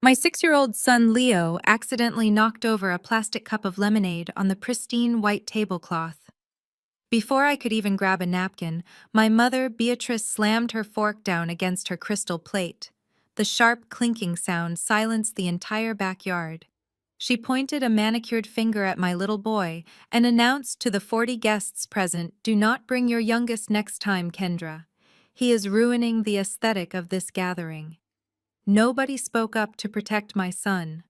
My 6-year-old son Leo accidentally knocked over a plastic cup of lemonade on the pristine white tablecloth. Before I could even grab a napkin, my mother, Beatrice, slammed her fork down against her crystal plate. The sharp clinking sound silenced the entire backyard. She pointed a manicured finger at my little boy and announced to the 40 guests present, "Do not bring your youngest next time, Kendra. He is ruining the aesthetic of this gathering." Nobody spoke up to protect my son.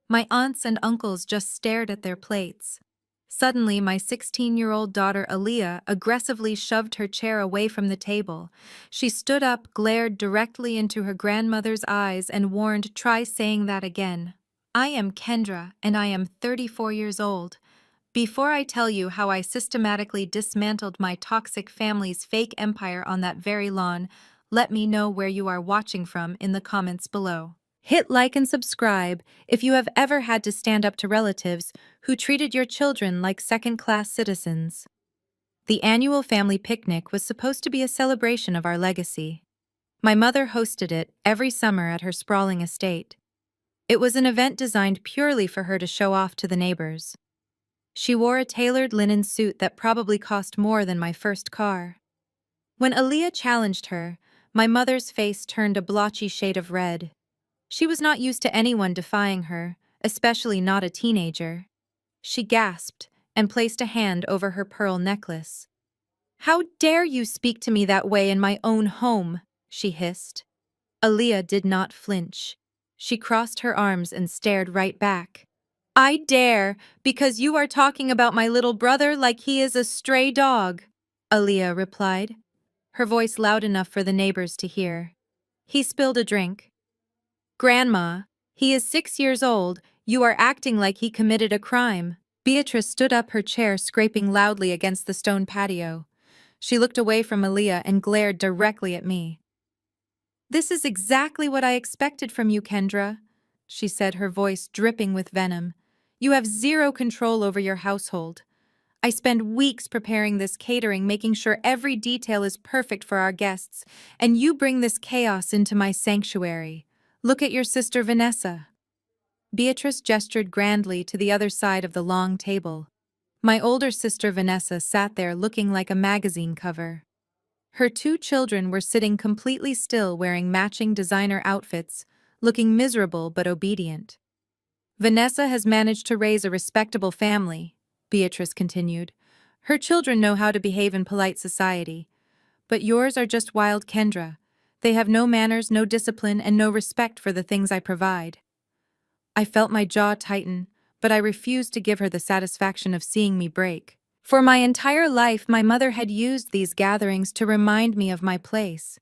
My aunts and uncles just stared at their plates. Suddenly, my 16-year-old daughter Aaliyah aggressively shoved her chair away from the table. She stood up, glared directly into her grandmother's eyes, and warned, "Try saying that again. I am Kendra, and I am 34 years old. Before I tell you how I systematically dismantled my toxic family's fake empire on that very lawn, let me know where you are watching from in the comments below. Hit like and subscribe if you have ever had to stand up to relatives who treated your children like second-class citizens." The annual family picnic was supposed to be a celebration of our legacy. My mother hosted it every summer at her sprawling estate. It was an event designed purely for her to show off to the neighbors. She wore a tailored linen suit that probably cost more than my first car. When Aaliyah challenged her, my mother's face turned a blotchy shade of red. She was not used to anyone defying her, especially not a teenager. She gasped and placed a hand over her pearl necklace. "How dare you speak to me that way in my own home?" she hissed. Aaliyah did not flinch. She crossed her arms and stared right back. "I dare, because you are talking about my little brother like he is a stray dog," Aaliyah replied, her voice loud enough for the neighbors to hear. "He spilled a drink." "Grandma, he is 6 years old. You are acting like he committed a crime." Beatrice stood up, her chair scraping loudly against the stone patio. She looked away from Aaliyah and glared directly at me. "This is exactly what I expected from you, Kendra," she said, her voice dripping with venom. "You have zero control over your household. I spend weeks preparing this catering, making sure every detail is perfect for our guests, and you bring this chaos into my sanctuary. Look at your sister Vanessa." Beatrice gestured grandly to the other side of the long table. My older sister Vanessa sat there looking like a magazine cover. Her 2 children were sitting completely still, wearing matching designer outfits, looking miserable but obedient. "Vanessa has managed to raise a respectable family," Beatrice continued. "Her children know how to behave in polite society. But yours are just wild, Kendra. They have no manners, no discipline, and no respect for the things I provide." I felt my jaw tighten, but I refused to give her the satisfaction of seeing me break. For my entire life, my mother had used these gatherings to remind me of my place.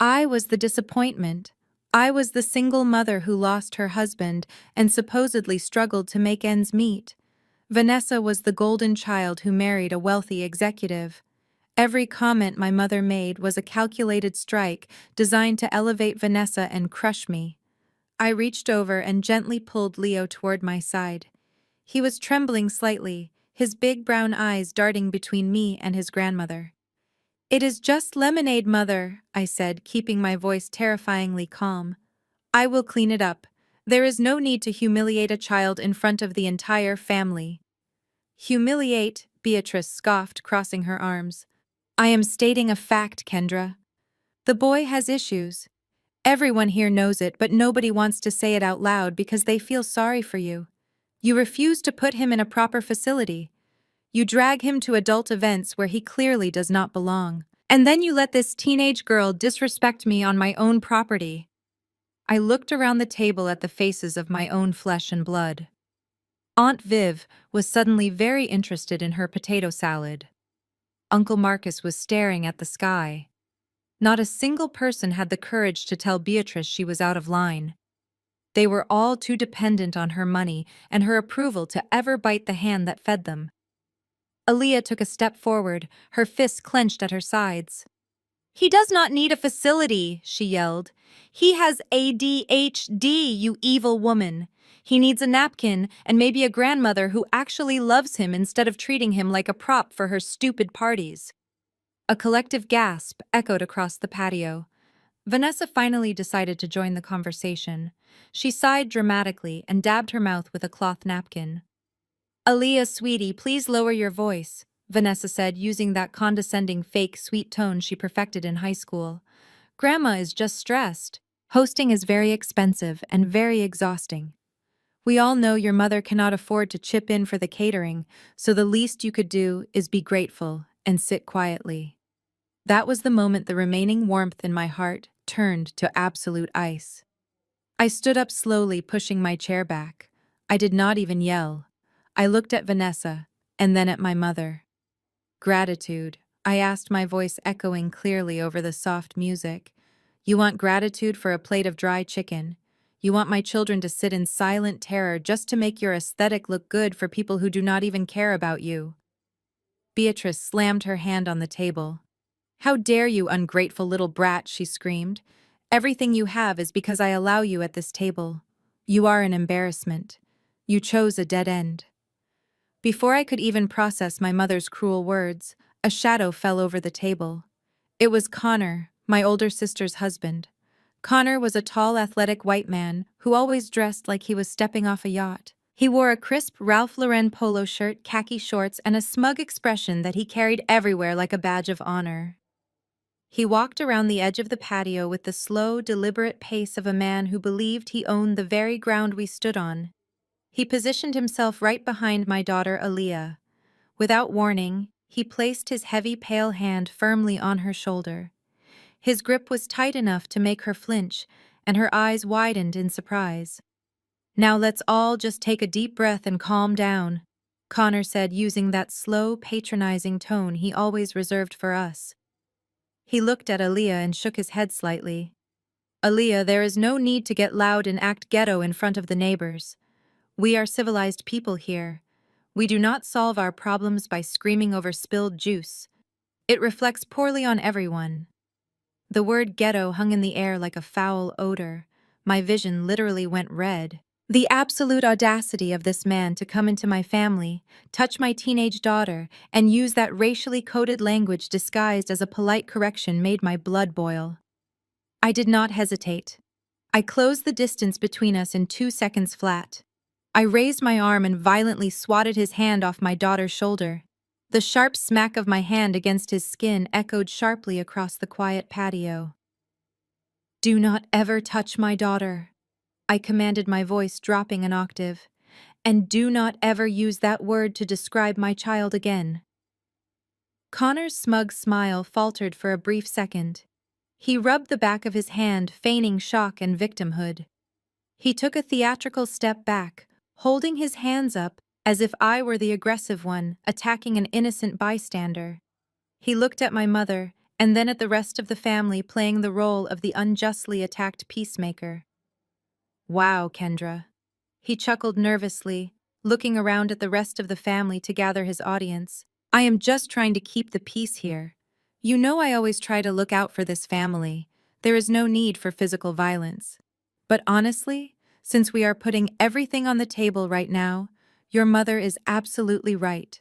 I was the disappointment. I was the single mother who lost her husband and supposedly struggled to make ends meet. Vanessa was the golden child who married a wealthy executive. Every comment my mother made was a calculated strike designed to elevate Vanessa and crush me. I reached over and gently pulled Leo toward my side. He was trembling slightly, his big brown eyes darting between me and his grandmother. "It is just lemonade, Mother," I said, keeping my voice terrifyingly calm. "I will clean it up. There is no need to humiliate a child in front of the entire family." "Humiliate?" Beatrice scoffed, crossing her arms. "I am stating a fact, Kendra. The boy has issues. Everyone here knows it, but nobody wants to say it out loud because they feel sorry for you. You refuse to put him in a proper facility. You drag him to adult events where he clearly does not belong. And then you let this teenage girl disrespect me on my own property." I looked around the table at the faces of my own flesh and blood. Aunt Viv was suddenly very interested in her potato salad. Uncle Marcus was staring at the sky. Not a single person had the courage to tell Beatrice she was out of line. They were all too dependent on her money and her approval to ever bite the hand that fed them. Aaliyah took a step forward, her fists clenched at her sides. "He does not need a facility," she yelled. "He has ADHD, you evil woman. He needs a napkin and maybe a grandmother who actually loves him instead of treating him like a prop for her stupid parties." A collective gasp echoed across the patio. Vanessa finally decided to join the conversation. She sighed dramatically and dabbed her mouth with a cloth napkin. Aaliyah, sweetie, please lower your voice, Vanessa said, using that condescending fake sweet tone she perfected in high school. Grandma is just stressed. Hosting is very expensive and very exhausting. We all know your mother cannot afford to chip in for the catering, so the least you could do is be grateful and sit quietly. That was the moment the remaining warmth in my heart turned to absolute ice. I stood up slowly, pushing my chair back. I did not even yell. I looked at Vanessa, and then at my mother. Gratitude, I asked, my voice echoing clearly over the soft music. You want gratitude for a plate of dry chicken. You want my children to sit in silent terror just to make your aesthetic look good for people who do not even care about you. Beatrice slammed her hand on the table. How dare you, ungrateful little brat, she screamed. Everything you have is because I allow you at this table. You are an embarrassment. You chose a dead end. Before I could even process my mother's cruel words, a shadow fell over the table. It was Connor, my older sister's husband. Connor was a tall, athletic white man who always dressed like he was stepping off a yacht. He wore a crisp Ralph Lauren polo shirt, khaki shorts, and a smug expression that he carried everywhere like a badge of honor. He walked around the edge of the patio with the slow, deliberate pace of a man who believed he owned the very ground we stood on. He positioned himself right behind my daughter Aaliyah. Without warning, he placed his heavy, pale hand firmly on her shoulder. His grip was tight enough to make her flinch, and her eyes widened in surprise. Now let's all just take a deep breath and calm down, Connor said, using that slow, patronizing tone he always reserved for us. He looked at Aaliyah and shook his head slightly. Aaliyah, there is no need to get loud and act ghetto in front of the neighbors. We are civilized people here. We do not solve our problems by screaming over spilled juice. It reflects poorly on everyone. The word ghetto hung in the air like a foul odor. My vision literally went red. The absolute audacity of this man to come into my family, touch my teenage daughter, and use that racially coded language disguised as a polite correction made my blood boil. I did not hesitate. I closed the distance between us in 2 seconds flat. I raised my arm and violently swatted his hand off my daughter's shoulder. The sharp smack of my hand against his skin echoed sharply across the quiet patio. Do not ever touch my daughter, I commanded, my voice dropping an octave. And do not ever use that word to describe my child again. Connor's smug smile faltered for a brief second. He rubbed the back of his hand, feigning shock and victimhood. He took a theatrical step back, holding his hands up as if I were the aggressive one, attacking an innocent bystander. He looked at my mother, and then at the rest of the family, playing the role of the unjustly attacked peacemaker. Wow, Kendra. He chuckled nervously, looking around at the rest of the family to gather his audience. I am just trying to keep the peace here. You know I always try to look out for this family. There is no need for physical violence. But honestly, since we are putting everything on the table right now, your mother is absolutely right.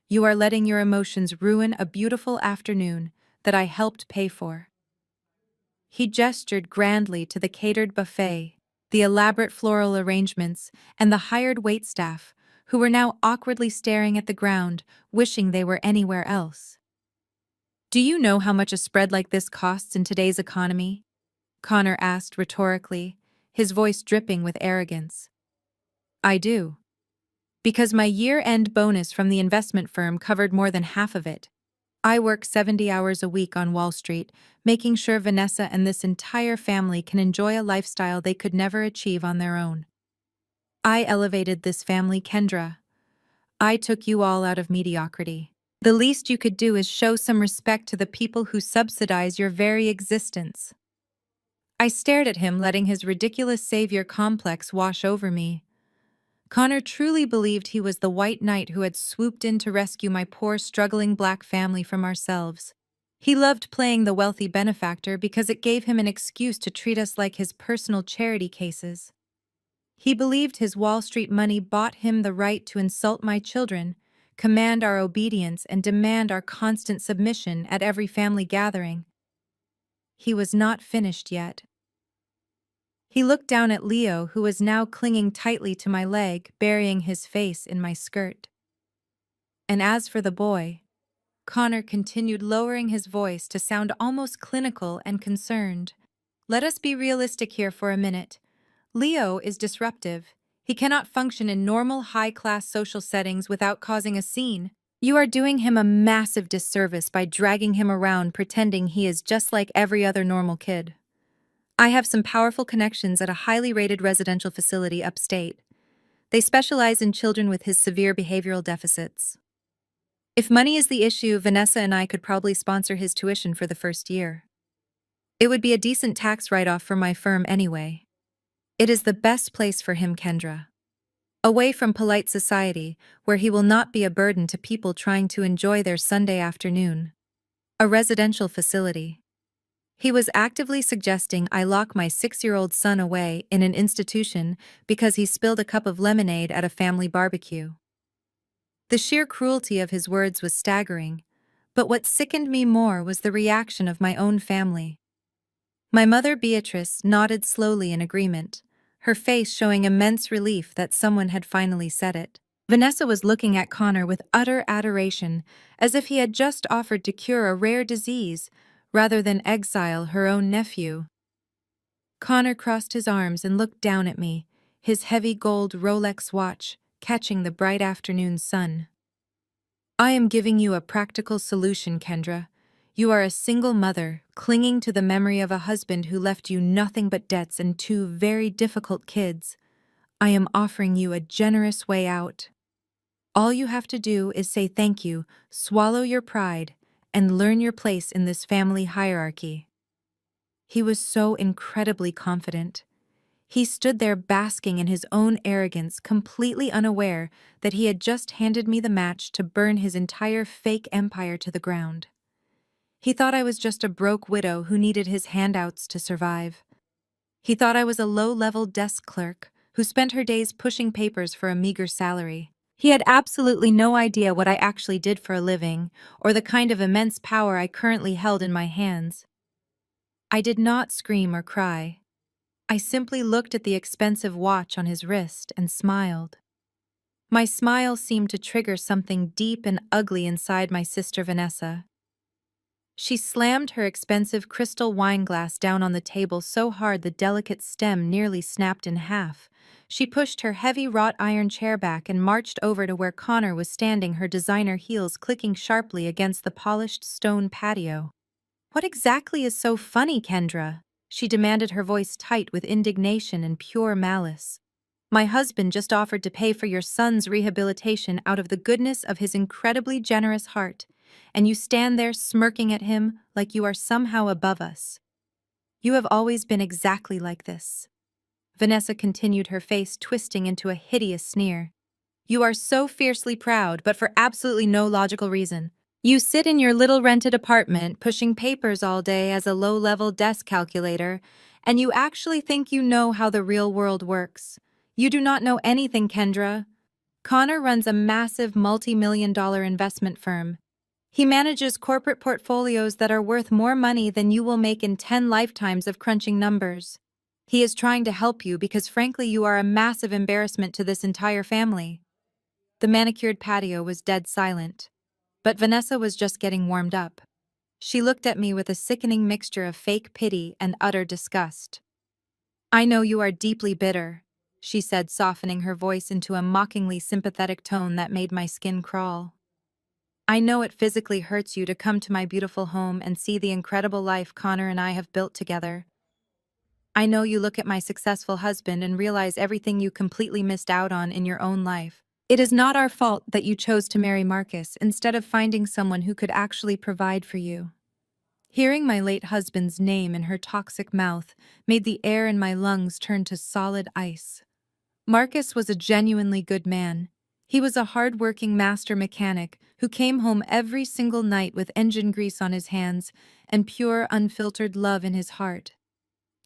You are letting your emotions ruin a beautiful afternoon that I helped pay for. He gestured grandly to the catered buffet, the elaborate floral arrangements, and the hired waitstaff, who were now awkwardly staring at the ground, wishing they were anywhere else. Do you know how much a spread like this costs in today's economy? Connor asked rhetorically, his voice dripping with arrogance. I do. Because my year-end bonus from the investment firm covered more than half of it. I work 70 hours a week on Wall Street, making sure Vanessa and this entire family can enjoy a lifestyle they could never achieve on their own. I elevated this family, Kendra. I took you all out of mediocrity. The least you could do is show some respect to the people who subsidize your very existence. I stared at him, letting his ridiculous savior complex wash over me. Connor truly believed he was the white knight who had swooped in to rescue my poor, struggling black family from ourselves. He loved playing the wealthy benefactor because it gave him an excuse to treat us like his personal charity cases. He believed his Wall Street money bought him the right to insult my children, command our obedience, and demand our constant submission at every family gathering. He was not finished yet. He looked down at Leo, who was now clinging tightly to my leg, burying his face in my skirt. And as for the boy, Connor continued, lowering his voice to sound almost clinical and concerned. Let us be realistic here for a minute. Leo is disruptive. He cannot function in normal, high-class social settings without causing a scene. You are doing him a massive disservice by dragging him around pretending he is just like every other normal kid. I have some powerful connections at a highly rated residential facility upstate. They specialize in children with his severe behavioral deficits. If money is the issue, Vanessa and I could probably sponsor his tuition for the first year. It would be a decent tax write-off for my firm anyway. It is the best place for him, Kendra. Away from polite society, where he will not be a burden to people trying to enjoy their Sunday afternoon. A residential facility. He was actively suggesting I lock my 6-year-old son away in an institution because he spilled a cup of lemonade at a family barbecue. The sheer cruelty of his words was staggering, but what sickened me more was the reaction of my own family. My mother, Beatrice, nodded slowly in agreement, her face showing immense relief that someone had finally said it. Vanessa was looking at Connor with utter adoration, as if he had just offered to cure a rare disease, rather than exile her own nephew. Connor crossed his arms and looked down at me, his heavy gold Rolex watch catching the bright afternoon sun. I am giving you a practical solution, Kendra. You are a single mother, clinging to the memory of a husband who left you nothing but debts and 2 very difficult kids. I am offering you a generous way out. All you have to do is say thank you, swallow your pride, and learn your place in this family hierarchy. He was so incredibly confident. He stood there basking in his own arrogance, completely unaware that he had just handed me the match to burn his entire fake empire to the ground. He thought I was just a broke widow who needed his handouts to survive. He thought I was a low-level desk clerk who spent her days pushing papers for a meager salary. He had absolutely no idea what I actually did for a living, or the kind of immense power I currently held in my hands. I did not scream or cry. I simply looked at the expensive watch on his wrist and smiled. My smile seemed to trigger something deep and ugly inside my sister Vanessa. She slammed her expensive crystal wine glass down on the table so hard the delicate stem nearly snapped in half. She pushed her heavy wrought iron chair back and marched over to where Connor was standing, her designer heels clicking sharply against the polished stone patio. What exactly is so funny, Kendra? She demanded, her voice tight with indignation and pure malice. My husband just offered to pay for your son's rehabilitation out of the goodness of his incredibly generous heart, and you stand there smirking at him like you are somehow above us. You have always been exactly like this. Vanessa continued, her face twisting into a hideous sneer. You are so fiercely proud, but for absolutely no logical reason. You sit in your little rented apartment pushing papers all day as a low-level desk calculator, and you actually think you know how the real world works. You do not know anything, Kendra. Connor runs a massive multi-million-dollar investment firm. He manages corporate portfolios that are worth more money than you will make in 10 lifetimes of crunching numbers. He is trying to help you because frankly you are a massive embarrassment to this entire family. The manicured patio was dead silent. But Vanessa was just getting warmed up. She looked at me with a sickening mixture of fake pity and utter disgust. I know you are deeply bitter, she said, softening her voice into a mockingly sympathetic tone that made my skin crawl. I know it physically hurts you to come to my beautiful home and see the incredible life Connor and I have built together. I know you look at my successful husband and realize everything you completely missed out on in your own life. It is not our fault that you chose to marry Marcus instead of finding someone who could actually provide for you. Hearing my late husband's name in her toxic mouth made the air in my lungs turn to solid ice. Marcus was a genuinely good man. He was a hard-working master mechanic who came home every single night with engine grease on his hands and pure, unfiltered love in his heart.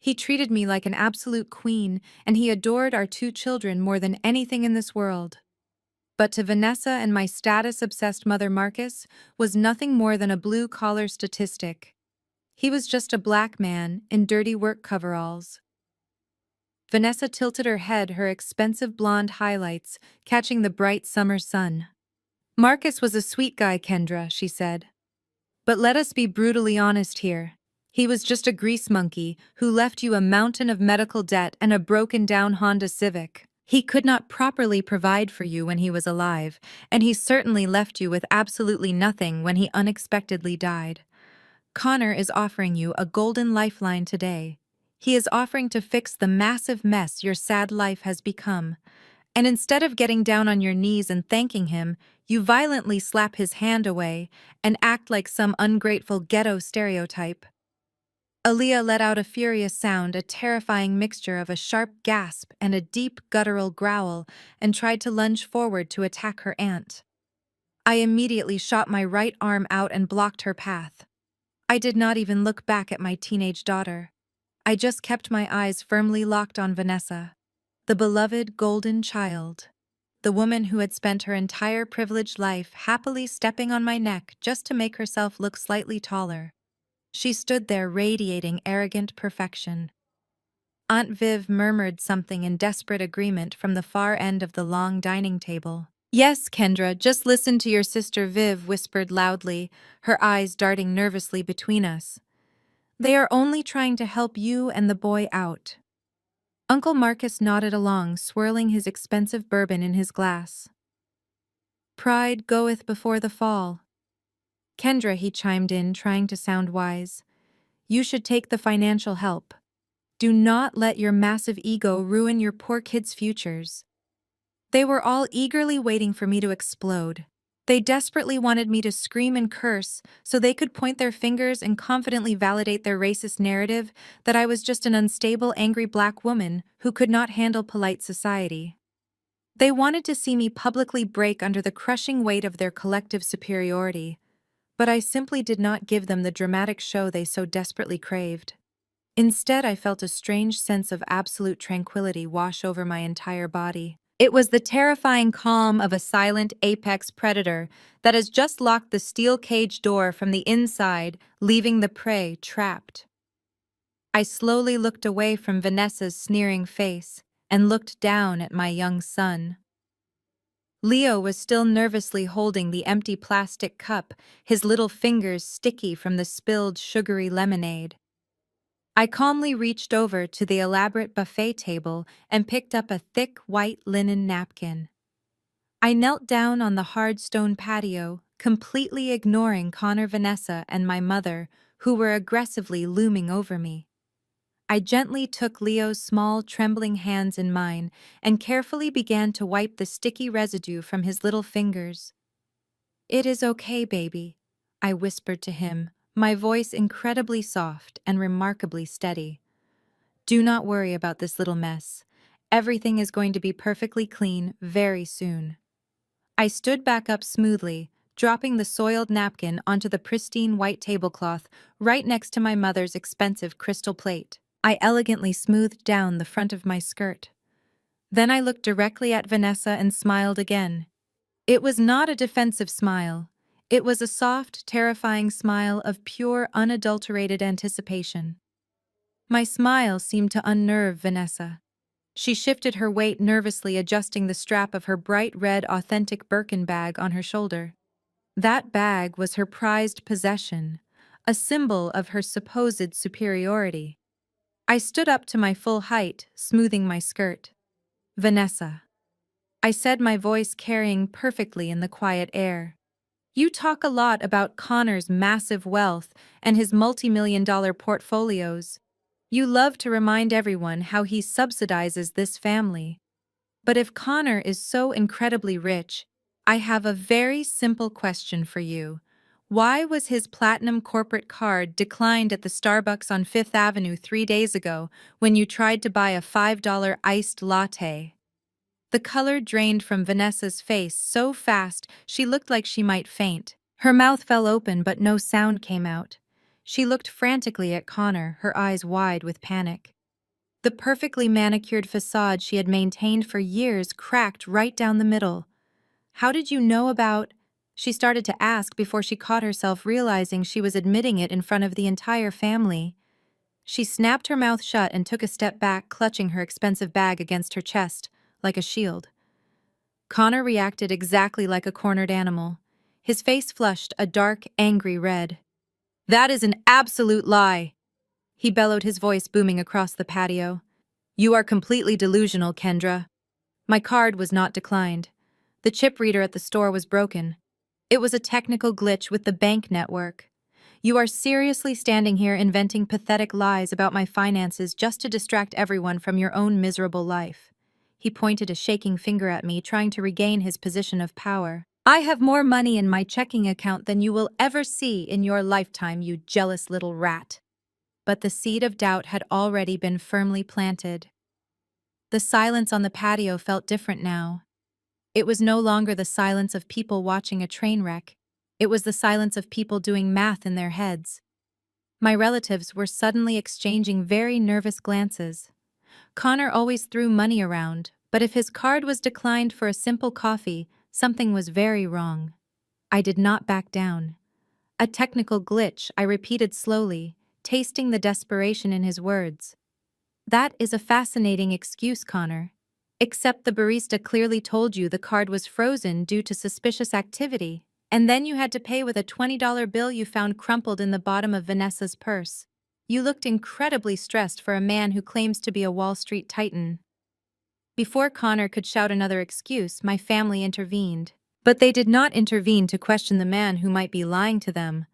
He treated me like an absolute queen, and he adored our 2 children more than anything in this world. But to Vanessa and my status-obsessed mother, Marcus was nothing more than a blue-collar statistic. He was just a black man in dirty work coveralls. Vanessa tilted her head, her expensive blonde highlights catching the bright summer sun. Marcus was a sweet guy, Kendra, she said. But let us be brutally honest here. He was just a grease monkey who left you a mountain of medical debt and a broken-down Honda Civic. He could not properly provide for you when he was alive, and he certainly left you with absolutely nothing when he unexpectedly died. Connor is offering you a golden lifeline today. He is offering to fix the massive mess your sad life has become. And instead of getting down on your knees and thanking him, you violently slap his hand away and act like some ungrateful ghetto stereotype. Aaliyah let out a furious sound, a terrifying mixture of a sharp gasp and a deep guttural growl, and tried to lunge forward to attack her aunt. I immediately shot my right arm out and blocked her path. I did not even look back at my teenage daughter. I just kept my eyes firmly locked on Vanessa, the beloved golden child. The woman who had spent her entire privileged life happily stepping on my neck just to make herself look slightly taller. She stood there radiating arrogant perfection. Aunt Viv murmured something in desperate agreement from the far end of the long dining table. Yes, Kendra, just listen to your sister Viv whispered loudly, her eyes darting nervously between us. They are only trying to help you and the boy out. Uncle Marcus nodded along, swirling his expensive bourbon in his glass. Pride goeth before the fall. Kendra, he chimed in, trying to sound wise. You should take the financial help. Do not let your massive ego ruin your poor kids' futures. They were all eagerly waiting for me to explode. They desperately wanted me to scream and curse so they could point their fingers and confidently validate their racist narrative that I was just an unstable, angry black woman who could not handle polite society. They wanted to see me publicly break under the crushing weight of their collective superiority, but I simply did not give them the dramatic show they so desperately craved. Instead, I felt a strange sense of absolute tranquility wash over my entire body. It was the terrifying calm of a silent apex predator that has just locked the steel cage door from the inside, leaving the prey trapped. I slowly looked away from Vanessa's sneering face and looked down at my young son. Leo was still nervously holding the empty plastic cup, his little fingers sticky from the spilled sugary lemonade. I calmly reached over to the elaborate buffet table and picked up a thick white linen napkin. I knelt down on the hard stone patio, completely ignoring Connor, Vanessa, and my mother, who were aggressively looming over me. I gently took Leo's small, trembling hands in mine and carefully began to wipe the sticky residue from his little fingers. "It is okay, baby," I whispered to him, my voice incredibly soft and remarkably steady. "Do not worry about this little mess. Everything is going to be perfectly clean very soon." I stood back up smoothly, dropping the soiled napkin onto the pristine white tablecloth right next to my mother's expensive crystal plate. I elegantly smoothed down the front of my skirt. Then I looked directly at Vanessa and smiled again. It was not a defensive smile. It was a soft, terrifying smile of pure, unadulterated anticipation. My smile seemed to unnerve Vanessa. She shifted her weight nervously, adjusting the strap of her bright red, authentic Birkin bag on her shoulder. That bag was her prized possession, a symbol of her supposed superiority. I stood up to my full height, smoothing my skirt. "Vanessa," I said, my voice carrying perfectly in the quiet air. "You talk a lot about Connor's massive wealth and his multi-million-dollar portfolios. You love to remind everyone how he subsidizes this family. But if Connor is so incredibly rich, I have a very simple question for you. Why was his platinum corporate card declined at the Starbucks on Fifth Avenue 3 days ago when you tried to buy a $5 iced latte?" The color drained from Vanessa's face so fast she looked like she might faint. Her mouth fell open but no sound came out. She looked frantically at Connor, her eyes wide with panic. The perfectly manicured facade she had maintained for years cracked right down the middle. "How did you know about—" She started to ask before she caught herself realizing she was admitting it in front of the entire family. She snapped her mouth shut and took a step back, clutching her expensive bag against her chest, like a shield. Connor reacted exactly like a cornered animal. His face flushed a dark, angry red. "That is an absolute lie!" He bellowed, his voice booming across the patio. "You are completely delusional, Kendra." My card was not declined. The chip reader at the store was broken. It was a technical glitch with the bank network. "You are seriously standing here inventing pathetic lies about my finances just to distract everyone from your own miserable life." He pointed a shaking finger at me, trying to regain his position of power. "I have more money in my checking account than you will ever see in your lifetime, you jealous little rat." But the seed of doubt had already been firmly planted. The silence on the patio felt different now. It was no longer the silence of people watching a train wreck. It was the silence of people doing math in their heads. My relatives were suddenly exchanging very nervous glances. Connor always threw money around, but if his card was declined for a simple coffee, something was very wrong. I did not back down. "A technical glitch," I repeated slowly, tasting the desperation in his words. "That is a fascinating excuse, Connor. Except the barista clearly told you the card was frozen due to suspicious activity, and then you had to pay with a $20 bill you found crumpled in the bottom of Vanessa's purse. You looked incredibly stressed for a man who claims to be a Wall Street titan." Before Connor could shout another excuse, my family intervened. But they did not intervene to question the man who might be lying to them.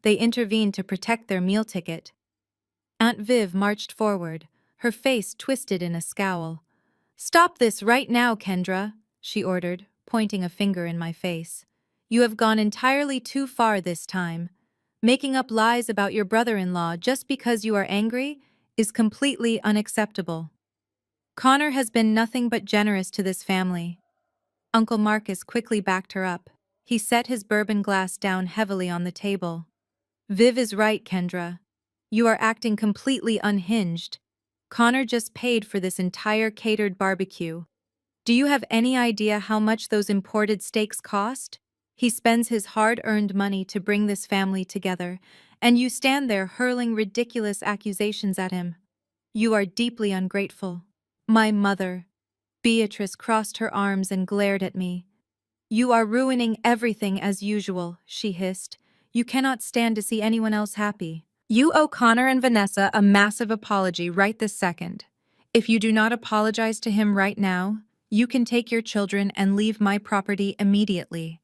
They intervened to protect their meal ticket. Aunt Viv marched forward, her face twisted in a scowl. "Stop this right now, Kendra," she ordered, pointing a finger in my face. "You have gone entirely too far this time. Making up lies about your brother-in-law just because you are angry is completely unacceptable. Connor has been nothing but generous to this family." Uncle Marcus quickly backed her up. He set his bourbon glass down heavily on the table. "Viv is right, Kendra. You are acting completely unhinged. Connor just paid for this entire catered barbecue. Do you have any idea how much those imported steaks cost? He spends his hard-earned money to bring this family together, and you stand there hurling ridiculous accusations at him. You are deeply ungrateful." My mother. Beatrice crossed her arms and glared at me. "You are ruining everything as usual," she hissed. "You cannot stand to see anyone else happy. You owe Connor and Vanessa a massive apology right this second. If you do not apologize to him right now, you can take your children and leave my property immediately.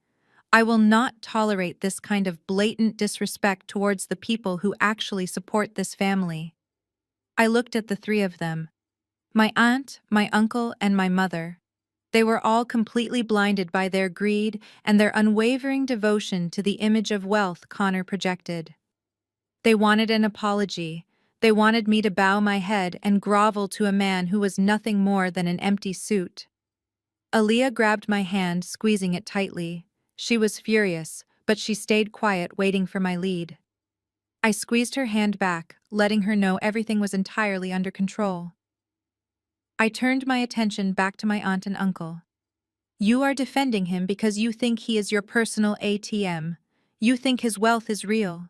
I will not tolerate this kind of blatant disrespect towards the people who actually support this family." I looked at the three of them. My aunt, my uncle, and my mother. They were all completely blinded by their greed and their unwavering devotion to the image of wealth Connor projected. They wanted an apology. They wanted me to bow my head and grovel to a man who was nothing more than an empty suit. Aaliyah grabbed my hand, squeezing it tightly. She was furious, but she stayed quiet, waiting for my lead. I squeezed her hand back, letting her know everything was entirely under control. I turned my attention back to my aunt and uncle. "You are defending him because you think he is your personal ATM. You think his wealth is real."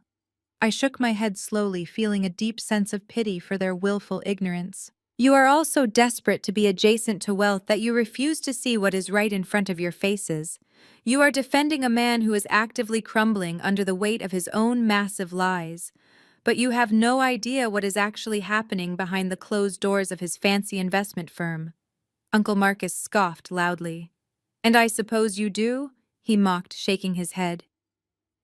I shook my head slowly, feeling a deep sense of pity for their willful ignorance. "You are all so desperate to be adjacent to wealth that you refuse to see what is right in front of your faces. You are defending a man who is actively crumbling under the weight of his own massive lies. But you have no idea what is actually happening behind the closed doors of his fancy investment firm." Uncle Marcus scoffed loudly. "And I suppose you do?" he mocked, shaking his head.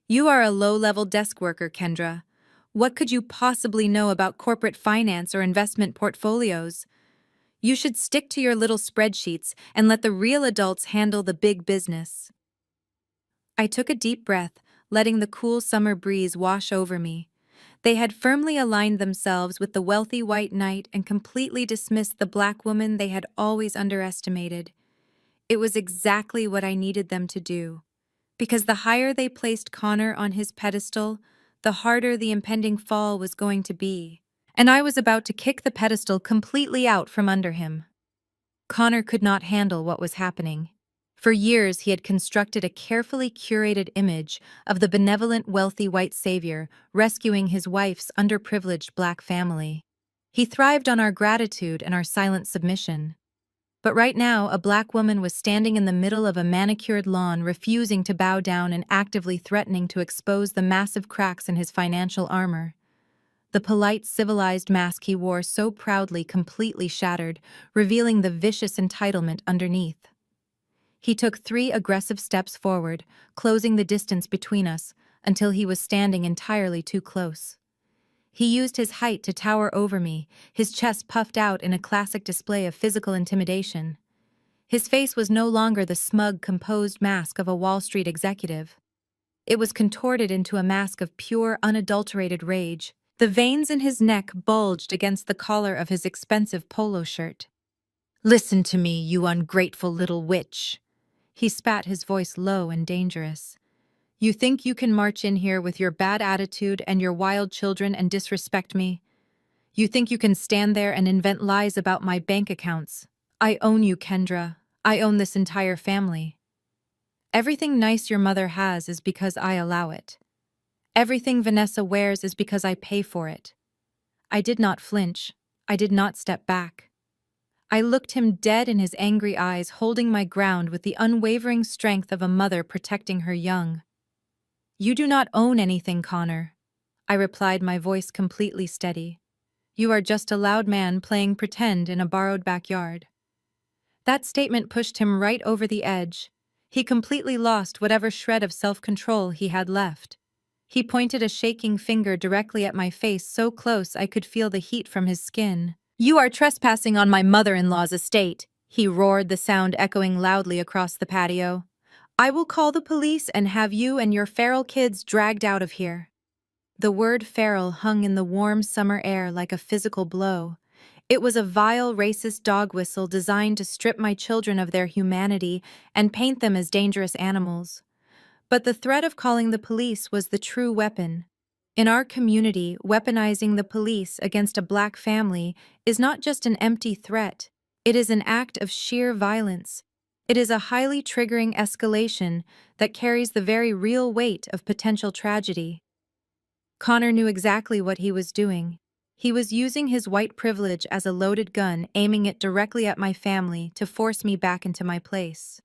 "You are a low-level desk worker, Kendra. What could you possibly know about corporate finance or investment portfolios? You should stick to your little spreadsheets and let the real adults handle the big business." I took a deep breath, letting the cool summer breeze wash over me. They had firmly aligned themselves with the wealthy white knight and completely dismissed the black woman they had always underestimated. It was exactly what I needed them to do. Because the higher they placed Connor on his pedestal, the harder the impending fall was going to be. And I was about to kick the pedestal completely out from under him. Connor could not handle what was happening. For years, he had constructed a carefully curated image of the benevolent, wealthy white savior rescuing his wife's underprivileged black family. He thrived on our gratitude and our silent submission. But right now, a black woman was standing in the middle of a manicured lawn, refusing to bow down and actively threatening to expose the massive cracks in his financial armor. The polite, civilized mask he wore so proudly completely shattered, revealing the vicious entitlement underneath. He took 3 aggressive steps forward, closing the distance between us, until he was standing entirely too close. He used his height to tower over me, his chest puffed out in a classic display of physical intimidation. His face was no longer the smug, composed mask of a Wall Street executive. It was contorted into a mask of pure, unadulterated rage. The veins in his neck bulged against the collar of his expensive polo shirt. "Listen to me, you ungrateful little witch." He spat, his voice low and dangerous. "You think you can march in here with your bad attitude and your wild children and disrespect me? You think you can stand there and invent lies about my bank accounts? I own you, Kendra. I own this entire family. Everything nice your mother has is because I allow it. Everything Vanessa wears is because I pay for it." I did not flinch. I did not step back. I looked him dead in his angry eyes, holding my ground with the unwavering strength of a mother protecting her young. "You do not own anything, Connor," I replied, my voice completely steady. "You are just a loud man playing pretend in a borrowed backyard." That statement pushed him right over the edge. He completely lost whatever shred of self-control he had left. He pointed a shaking finger directly at my face, so close I could feel the heat from his skin. "You are trespassing on my mother-in-law's estate," he roared, the sound echoing loudly across the patio. "I will call the police and have you and your feral kids dragged out of here." The word feral hung in the warm summer air like a physical blow. It was a vile, racist dog whistle designed to strip my children of their humanity and paint them as dangerous animals. But the threat of calling the police was the true weapon. In our community, weaponizing the police against a black family is not just an empty threat. It is an act of sheer violence. It is a highly triggering escalation that carries the very real weight of potential tragedy. Connor knew exactly what he was doing. He was using his white privilege as a loaded gun, aiming it directly at my family to force me back into my place.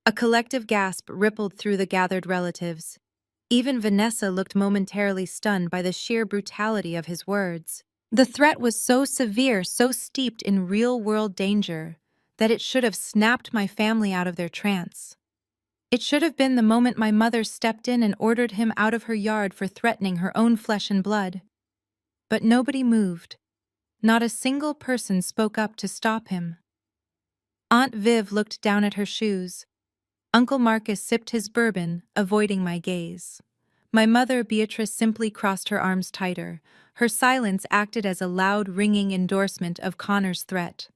A collective gasp rippled through the gathered relatives. Even Vanessa looked momentarily stunned by the sheer brutality of his words. The threat was so severe, so steeped in real-world danger, that it should have snapped my family out of their trance. It should have been the moment my mother stepped in and ordered him out of her yard for threatening her own flesh and blood. But nobody moved. Not a single person spoke up to stop him. Aunt Viv looked down at her shoes. Uncle Marcus sipped his bourbon, avoiding my gaze. My mother, Beatrice, simply crossed her arms tighter. Her silence acted as a loud, ringing endorsement of Connor's threat.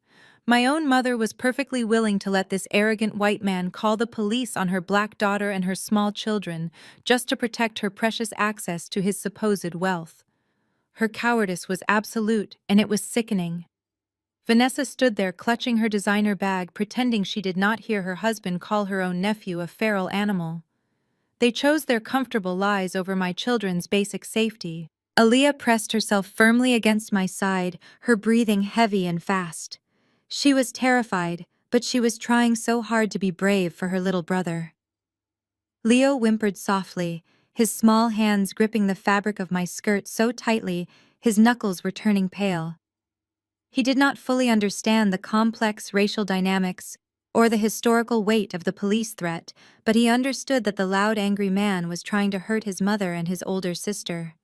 My own mother was perfectly willing to let this arrogant white man call the police on her black daughter and her small children just to protect her precious access to his supposed wealth. Her cowardice was absolute, and it was sickening. Vanessa stood there clutching her designer bag, pretending she did not hear her husband call her own nephew a feral animal. They chose their comfortable lies over my children's basic safety. Aaliyah pressed herself firmly against my side, her breathing heavy and fast. She was terrified, but she was trying so hard to be brave for her little brother. Leo whimpered softly, his small hands gripping the fabric of my skirt so tightly his knuckles were turning pale. He did not fully understand the complex racial dynamics or the historical weight of the police threat, but he understood that the loud, angry man was trying to hurt his mother and his older sister.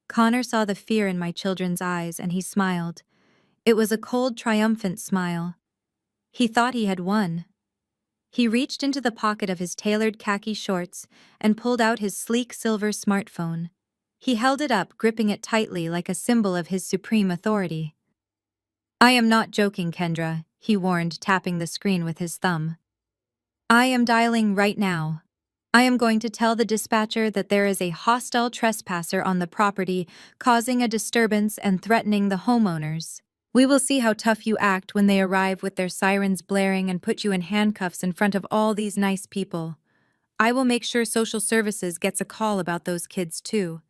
Connor saw the fear in my children's eyes, and he smiled. It was a cold, triumphant smile. He thought he had won. He reached into the pocket of his tailored khaki shorts and pulled out his sleek silver smartphone. He held it up, gripping it tightly like a symbol of his supreme authority. "I am not joking, Kendra," he warned, tapping the screen with his thumb. "I am dialing right now. I am going to tell the dispatcher that there is a hostile trespasser on the property, causing a disturbance and threatening the homeowners. We will see how tough you act when they arrive with their sirens blaring and put you in handcuffs in front of all these nice people. I will make sure social services gets a call about those kids too.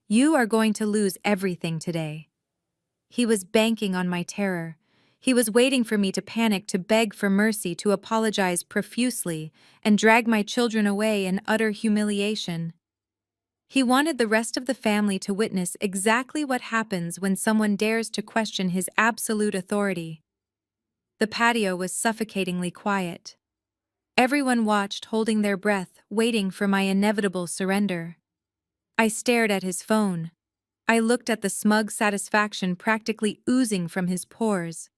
You are going to lose everything today." He was banking on my terror. He was waiting for me to panic, to beg for mercy, to apologize profusely, and drag my children away in utter humiliation. He wanted the rest of the family to witness exactly what happens when someone dares to question his absolute authority. The patio was suffocatingly quiet. Everyone watched, holding their breath, waiting for my inevitable surrender. I stared at his phone. I looked at the smug satisfaction practically oozing from his pores.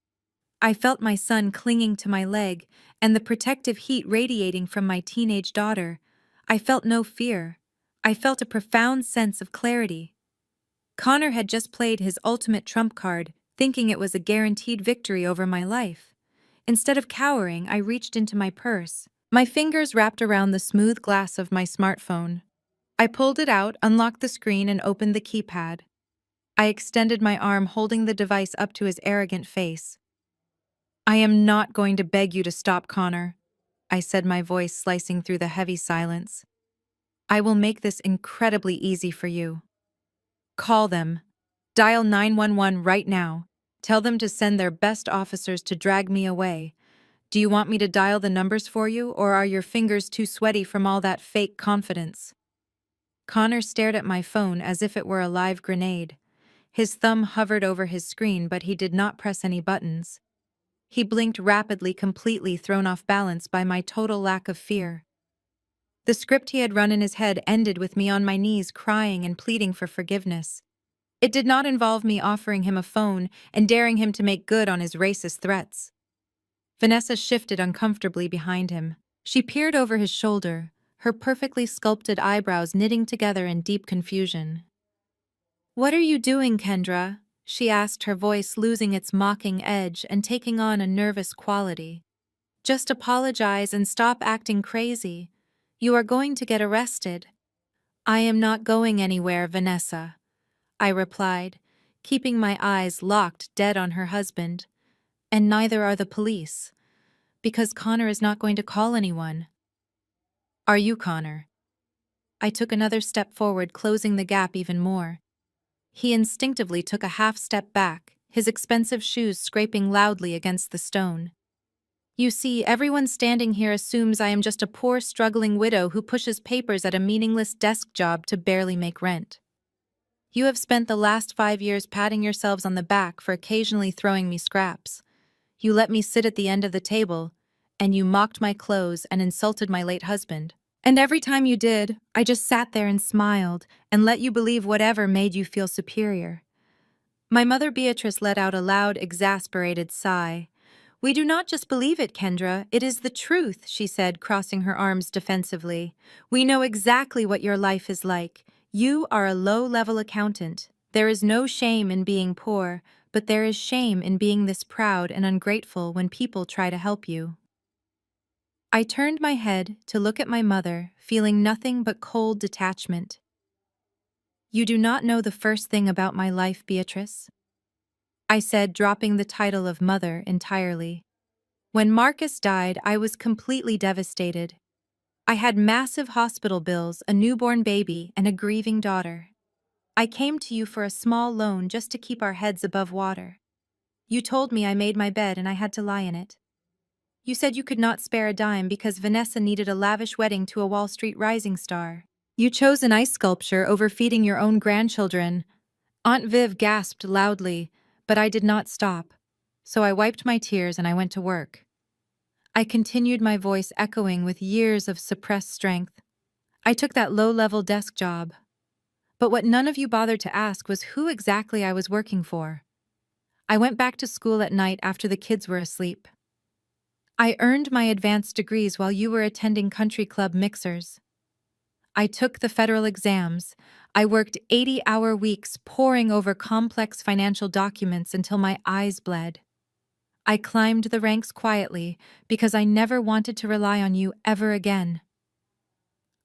I felt my son clinging to my leg and the protective heat radiating from my teenage daughter. I felt no fear. I felt a profound sense of clarity. Connor had just played his ultimate trump card, thinking it was a guaranteed victory over my life. Instead of cowering, I reached into my purse. My fingers wrapped around the smooth glass of my smartphone. I pulled it out, unlocked the screen, and opened the keypad. I extended my arm, holding the device up to his arrogant face. "I am not going to beg you to stop, Connor," I said, my voice slicing through the heavy silence. "I will make this incredibly easy for you. Call them. Dial 911 right now. Tell them to send their best officers to drag me away. Do you want me to dial the numbers for you, or are your fingers too sweaty from all that fake confidence?" Connor stared at my phone as if it were a live grenade. His thumb hovered over his screen, but he did not press any buttons. He blinked rapidly, completely thrown off balance by my total lack of fear. The script he had run in his head ended with me on my knees, crying and pleading for forgiveness. It did not involve me offering him a phone and daring him to make good on his racist threats. Vanessa shifted uncomfortably behind him. She peered over his shoulder, her perfectly sculpted eyebrows knitting together in deep confusion. "What are you doing, Kendra?" she asked, her voice losing its mocking edge and taking on a nervous quality. "Just apologize and stop acting crazy. You are going to get arrested." "I am not going anywhere, Vanessa," I replied, keeping my eyes locked dead on her husband. "And neither are the police, because Connor is not going to call anyone." "Are you, Connor?" I took another step forward, closing the gap even more. He instinctively took a half step back, his expensive shoes scraping loudly against the stone. "You see, everyone standing here assumes I am just a poor, struggling widow who pushes papers at a meaningless desk job to barely make rent. You have spent the last 5 years patting yourselves on the back for occasionally throwing me scraps. You let me sit at the end of the table, and you mocked my clothes and insulted my late husband. And every time you did, I just sat there and smiled and let you believe whatever made you feel superior." My mother Beatrice let out a loud, exasperated sigh. "We do not just believe it, Kendra, it is the truth," she said, crossing her arms defensively. "We know exactly what your life is like. You are a low-level accountant. There is no shame in being poor, but there is shame in being this proud and ungrateful when people try to help you." I turned my head to look at my mother, feeling nothing but cold detachment. "You do not know the first thing about my life, Beatrice," I said, dropping the title of mother entirely. "When Marcus died, I was completely devastated. I had massive hospital bills, a newborn baby, and a grieving daughter. I came to you for a small loan just to keep our heads above water. You told me I made my bed and I had to lie in it. You said you could not spare a dime because Vanessa needed a lavish wedding to a Wall Street rising star. You chose an ice sculpture over feeding your own grandchildren." Aunt Viv gasped loudly, but I did not stop. So I wiped my tears and I went to work. I continued, my voice echoing with years of suppressed strength. "I took that low-level desk job. But what none of you bothered to ask was who exactly I was working for. I went back to school at night after the kids were asleep. I earned my advanced degrees while you were attending country club mixers. I took the federal exams. I worked 80-hour weeks poring over complex financial documents until my eyes bled. I climbed the ranks quietly because I never wanted to rely on you ever again.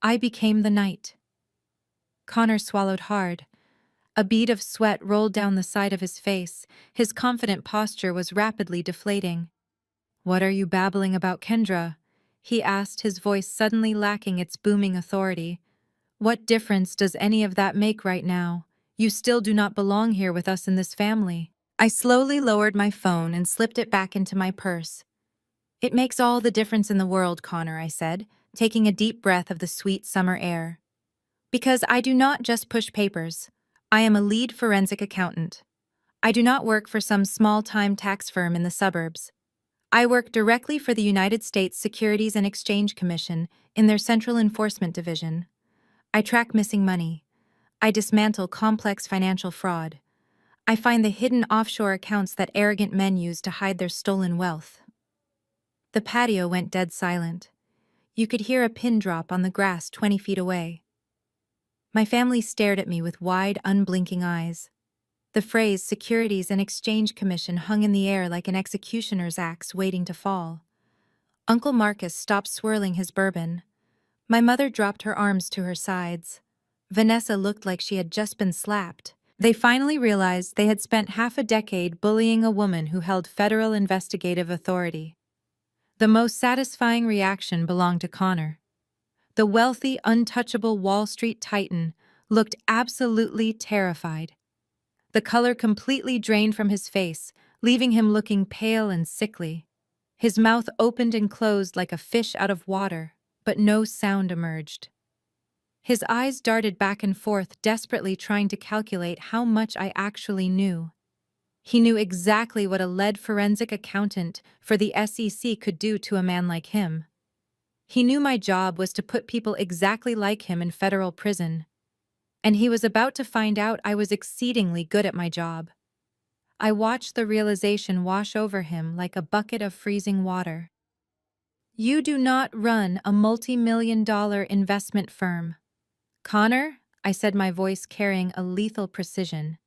I became the knight." Connor swallowed hard. A bead of sweat rolled down the side of his face. His confident posture was rapidly deflating. "What are you babbling about, Kendra?" he asked, his voice suddenly lacking its booming authority. "What difference does any of that make right now? You still do not belong here with us in this family." I slowly lowered my phone and slipped it back into my purse. "It makes all the difference in the world, Connor," I said, taking a deep breath of the sweet summer air. "Because I do not just push papers. I am a lead forensic accountant. I do not work for some small-time tax firm in the suburbs. I work directly for the United States Securities and Exchange Commission in their Central Enforcement Division. I track missing money. I dismantle complex financial fraud. I find the hidden offshore accounts that arrogant men use to hide their stolen wealth." The patio went dead silent. You could hear a pin drop on the grass 20 feet away. My family stared at me with wide, unblinking eyes. The phrase Securities and Exchange Commission hung in the air like an executioner's axe waiting to fall. Uncle Marcus stopped swirling his bourbon. My mother dropped her arms to her sides. Vanessa looked like she had just been slapped. They finally realized they had spent half a decade bullying a woman who held federal investigative authority. The most satisfying reaction belonged to Connor. The wealthy, untouchable Wall Street titan looked absolutely terrified. The color completely drained from his face, leaving him looking pale and sickly. His mouth opened and closed like a fish out of water, but no sound emerged. His eyes darted back and forth, desperately trying to calculate how much I actually knew. He knew exactly what a lead forensic accountant for the SEC could do to a man like him. He knew my job was to put people exactly like him in federal prison. And he was about to find out I was exceedingly good at my job. I watched the realization wash over him like a bucket of freezing water. "You do not run a multi-million-dollar investment firm, Connor," I said, my voice carrying a lethal precision.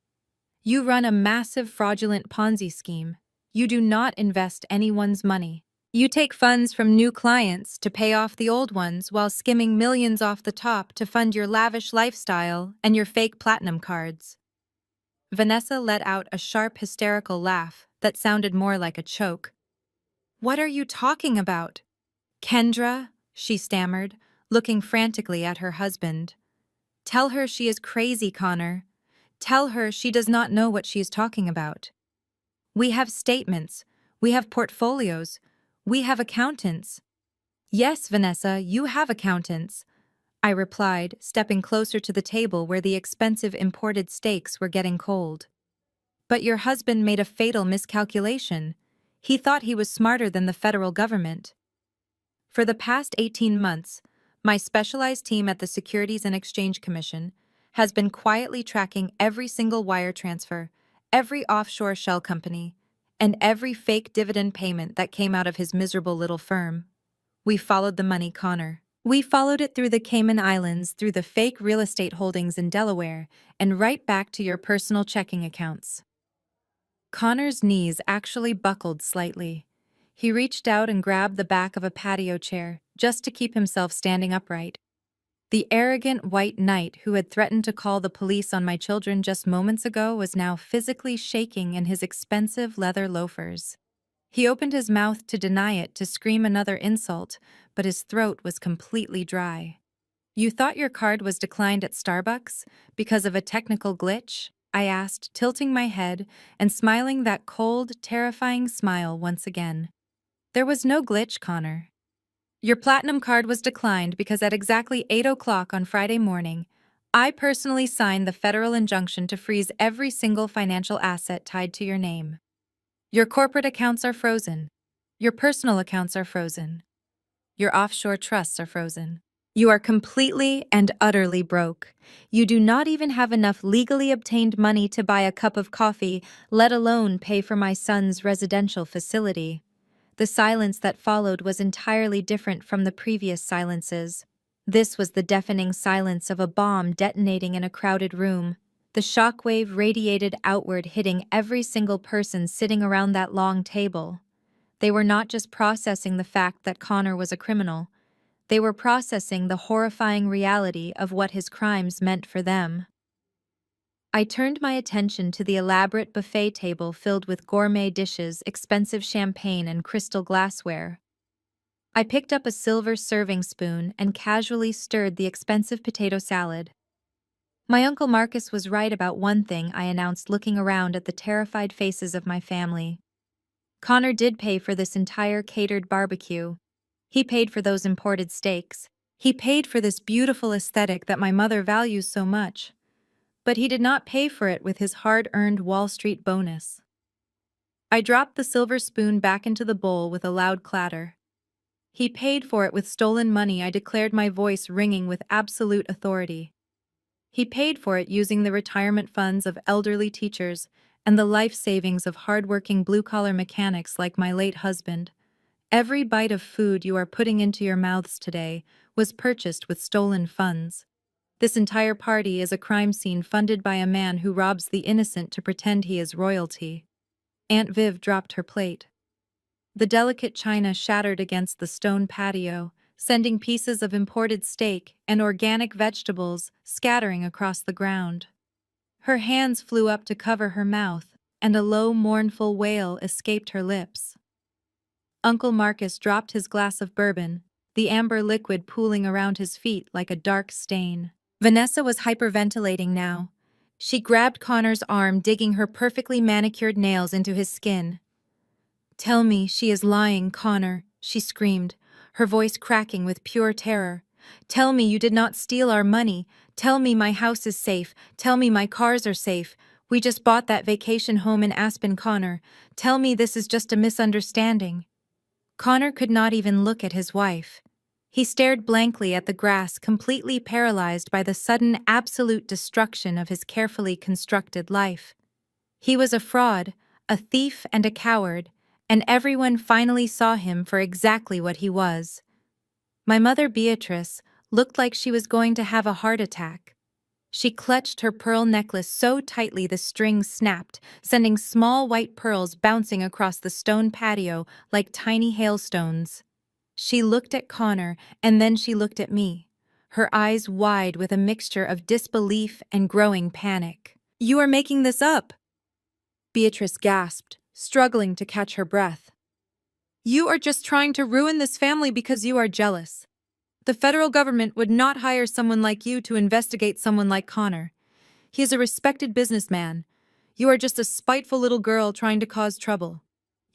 "You run a massive fraudulent Ponzi scheme. You do not invest anyone's money. You take funds from new clients to pay off the old ones while skimming millions off the top to fund your lavish lifestyle and your fake platinum cards." Vanessa let out a sharp, hysterical laugh that sounded more like a choke. "What are you talking about?" "Kendra," she stammered, looking frantically at her husband. "Tell her she is crazy, Connor. Tell her she does not know what she is talking about. We have statements. We have portfolios. We have accountants." "Yes, Vanessa, you have accountants," I replied, stepping closer to the table where the expensive imported steaks were getting cold. "But your husband made a fatal miscalculation. He thought he was smarter than the federal government." For the past 18 months, my specialized team at the Securities and Exchange Commission has been quietly tracking every single wire transfer, every offshore shell company, and every fake dividend payment that came out of his miserable little firm. We followed the money, Connor. We followed it through the Cayman Islands, through the fake real estate holdings in Delaware, and right back to your personal checking accounts. Connor's knees actually buckled slightly. He reached out and grabbed the back of a patio chair, just to keep himself standing upright. The arrogant white knight who had threatened to call the police on my children just moments ago was now physically shaking in his expensive leather loafers. He opened his mouth to deny it, to scream another insult, but his throat was completely dry. "You thought your card was declined at Starbucks because of a technical glitch?" I asked, tilting my head and smiling that cold, terrifying smile once again. "There was no glitch, Connor. Your platinum card was declined because at exactly 8 o'clock on Friday morning, I personally signed the federal injunction to freeze every single financial asset tied to your name. Your corporate accounts are frozen. Your personal accounts are frozen. Your offshore trusts are frozen. You are completely and utterly broke. You do not even have enough legally obtained money to buy a cup of coffee, let alone pay for my son's residential facility." The silence that followed was entirely different from the previous silences. This was the deafening silence of a bomb detonating in a crowded room. The shockwave radiated outward, hitting every single person sitting around that long table. They were not just processing the fact that Connor was a criminal. They were processing the horrifying reality of what his crimes meant for them. I turned my attention to the elaborate buffet table filled with gourmet dishes, expensive champagne, and crystal glassware. I picked up a silver serving spoon and casually stirred the expensive potato salad. My Uncle Marcus was right about one thing, I announced, looking around at the terrified faces of my family. Connor did pay for this entire catered barbecue. He paid for those imported steaks. He paid for this beautiful aesthetic that my mother values so much. But he did not pay for it with his hard-earned Wall Street bonus. I dropped the silver spoon back into the bowl with a loud clatter. He paid for it with stolen money, I declared, my voice ringing with absolute authority. He paid for it using the retirement funds of elderly teachers and the life savings of hard-working blue-collar mechanics like my late husband. Every bite of food you are putting into your mouths today was purchased with stolen funds. This entire party is a crime scene funded by a man who robs the innocent to pretend he is royalty. Aunt Viv dropped her plate. The delicate china shattered against the stone patio, sending pieces of imported steak and organic vegetables scattering across the ground. Her hands flew up to cover her mouth, and a low, mournful wail escaped her lips. Uncle Marcus dropped his glass of bourbon, the amber liquid pooling around his feet like a dark stain. Vanessa was hyperventilating now. She grabbed Connor's arm, digging her perfectly manicured nails into his skin. "Tell me she is lying, Connor," she screamed, her voice cracking with pure terror. "Tell me you did not steal our money. Tell me my house is safe. Tell me my cars are safe. We just bought that vacation home in Aspen, Connor. Tell me this is just a misunderstanding." Connor could not even look at his wife. He stared blankly at the grass, completely paralyzed by the sudden absolute destruction of his carefully constructed life. He was a fraud, a thief and a coward, and everyone finally saw him for exactly what he was. My mother, Beatrice, looked like she was going to have a heart attack. She clutched her pearl necklace so tightly the strings snapped, sending small white pearls bouncing across the stone patio like tiny hailstones. She looked at Connor, and then she looked at me, her eyes wide with a mixture of disbelief and growing panic. "You are making this up," Beatrice gasped, struggling to catch her breath. "You are just trying to ruin this family because you are jealous. The federal government would not hire someone like you to investigate someone like Connor. He is a respected businessman. You are just a spiteful little girl trying to cause trouble."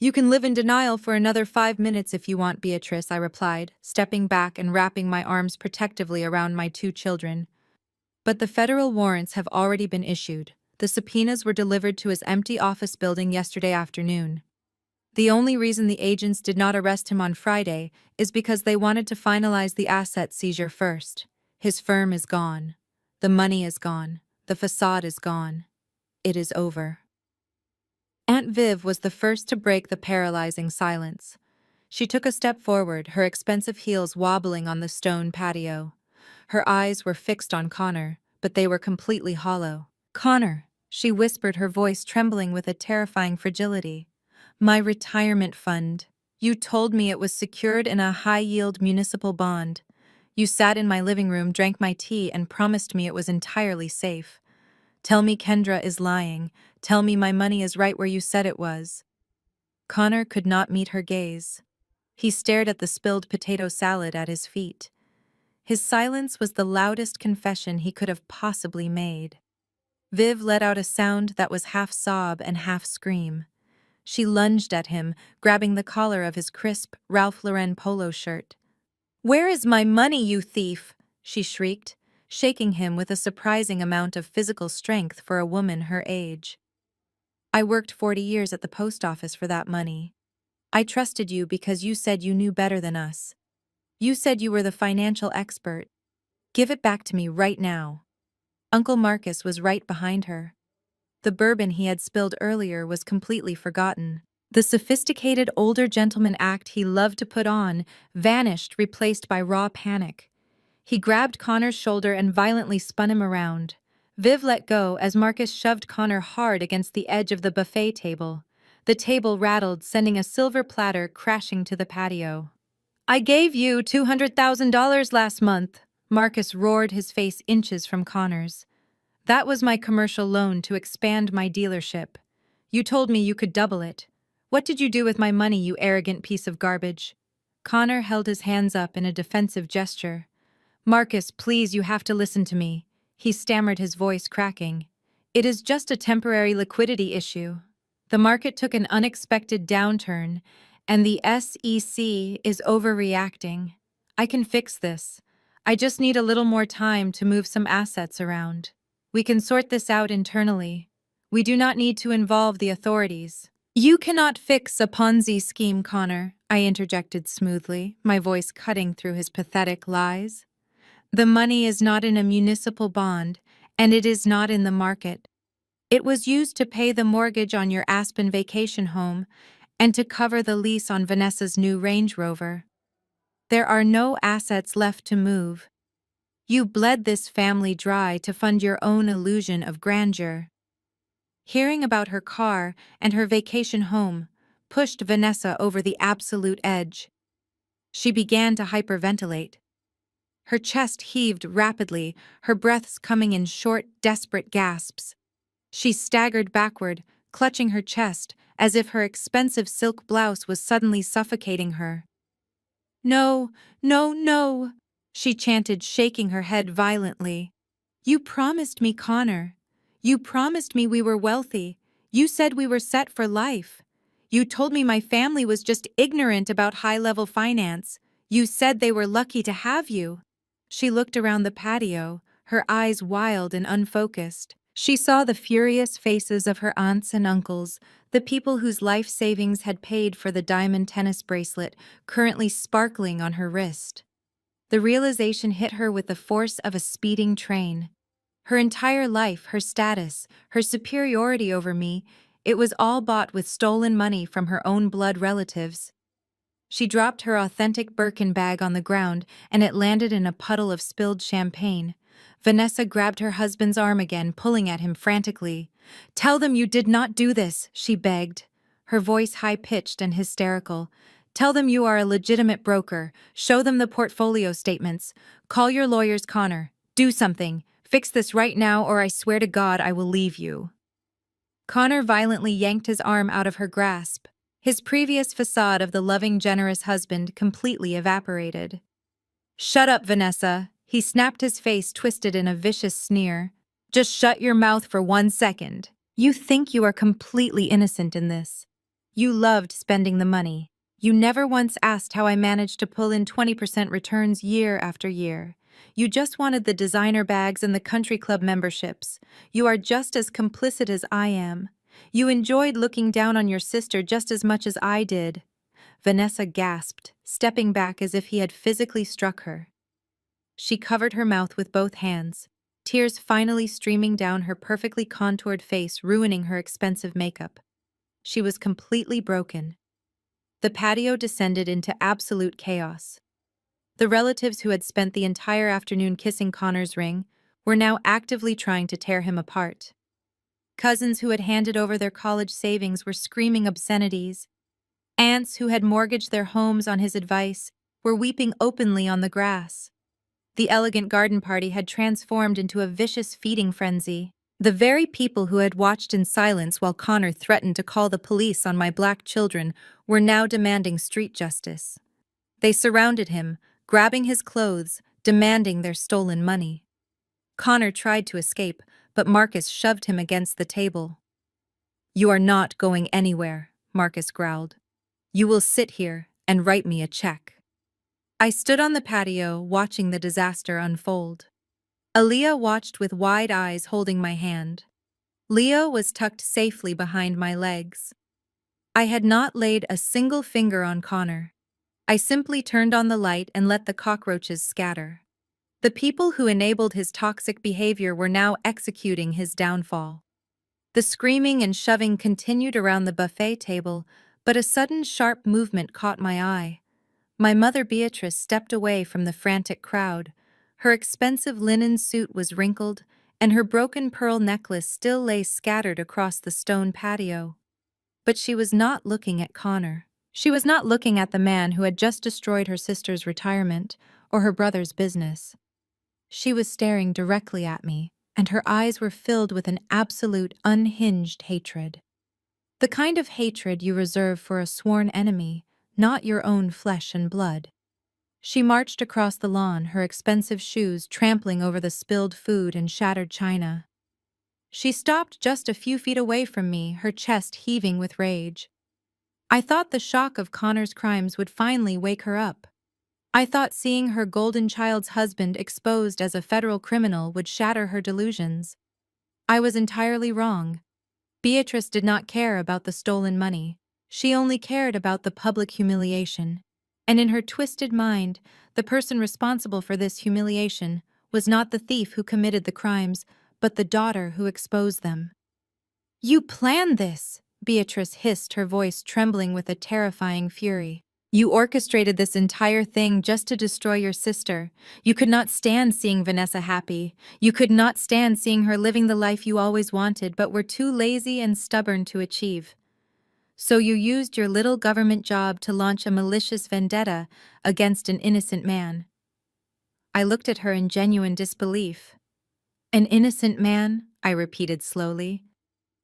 "You can live in denial for another 5 minutes if you want, Beatrice," I replied, stepping back and wrapping my arms protectively around my 2 children. "But the federal warrants have already been issued. The subpoenas were delivered to his empty office building yesterday afternoon. The only reason the agents did not arrest him on Friday is because they wanted to finalize the asset seizure first. His firm is gone. The money is gone. The facade is gone. It is over." Aunt Viv was the first to break the paralyzing silence. She took a step forward, her expensive heels wobbling on the stone patio. Her eyes were fixed on Connor, but they were completely hollow. "Connor," she whispered, her voice trembling with a terrifying fragility. "My retirement fund. You told me it was secured in a high-yield municipal bond. You sat in my living room, drank my tea, and promised me it was entirely safe. Tell me Kendra is lying. Tell me my money is right where you said it was." Connor could not meet her gaze. He stared at the spilled potato salad at his feet. His silence was the loudest confession he could have possibly made. Viv let out a sound that was half sob and half scream. She lunged at him, grabbing the collar of his crisp Ralph Lauren polo shirt. "Where is my money, you thief?" she shrieked, shaking him with a surprising amount of physical strength for a woman her age. "I worked 40 years at the post office for that money. I trusted you because you said you knew better than us. You said you were the financial expert. Give it back to me right now." Uncle Marcus was right behind her. The bourbon he had spilled earlier was completely forgotten. The sophisticated older gentleman act he loved to put on vanished, replaced by raw panic. He grabbed Connor's shoulder and violently spun him around. Viv let go as Marcus shoved Connor hard against the edge of the buffet table. The table rattled, sending a silver platter crashing to the patio. "I gave you $200,000 last month," Marcus roared, his face inches from Connor's. That was my commercial loan to expand my dealership. You told me you could double it. What did you do with my money, you arrogant piece of garbage? Connor held his hands up in a defensive gesture. Marcus, please, you have to listen to me. He stammered, his voice cracking. It is just a temporary liquidity issue. The market took an unexpected downturn, and the SEC is overreacting. I can fix this. I just need a little more time to move some assets around. We can sort this out internally. We do not need to involve the authorities. You cannot fix a Ponzi scheme, Connor, I interjected smoothly, my voice cutting through his pathetic lies. The money is not in a municipal bond, and it is not in the market. It was used to pay the mortgage on your Aspen vacation home and to cover the lease on Vanessa's new Range Rover. There are no assets left to move. You bled this family dry to fund your own illusion of grandeur. Hearing about her car and her vacation home pushed Vanessa over the absolute edge. She began to hyperventilate. Her chest heaved rapidly, her breaths coming in short, desperate gasps. She staggered backward, clutching her chest, as if her expensive silk blouse was suddenly suffocating her. No, no, no, she chanted, shaking her head violently. You promised me, Connor. You promised me we were wealthy. You said we were set for life. You told me my family was just ignorant about high-level finance. You said they were lucky to have you. She looked around the patio, her eyes wild and unfocused. She saw the furious faces of her aunts and uncles, the people whose life savings had paid for the diamond tennis bracelet currently sparkling on her wrist. The realization hit her with the force of a speeding train. Her entire life, her status, her superiority over me, it was all bought with stolen money from her own blood relatives. She dropped her authentic Birkin bag on the ground, and it landed in a puddle of spilled champagne. Vanessa grabbed her husband's arm again, pulling at him frantically. "Tell them you did not do this," she begged, her voice high-pitched and hysterical. "Tell them you are a legitimate broker. Show them the portfolio statements. Call your lawyers, Connor. Do something. Fix this right now, or I swear to God I will leave you." Connor violently yanked his arm out of her grasp. His previous facade of the loving, generous husband completely evaporated. "Shut up, Vanessa," he snapped, his face twisted in a vicious sneer. "Just shut your mouth for 1 second. You think you are completely innocent in this. You loved spending the money. You never once asked how I managed to pull in 20% returns year after year. You just wanted the designer bags and the country club memberships. You are just as complicit as I am. You enjoyed looking down on your sister just as much as I did." Vanessa gasped, stepping back as if he had physically struck her. She covered her mouth with both hands, tears finally streaming down her perfectly contoured face, ruining her expensive makeup. She was completely broken. The patio descended into absolute chaos. The relatives who had spent the entire afternoon kissing Connor's ring were now actively trying to tear him apart. Cousins who had handed over their college savings were screaming obscenities. Aunts who had mortgaged their homes on his advice were weeping openly on the grass. The elegant garden party had transformed into a vicious feeding frenzy. The very people who had watched in silence while Connor threatened to call the police on my black children were now demanding street justice. They surrounded him, grabbing his clothes, demanding their stolen money. Connor tried to escape, but Marcus shoved him against the table. "You are not going anywhere," Marcus growled. "You will sit here and write me a check." I stood on the patio, watching the disaster unfold. Aaliyah watched with wide eyes, holding my hand. Leo was tucked safely behind my legs. I had not laid a single finger on Connor. I simply turned on the light and let the cockroaches scatter. The people who enabled his toxic behavior were now executing his downfall. The screaming and shoving continued around the buffet table, but a sudden sharp movement caught my eye. My mother Beatrice stepped away from the frantic crowd. Her expensive linen suit was wrinkled, and her broken pearl necklace still lay scattered across the stone patio. But she was not looking at Connor. She was not looking at the man who had just destroyed her sister's retirement or her brother's business. She was staring directly at me, and her eyes were filled with an absolute, unhinged hatred. The kind of hatred you reserve for a sworn enemy, not your own flesh and blood. She marched across the lawn, her expensive shoes trampling over the spilled food and shattered china. She stopped just a few feet away from me, her chest heaving with rage. I thought the shock of Connor's crimes would finally wake her up. I thought seeing her golden child's husband exposed as a federal criminal would shatter her delusions. I was entirely wrong. Beatrice did not care about the stolen money. She only cared about the public humiliation. And in her twisted mind, the person responsible for this humiliation was not the thief who committed the crimes, but the daughter who exposed them. "You planned this," Beatrice hissed, her voice trembling with a terrifying fury. "You orchestrated this entire thing just to destroy your sister. You could not stand seeing Vanessa happy. You could not stand seeing her living the life you always wanted but were too lazy and stubborn to achieve. So you used your little government job to launch a malicious vendetta against an innocent man." I looked at her in genuine disbelief. "An innocent man?" I repeated slowly.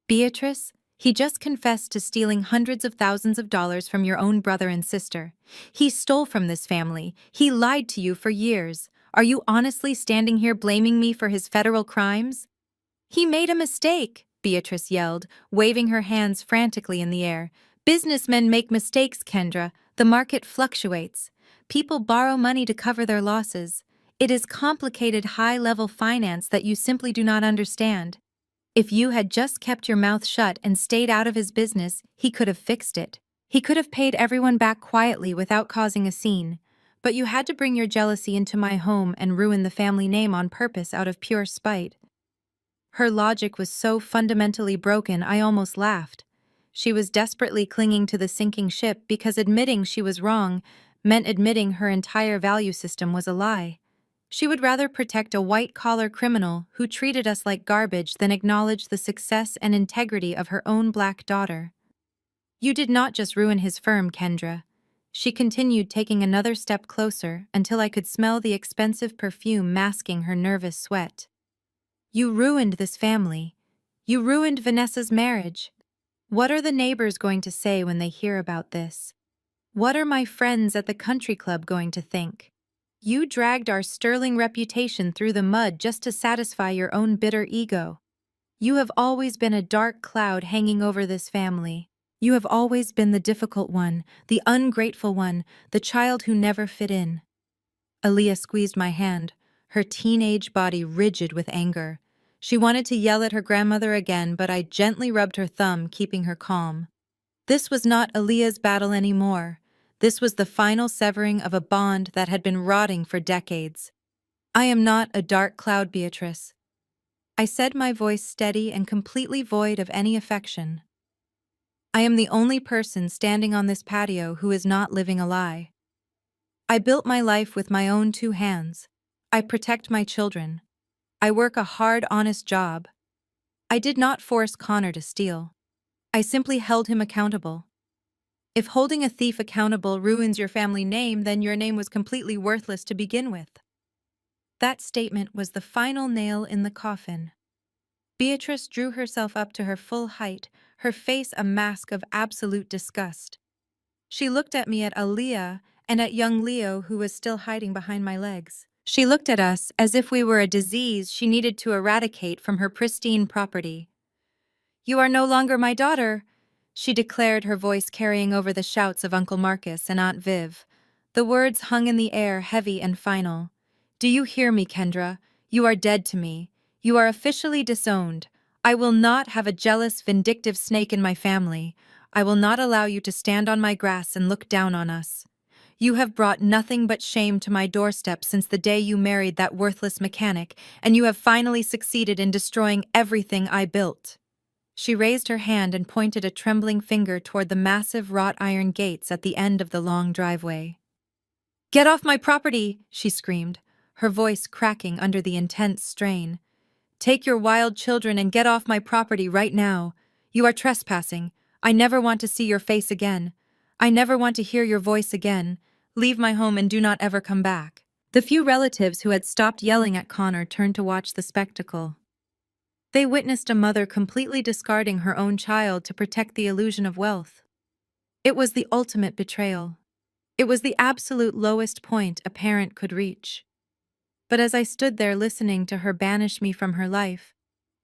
"Beatrice, he just confessed to stealing hundreds of thousands of dollars from your own brother and sister. He stole from this family. He lied to you for years. Are you honestly standing here blaming me for his federal crimes?" "He made a mistake," Beatrice yelled, waving her hands frantically in the air. "Businessmen make mistakes, Kendra. The market fluctuates. People borrow money to cover their losses. It is complicated high-level finance that you simply do not understand. If you had just kept your mouth shut and stayed out of his business, he could have fixed it. He could have paid everyone back quietly without causing a scene. But you had to bring your jealousy into my home and ruin the family name on purpose out of pure spite." Her logic was so fundamentally broken I almost laughed. She was desperately clinging to the sinking ship because admitting she was wrong meant admitting her entire value system was a lie. She would rather protect a white-collar criminal who treated us like garbage than acknowledge the success and integrity of her own black daughter. "You did not just ruin his firm, Kendra." She continued, taking another step closer until I could smell the expensive perfume masking her nervous sweat. "You ruined this family. You ruined Vanessa's marriage. What are the neighbors going to say when they hear about this? What are my friends at the country club going to think? You dragged our sterling reputation through the mud just to satisfy your own bitter ego. You have always been a dark cloud hanging over this family. You have always been the difficult one, the ungrateful one, the child who never fit in." Aaliyah squeezed my hand, her teenage body rigid with anger. She wanted to yell at her grandmother again, but I gently rubbed her thumb, keeping her calm. This was not Aaliyah's battle anymore. This was the final severing of a bond that had been rotting for decades. "I am not a dark cloud, Beatrice," I said, my voice steady and completely void of any affection. "I am the only person standing on this patio who is not living a lie. I built my life with my own two hands. I protect my children. I work a hard, honest job. I did not force Connor to steal. I simply held him accountable. If holding a thief accountable ruins your family name, then your name was completely worthless to begin with." That statement was the final nail in the coffin. Beatrice drew herself up to her full height, her face a mask of absolute disgust. She looked at me, at Aaliyah, and at young Leo, who was still hiding behind my legs. She looked at us as if we were a disease she needed to eradicate from her pristine property. "You are no longer my daughter," she declared, her voice carrying over the shouts of Uncle Marcus and Aunt Viv. The words hung in the air, heavy and final. "Do you hear me, Kendra? You are dead to me. You are officially disowned. I will not have a jealous, vindictive snake in my family. I will not allow you to stand on my grass and look down on us. You have brought nothing but shame to my doorstep since the day you married that worthless mechanic, and you have finally succeeded in destroying everything I built." She raised her hand and pointed a trembling finger toward the massive wrought iron gates at the end of the long driveway. "Get off my property!" she screamed, her voice cracking under the intense strain. "Take your wild children and get off my property right now. You are trespassing. I never want to see your face again. I never want to hear your voice again. Leave my home and do not ever come back." The few relatives who had stopped yelling at Connor turned to watch the spectacle. They witnessed a mother completely discarding her own child to protect the illusion of wealth. It was the ultimate betrayal. It was the absolute lowest point a parent could reach. But as I stood there listening to her banish me from her life,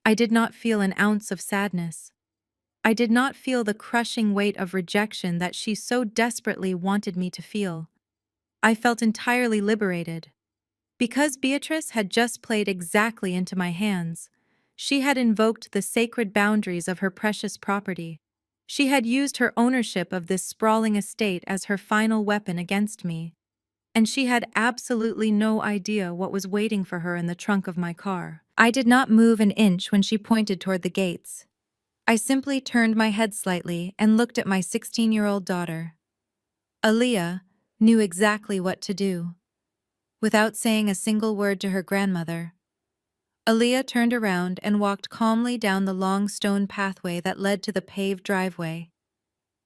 I did not feel an ounce of sadness. I did not feel the crushing weight of rejection that she so desperately wanted me to feel. I felt entirely liberated. Because Beatrice had just played exactly into my hands, she had invoked the sacred boundaries of her precious property. She had used her ownership of this sprawling estate as her final weapon against me. And she had absolutely no idea what was waiting for her in the trunk of my car. I did not move an inch when she pointed toward the gates. I simply turned my head slightly and looked at my 16-year-old daughter. Aaliyah knew exactly what to do. Without saying a single word to her grandmother, Aaliyah turned around and walked calmly down the long stone pathway that led to the paved driveway.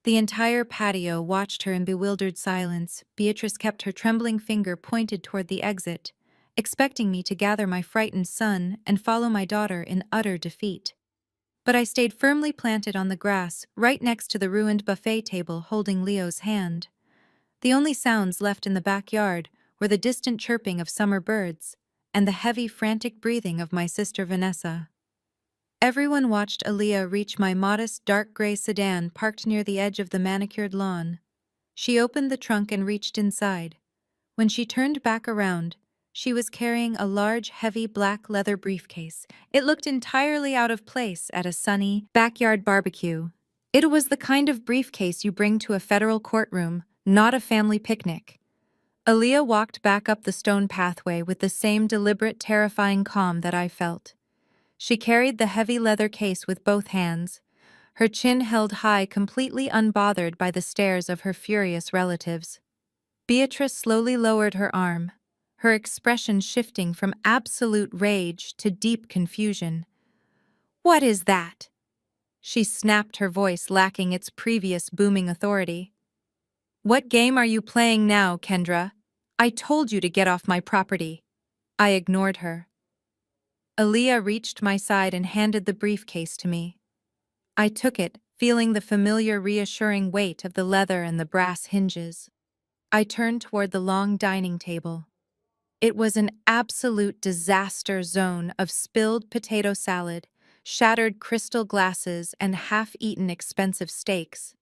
The entire patio watched her in bewildered silence. Beatrice kept her trembling finger pointed toward the exit, expecting me to gather my frightened son and follow my daughter in utter defeat. But I stayed firmly planted on the grass, right next to the ruined buffet table, holding Leo's hand. The only sounds left in the backyard were the distant chirping of summer birds and the heavy, frantic breathing of my sister Vanessa. Everyone watched Aaliyah reach my modest dark gray sedan parked near the edge of the manicured lawn. She opened the trunk and reached inside. When she turned back around, she was carrying a large, heavy black leather briefcase. It looked entirely out of place at a sunny, backyard barbecue. It was the kind of briefcase you bring to a federal courtroom, not a family picnic. Aaliyah walked back up the stone pathway with the same deliberate, terrifying calm that I felt. She carried the heavy leather case with both hands, her chin held high, completely unbothered by the stares of her furious relatives. Beatrice slowly lowered her arm, her expression shifting from absolute rage to deep confusion. "What is that?" She snapped, her voice lacking its previous booming authority. "What game are you playing now, Kendra? I told you to get off my property." I ignored her. Aaliyah reached my side and handed the briefcase to me. I took it, feeling the familiar reassuring weight of the leather and the brass hinges. I turned toward the long dining table. It was an absolute disaster zone of spilled potato salad, shattered crystal glasses, and half-eaten expensive steaks.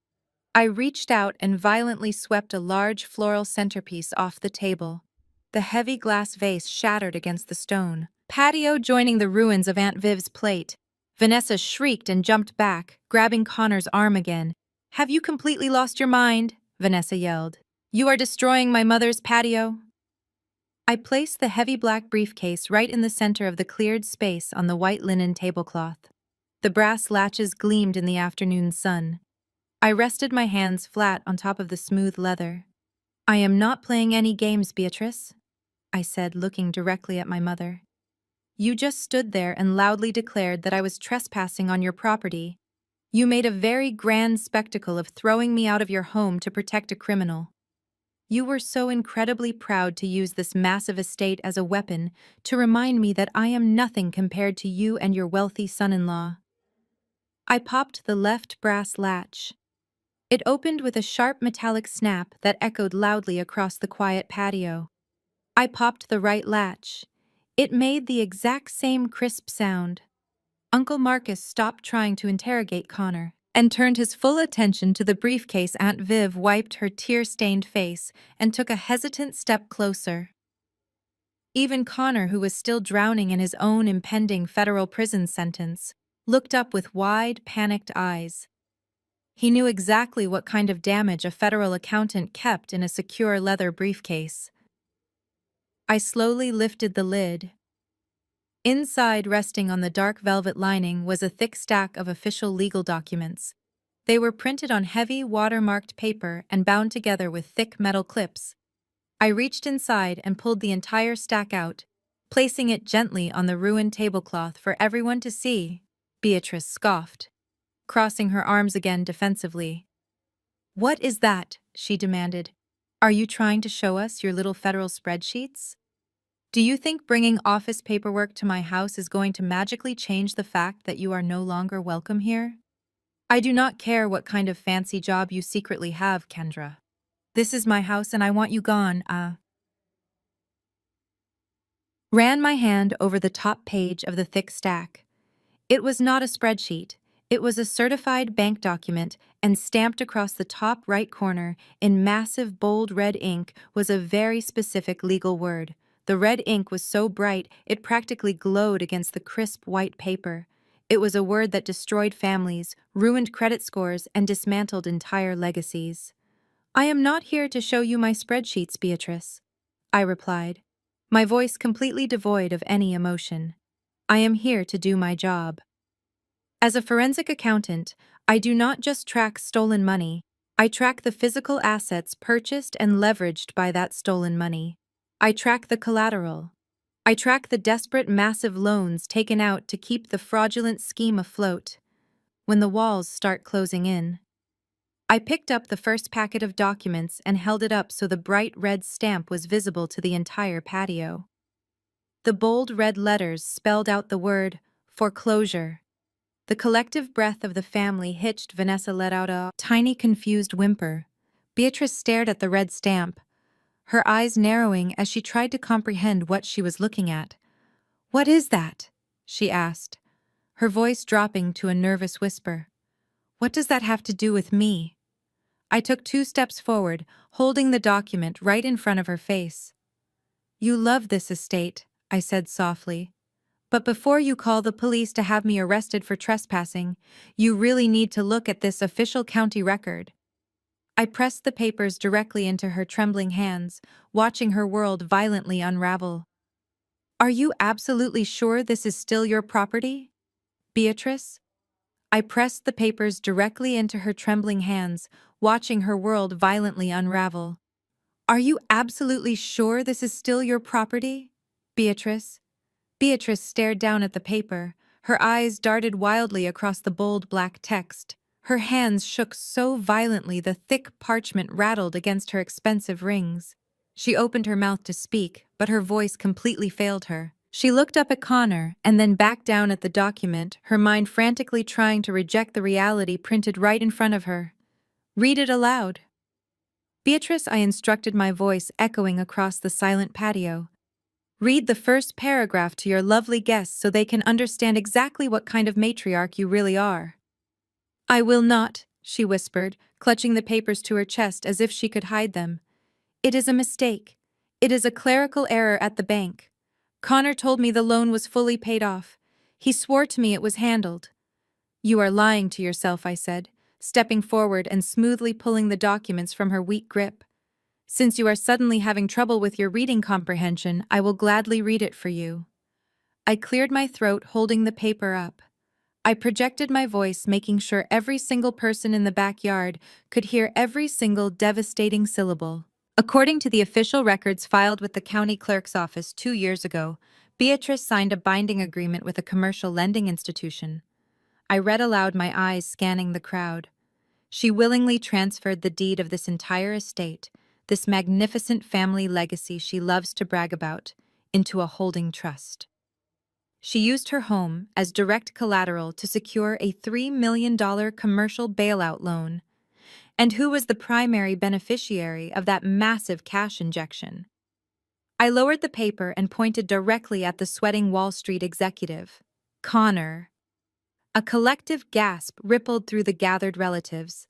I reached out and violently swept a large floral centerpiece off the table. The heavy glass vase shattered against the stone patio, joining the ruins of Aunt Viv's plate. Vanessa shrieked and jumped back, grabbing Connor's arm again. "Have you completely lost your mind?" Vanessa yelled. "You are destroying my mother's patio." I placed the heavy black briefcase right in the center of the cleared space on the white linen tablecloth. The brass latches gleamed in the afternoon sun. I rested my hands flat on top of the smooth leather. "I am not playing any games, Beatrice," I said, looking directly at my mother. "You just stood there and loudly declared that I was trespassing on your property. You made a very grand spectacle of throwing me out of your home to protect a criminal. You were so incredibly proud to use this massive estate as a weapon to remind me that I am nothing compared to you and your wealthy son-in-law." I popped the left brass latch. It opened with a sharp metallic snap that echoed loudly across the quiet patio. I popped the right latch. It made the exact same crisp sound. Uncle Marcus stopped trying to interrogate Connor and turned his full attention to the briefcase. Aunt Viv wiped her tear-stained face and took a hesitant step closer. Even Connor, who was still drowning in his own impending federal prison sentence, looked up with wide, panicked eyes. He knew exactly what kind of damage a federal accountant kept in a secure leather briefcase. I slowly lifted the lid. Inside, resting on the dark velvet lining, was a thick stack of official legal documents. They were printed on heavy, watermarked paper and bound together with thick metal clips. I reached inside and pulled the entire stack out, placing it gently on the ruined tablecloth for everyone to see. Beatrice scoffed, crossing her arms again defensively. "What is that?" she demanded. "Are you trying to show us your little federal spreadsheets?" Do you think bringing office paperwork to my house is going to magically change the fact that you are no longer welcome here? I do not care what kind of fancy job you secretly have, Kendra. This is my house and I want you gone, Ran my hand over the top page of the thick stack. It was not a spreadsheet. It was a certified bank document, and stamped across the top right corner in massive bold red ink was a very specific legal word. The red ink was so bright it practically glowed against the crisp white paper. It was a word that destroyed families, ruined credit scores, and dismantled entire legacies. I am not here to show you my spreadsheets, Beatrice, I replied, my voice completely devoid of any emotion. I am here to do my job. As a forensic accountant, I do not just track stolen money, I track the physical assets purchased and leveraged by that stolen money. I track the collateral. I track the desperate massive loans taken out to keep the fraudulent scheme afloat. When the walls start closing in. I picked up the first packet of documents and held it up so the bright red stamp was visible to the entire patio. The bold red letters spelled out the word foreclosure. The collective breath of the family hitched. Vanessa let out a tiny confused whimper. Beatrice stared at the red stamp, her eyes narrowing as she tried to comprehend what she was looking at. "What is that?" she asked, her voice dropping to a nervous whisper. "What does that have to do with me?" I took 2 steps forward, holding the document right in front of her face. "You love this estate," I said softly. "But before you call the police to have me arrested for trespassing, you really need to look at this official county record." I pressed the papers directly into her trembling hands, watching her world violently unravel. "Are you absolutely sure this is still your property, Beatrice?" I pressed the papers directly into her trembling hands, watching her world violently unravel. "Are you absolutely sure this is still your property, Beatrice?" Beatrice stared down at the paper. Her eyes darted wildly across the bold black text. Her hands shook so violently the thick parchment rattled against her expensive rings. She opened her mouth to speak, but her voice completely failed her. She looked up at Connor and then back down at the document, her mind frantically trying to reject the reality printed right in front of her. "Read it aloud." "Beatrice," I instructed, my voice echoing across the silent patio. "Read the first paragraph to your lovely guests so they can understand exactly what kind of matriarch you really are." "I will not," she whispered, clutching the papers to her chest as if she could hide them. "It is a mistake. It is a clerical error at the bank. Connor told me the loan was fully paid off. He swore to me it was handled." "You are lying to yourself," I said, stepping forward and smoothly pulling the documents from her weak grip. "Since you are suddenly having trouble with your reading comprehension, I will gladly read it for you." I cleared my throat, holding the paper up. I projected my voice, making sure every single person in the backyard could hear every single devastating syllable. According to the official records filed with the county clerk's office 2 years ago, Beatrice signed a binding agreement with a commercial lending institution. I read aloud, my eyes scanning the crowd. She willingly transferred the deed of this entire estate, this magnificent family legacy she loves to brag about, into a holding trust. She used her home as direct collateral to secure a $3 million commercial bailout loan. And who was the primary beneficiary of that massive cash injection? I lowered the paper and pointed directly at the sweating Wall Street executive. Connor. A collective gasp rippled through the gathered relatives.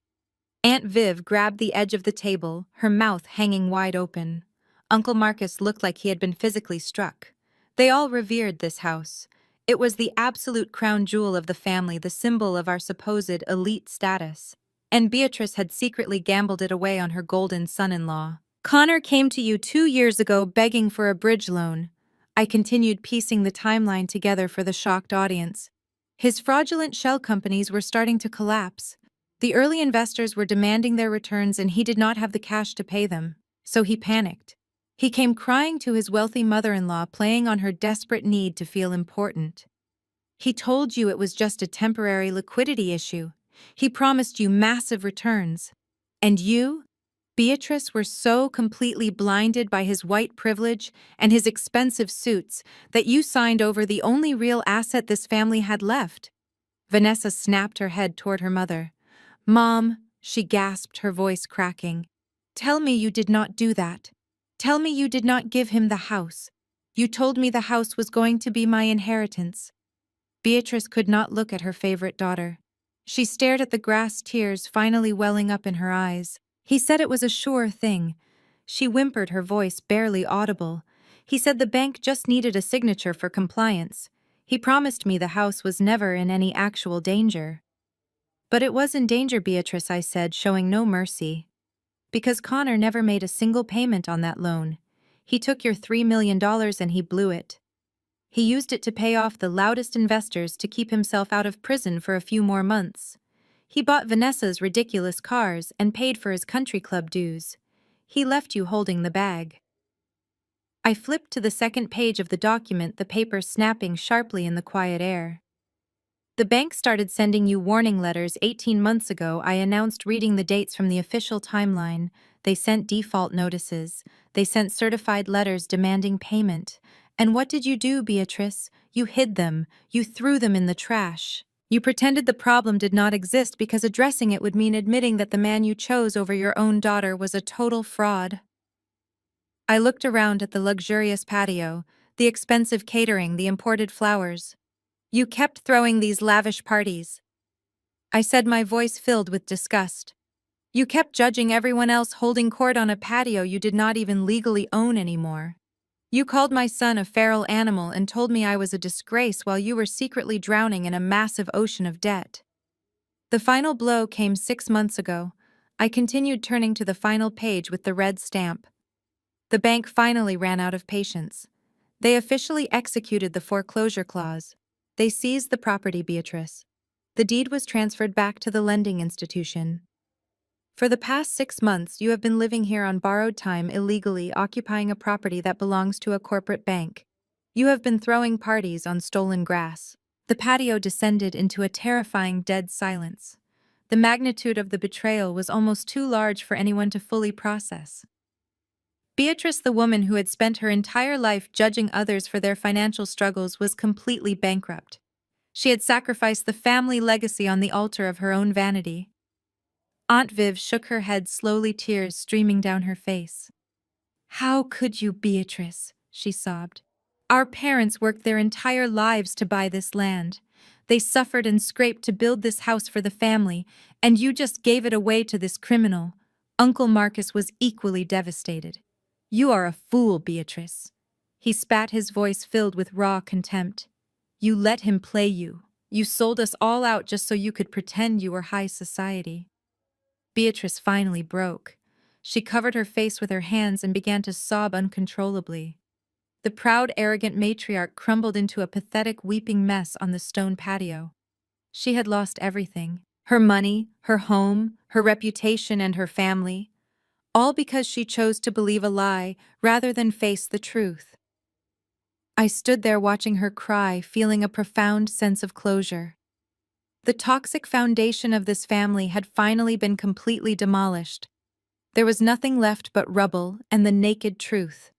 Aunt Viv grabbed the edge of the table, her mouth hanging wide open. Uncle Marcus looked like he had been physically struck. They all revered this house. It was the absolute crown jewel of the family, the symbol of our supposed elite status. And Beatrice had secretly gambled it away on her golden son-in-law. "Connor came to you 2 years ago begging for a bridge loan." I continued, piecing the timeline together for the shocked audience. His fraudulent shell companies were starting to collapse. The early investors were demanding their returns and he did not have the cash to pay them. So he panicked. He came crying to his wealthy mother-in-law, playing on her desperate need to feel important. He told you it was just a temporary liquidity issue. He promised you massive returns. And you? Beatrice were so completely blinded by his white privilege and his expensive suits that you signed over the only real asset this family had left. Vanessa snapped her head toward her mother. Mom, she gasped, her voice cracking. Tell me you did not do that. Tell me you did not give him the house. You told me the house was going to be my inheritance. Beatrice could not look at her favorite daughter. She stared at the grass, tears finally welling up in her eyes. He said it was a sure thing. She whimpered, her voice barely audible. He said the bank just needed a signature for compliance. He promised me the house was never in any actual danger. But it was in danger, Beatrice, I said, showing no mercy. Because Connor never made a single payment on that loan. He took your $3 million and he blew it. He used it to pay off the loudest investors to keep himself out of prison for a few more months. He bought Vanessa's ridiculous cars and paid for his country club dues. He left you holding the bag. I flipped to the second page of the document, the paper snapping sharply in the quiet air. The bank started sending you warning letters 18 months ago. I announced, reading the dates from the official timeline. They sent default notices. They sent certified letters demanding payment. And what did you do, Beatrice? You hid them. You threw them in the trash. You pretended the problem did not exist because addressing it would mean admitting that the man you chose over your own daughter was a total fraud. I looked around at the luxurious patio, the expensive catering, the imported flowers. You kept throwing these lavish parties. I said, my voice filled with disgust. You kept judging everyone else holding court on a patio you did not even legally own anymore. You called my son a feral animal and told me I was a disgrace while you were secretly drowning in a massive ocean of debt. The final blow came 6 months ago. I continued, turning to the final page with the red stamp. The bank finally ran out of patience. They officially executed the foreclosure clause. They seized the property, Beatrice. The deed was transferred back to the lending institution. For the past 6 months, you have been living here on borrowed time, illegally occupying a property that belongs to a corporate bank. You have been throwing parties on stolen grass. The patio descended into a terrifying dead silence. The magnitude of the betrayal was almost too large for anyone to fully process. Beatrice, the woman who had spent her entire life judging others for their financial struggles, was completely bankrupt. She had sacrificed the family legacy on the altar of her own vanity. Aunt Viv shook her head slowly, tears streaming down her face. How could you, Beatrice? She sobbed. Our parents worked their entire lives to buy this land. They suffered and scraped to build this house for the family, and you just gave it away to this criminal. Uncle Marcus was equally devastated. You are a fool, Beatrice. He spat, his voice filled with raw contempt. You let him play you. You sold us all out just so you could pretend you were high society. Beatrice finally broke. She covered her face with her hands and began to sob uncontrollably. The proud, arrogant matriarch crumbled into a pathetic, weeping mess on the stone patio. She had lost everything: her money, her home, her reputation, and her family, all because she chose to believe a lie rather than face the truth. I stood there watching her cry, feeling a profound sense of closure. The toxic foundation of this family had finally been completely demolished. There was nothing left but rubble and the naked truth.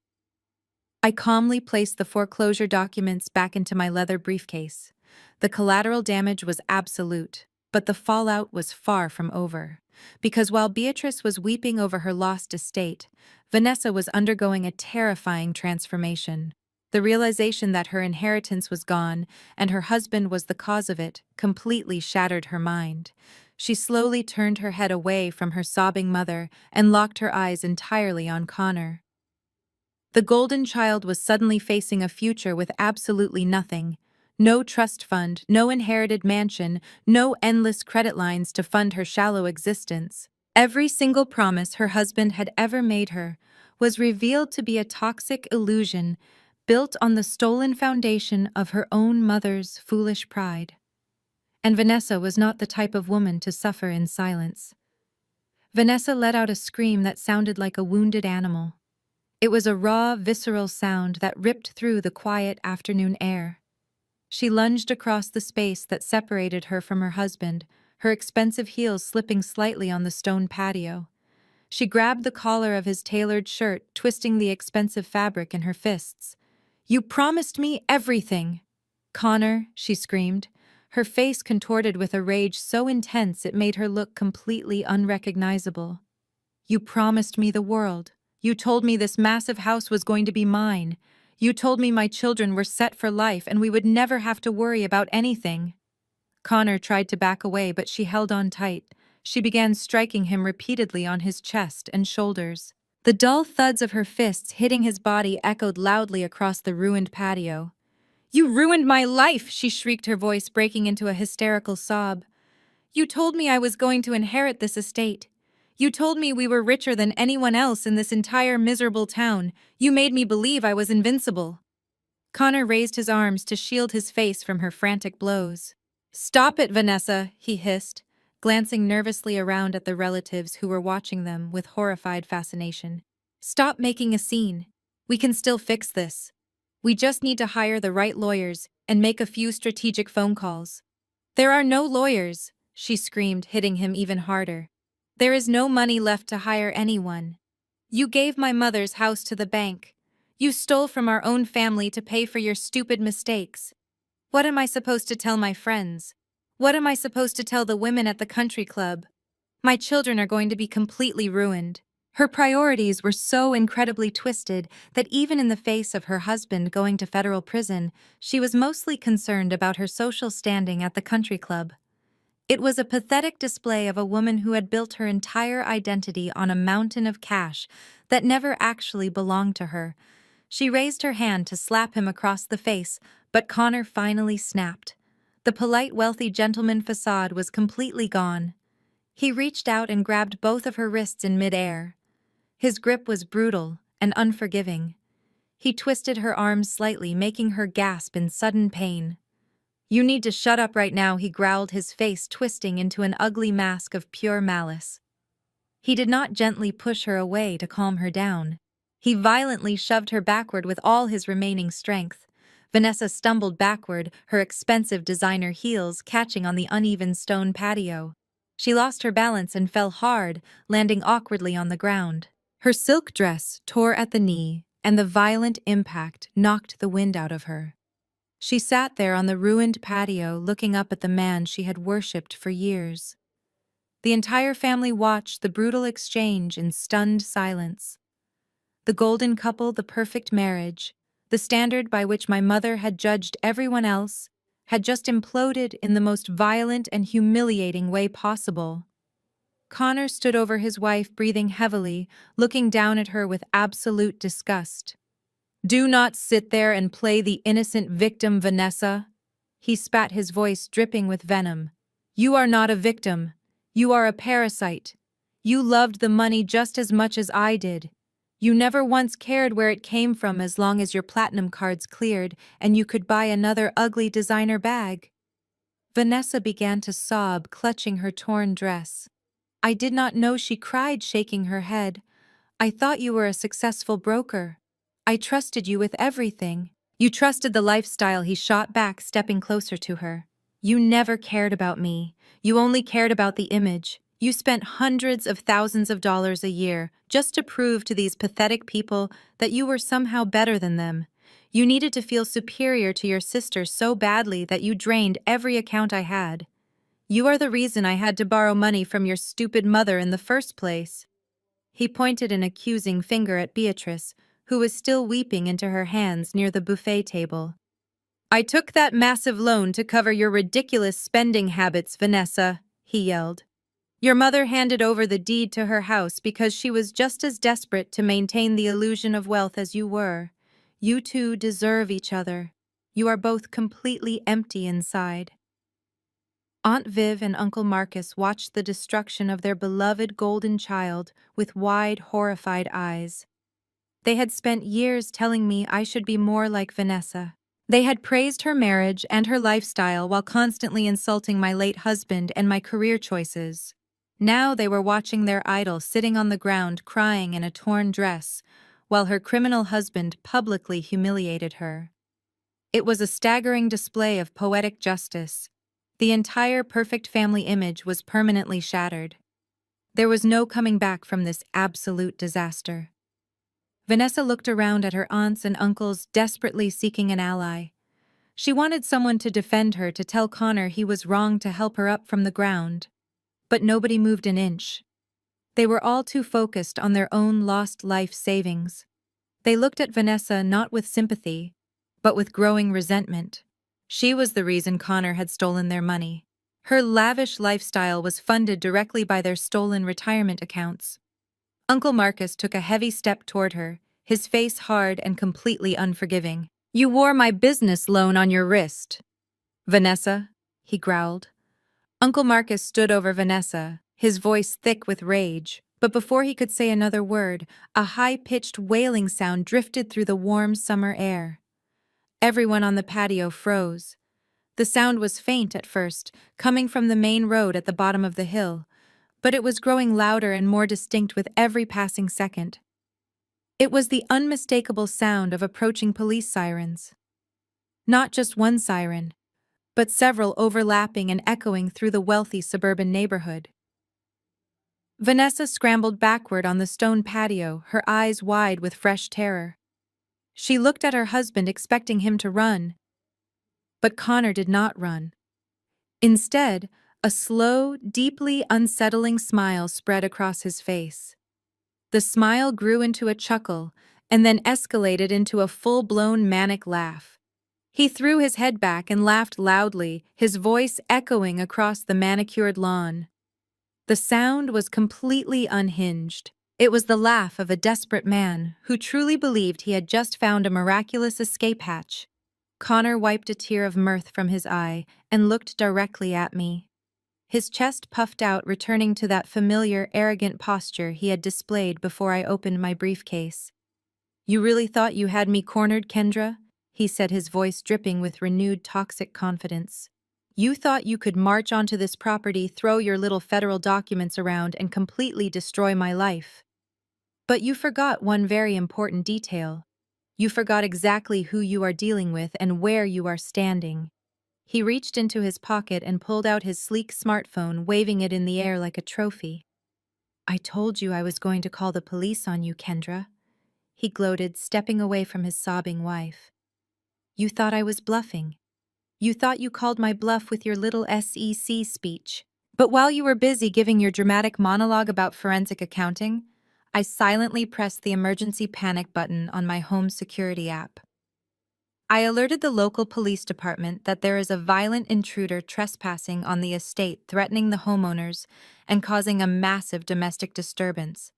I calmly placed the foreclosure documents back into my leather briefcase. The collateral damage was absolute, but the fallout was far from over. Because while Beatrice was weeping over her lost estate, Vanessa was undergoing a terrifying transformation. The realization that her inheritance was gone and her husband was the cause of it completely shattered her mind. She slowly turned her head away from her sobbing mother and locked her eyes entirely on Connor. The golden child was suddenly facing a future with absolutely nothing. No trust fund, no inherited mansion, no endless credit lines to fund her shallow existence. Every single promise her husband had ever made her was revealed to be a toxic illusion built on the stolen foundation of her own mother's foolish pride. And Vanessa was not the type of woman to suffer in silence. Vanessa let out a scream that sounded like a wounded animal. It was a raw, visceral sound that ripped through the quiet afternoon air. She lunged across the space that separated her from her husband, her expensive heels slipping slightly on the stone patio. She grabbed the collar of his tailored shirt, twisting the expensive fabric in her fists. "You promised me everything!" "Connor," she screamed, her face contorted with a rage so intense it made her look completely unrecognizable. "You promised me the world. You told me this massive house was going to be mine. You told me my children were set for life and we would never have to worry about anything." Connor tried to back away, but she held on tight. She began striking him repeatedly on his chest and shoulders. The dull thuds of her fists hitting his body echoed loudly across the ruined patio. "You ruined my life!" she shrieked, her voice breaking into a hysterical sob. "You told me I was going to inherit this estate. You told me we were richer than anyone else in this entire miserable town. You made me believe I was invincible." Connor raised his arms to shield his face from her frantic blows. "Stop it, Vanessa," he hissed, glancing nervously around at the relatives who were watching them with horrified fascination. "Stop making a scene. We can still fix this. We just need to hire the right lawyers and make a few strategic phone calls." "There are no lawyers," she screamed, hitting him even harder. "There is no money left to hire anyone. You gave my mother's house to the bank. You stole from our own family to pay for your stupid mistakes. What am I supposed to tell my friends? What am I supposed to tell the women at the country club? My children are going to be completely ruined." Her priorities were so incredibly twisted that even in the face of her husband going to federal prison, she was mostly concerned about her social standing at the country club. It was a pathetic display of a woman who had built her entire identity on a mountain of cash that never actually belonged to her. She raised her hand to slap him across the face, but Connor finally snapped. The polite, wealthy gentleman facade was completely gone. He reached out and grabbed both of her wrists in midair. His grip was brutal and unforgiving. He twisted her arms slightly, making her gasp in sudden pain. "You need to shut up right now," he growled, his face twisting into an ugly mask of pure malice. He did not gently push her away to calm her down. He violently shoved her backward with all his remaining strength. Vanessa stumbled backward, her expensive designer heels catching on the uneven stone patio. She lost her balance and fell hard, landing awkwardly on the ground. Her silk dress tore at the knee, and the violent impact knocked the wind out of her. She sat there on the ruined patio, looking up at the man she had worshipped for years. The entire family watched the brutal exchange in stunned silence. The golden couple, the perfect marriage, the standard by which my mother had judged everyone else, had just imploded in the most violent and humiliating way possible. Connor stood over his wife, breathing heavily, looking down at her with absolute disgust. "Do not sit there and play the innocent victim, Vanessa." He spat, his voice dripping with venom. "You are not a victim. You are a parasite. You loved the money just as much as I did. You never once cared where it came from as long as your platinum cards cleared and you could buy another ugly designer bag." Vanessa began to sob, clutching her torn dress. "I did not know," she cried, shaking her head. "I thought you were a successful broker. I trusted you with everything." "You trusted the lifestyle," he shot back, stepping closer to her. "You never cared about me. You only cared about the image. You spent hundreds of thousands of dollars a year just to prove to these pathetic people that you were somehow better than them. You needed to feel superior to your sister so badly that you drained every account I had. You are the reason I had to borrow money from your stupid mother in the first place." He pointed an accusing finger at Beatrice, who was still weeping into her hands near the buffet table. "I took that massive loan to cover your ridiculous spending habits, Vanessa," he yelled. "Your mother handed over the deed to her house because she was just as desperate to maintain the illusion of wealth as you were. You two deserve each other. You are both completely empty inside." Aunt Viv and Uncle Marcus watched the destruction of their beloved golden child with wide, horrified eyes. They had spent years telling me I should be more like Vanessa. They had praised her marriage and her lifestyle while constantly insulting my late husband and my career choices. Now they were watching their idol sitting on the ground crying in a torn dress, while her criminal husband publicly humiliated her. It was a staggering display of poetic justice. The entire perfect family image was permanently shattered. There was no coming back from this absolute disaster. Vanessa looked around at her aunts and uncles, desperately seeking an ally. She wanted someone to defend her, to tell Connor he was wrong, to help her up from the ground. But nobody moved an inch. They were all too focused on their own lost life savings. They looked at Vanessa not with sympathy, but with growing resentment. She was the reason Connor had stolen their money. Her lavish lifestyle was funded directly by their stolen retirement accounts. Uncle Marcus took a heavy step toward her, his face hard and completely unforgiving. "You wore my business loan on your wrist, Vanessa," he growled. Uncle Marcus stood over Vanessa, his voice thick with rage, but before he could say another word, a high-pitched wailing sound drifted through the warm summer air. Everyone on the patio froze. The sound was faint at first, coming from the main road at the bottom of the hill, but it was growing louder and more distinct with every passing second. It was the unmistakable sound of approaching police sirens. Not just one siren, but several overlapping and echoing through the wealthy suburban neighborhood. Vanessa scrambled backward on the stone patio, her eyes wide with fresh terror. She looked at her husband, expecting him to run. But Connor did not run. Instead, a slow, deeply unsettling smile spread across his face. The smile grew into a chuckle and then escalated into a full-blown manic laugh. He threw his head back and laughed loudly, his voice echoing across the manicured lawn. The sound was completely unhinged. It was the laugh of a desperate man who truly believed he had just found a miraculous escape hatch. Connor wiped a tear of mirth from his eye and looked directly at me. His chest puffed out, returning to that familiar, arrogant posture he had displayed before I opened my briefcase. "You really thought you had me cornered, Kendra?" he said, his voice dripping with renewed toxic confidence. "You thought you could march onto this property, throw your little federal documents around, and completely destroy my life. But you forgot one very important detail. You forgot exactly who you are dealing with and where you are standing." He reached into his pocket and pulled out his sleek smartphone, waving it in the air like a trophy. "I told you I was going to call the police on you, Kendra," he gloated, stepping away from his sobbing wife. "You thought I was bluffing. You thought you called my bluff with your little SEC speech. But while you were busy giving your dramatic monologue about forensic accounting, I silently pressed the emergency panic button on my home security app. I alerted the local police department that there is a violent intruder trespassing on the estate, threatening the homeowners and causing a massive domestic disturbance.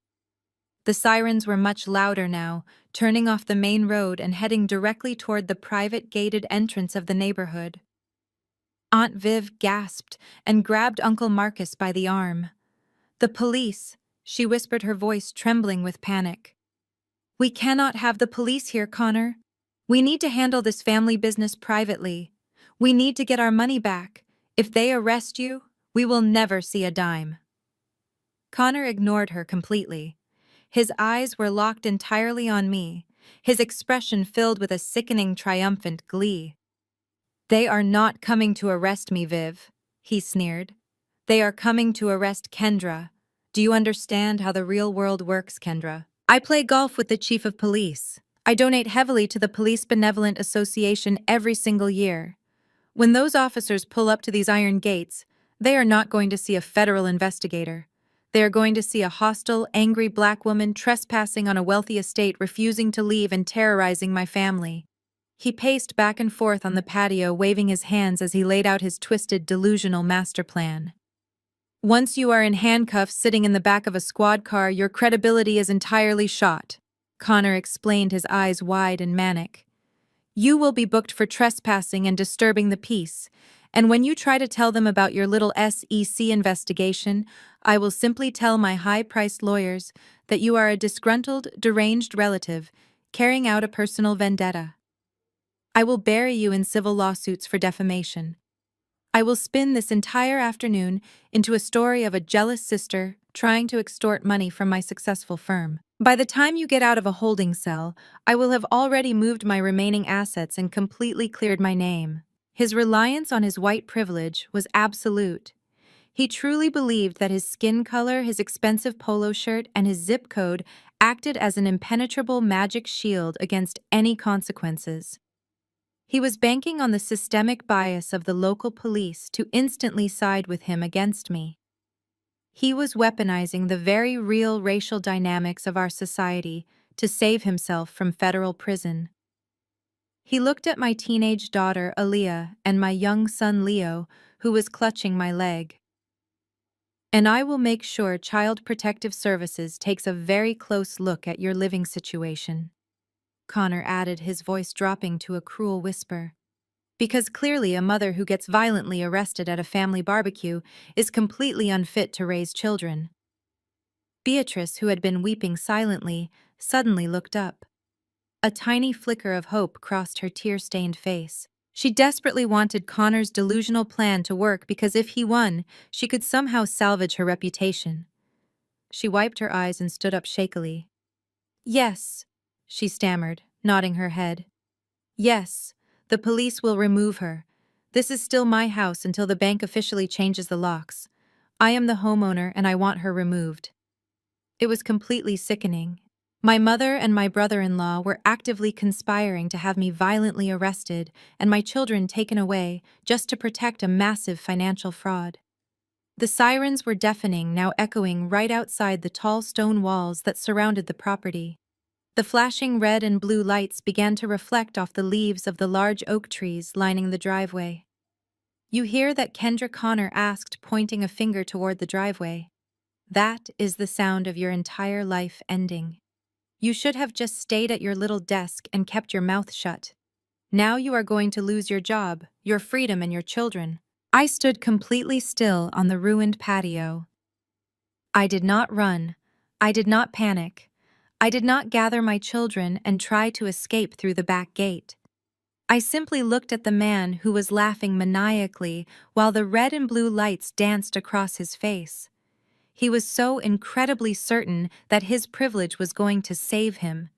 The sirens were much louder now, turning off the main road and heading directly toward the private gated entrance of the neighborhood. Aunt Viv gasped and grabbed Uncle Marcus by the arm. "The police," she whispered, her voice trembling with panic. "We cannot have the police here, Connor. We need to handle this family business privately. We need to get our money back. If they arrest you, we will never see a dime." Connor ignored her completely. His eyes were locked entirely on me, his expression filled with a sickening, triumphant glee. "They are not coming to arrest me, Viv," he sneered. "They are coming to arrest Kendra. Do you understand how the real world works, Kendra? I play golf with the chief of police. I donate heavily to the Police Benevolent Association every single year. When those officers pull up to these iron gates, they are not going to see a federal investigator. They are going to see a hostile, angry black woman trespassing on a wealthy estate, refusing to leave and terrorizing my family." He paced back and forth on the patio, waving his hands as he laid out his twisted, delusional master plan. "Once you are in handcuffs sitting in the back of a squad car, your credibility is entirely shot," Connor explained, his eyes wide and manic. "You will be booked for trespassing and disturbing the peace, and when you try to tell them about your little SEC investigation, I will simply tell my high-priced lawyers that you are a disgruntled, deranged relative carrying out a personal vendetta. I will bury you in civil lawsuits for defamation. I will spin this entire afternoon into a story of a jealous sister trying to extort money from my successful firm. By the time you get out of a holding cell, I will have already moved my remaining assets and completely cleared my name." His reliance on his white privilege was absolute. He truly believed that his skin color, his expensive polo shirt, and his zip code acted as an impenetrable magic shield against any consequences. He was banking on the systemic bias of the local police to instantly side with him against me. He was weaponizing the very real racial dynamics of our society to save himself from federal prison. He looked at my teenage daughter, Aaliyah, and my young son, Leo, who was clutching my leg. And I will make sure Child Protective Services takes a very close look at your living situation. Connor added, his voice dropping to a cruel whisper. Because clearly a mother who gets violently arrested at a family barbecue is completely unfit to raise children. Beatrice, who had been weeping silently, suddenly looked up. A tiny flicker of hope crossed her tear-stained face. She desperately wanted Connor's delusional plan to work because if he won, she could somehow salvage her reputation. She wiped her eyes and stood up shakily. "Yes," she stammered, nodding her head. "Yes, the police will remove her. This is still my house until the bank officially changes the locks. I am the homeowner and I want her removed." It was completely sickening. My mother and my brother-in-law were actively conspiring to have me violently arrested and my children taken away just to protect a massive financial fraud. The sirens were deafening, now echoing right outside the tall stone walls that surrounded the property. The flashing red and blue lights began to reflect off the leaves of the large oak trees lining the driveway. "You hear that?" Kendra Connor asked, pointing a finger toward the driveway. "That is the sound of your entire life ending. You should have just stayed at your little desk and kept your mouth shut. Now you are going to lose your job, your freedom, and your children." I stood completely still on the ruined patio. I did not run. I did not panic. I did not gather my children and try to escape through the back gate. I simply looked at the man who was laughing maniacally while the red and blue lights danced across his face. He was so incredibly certain that his privilege was going to save him.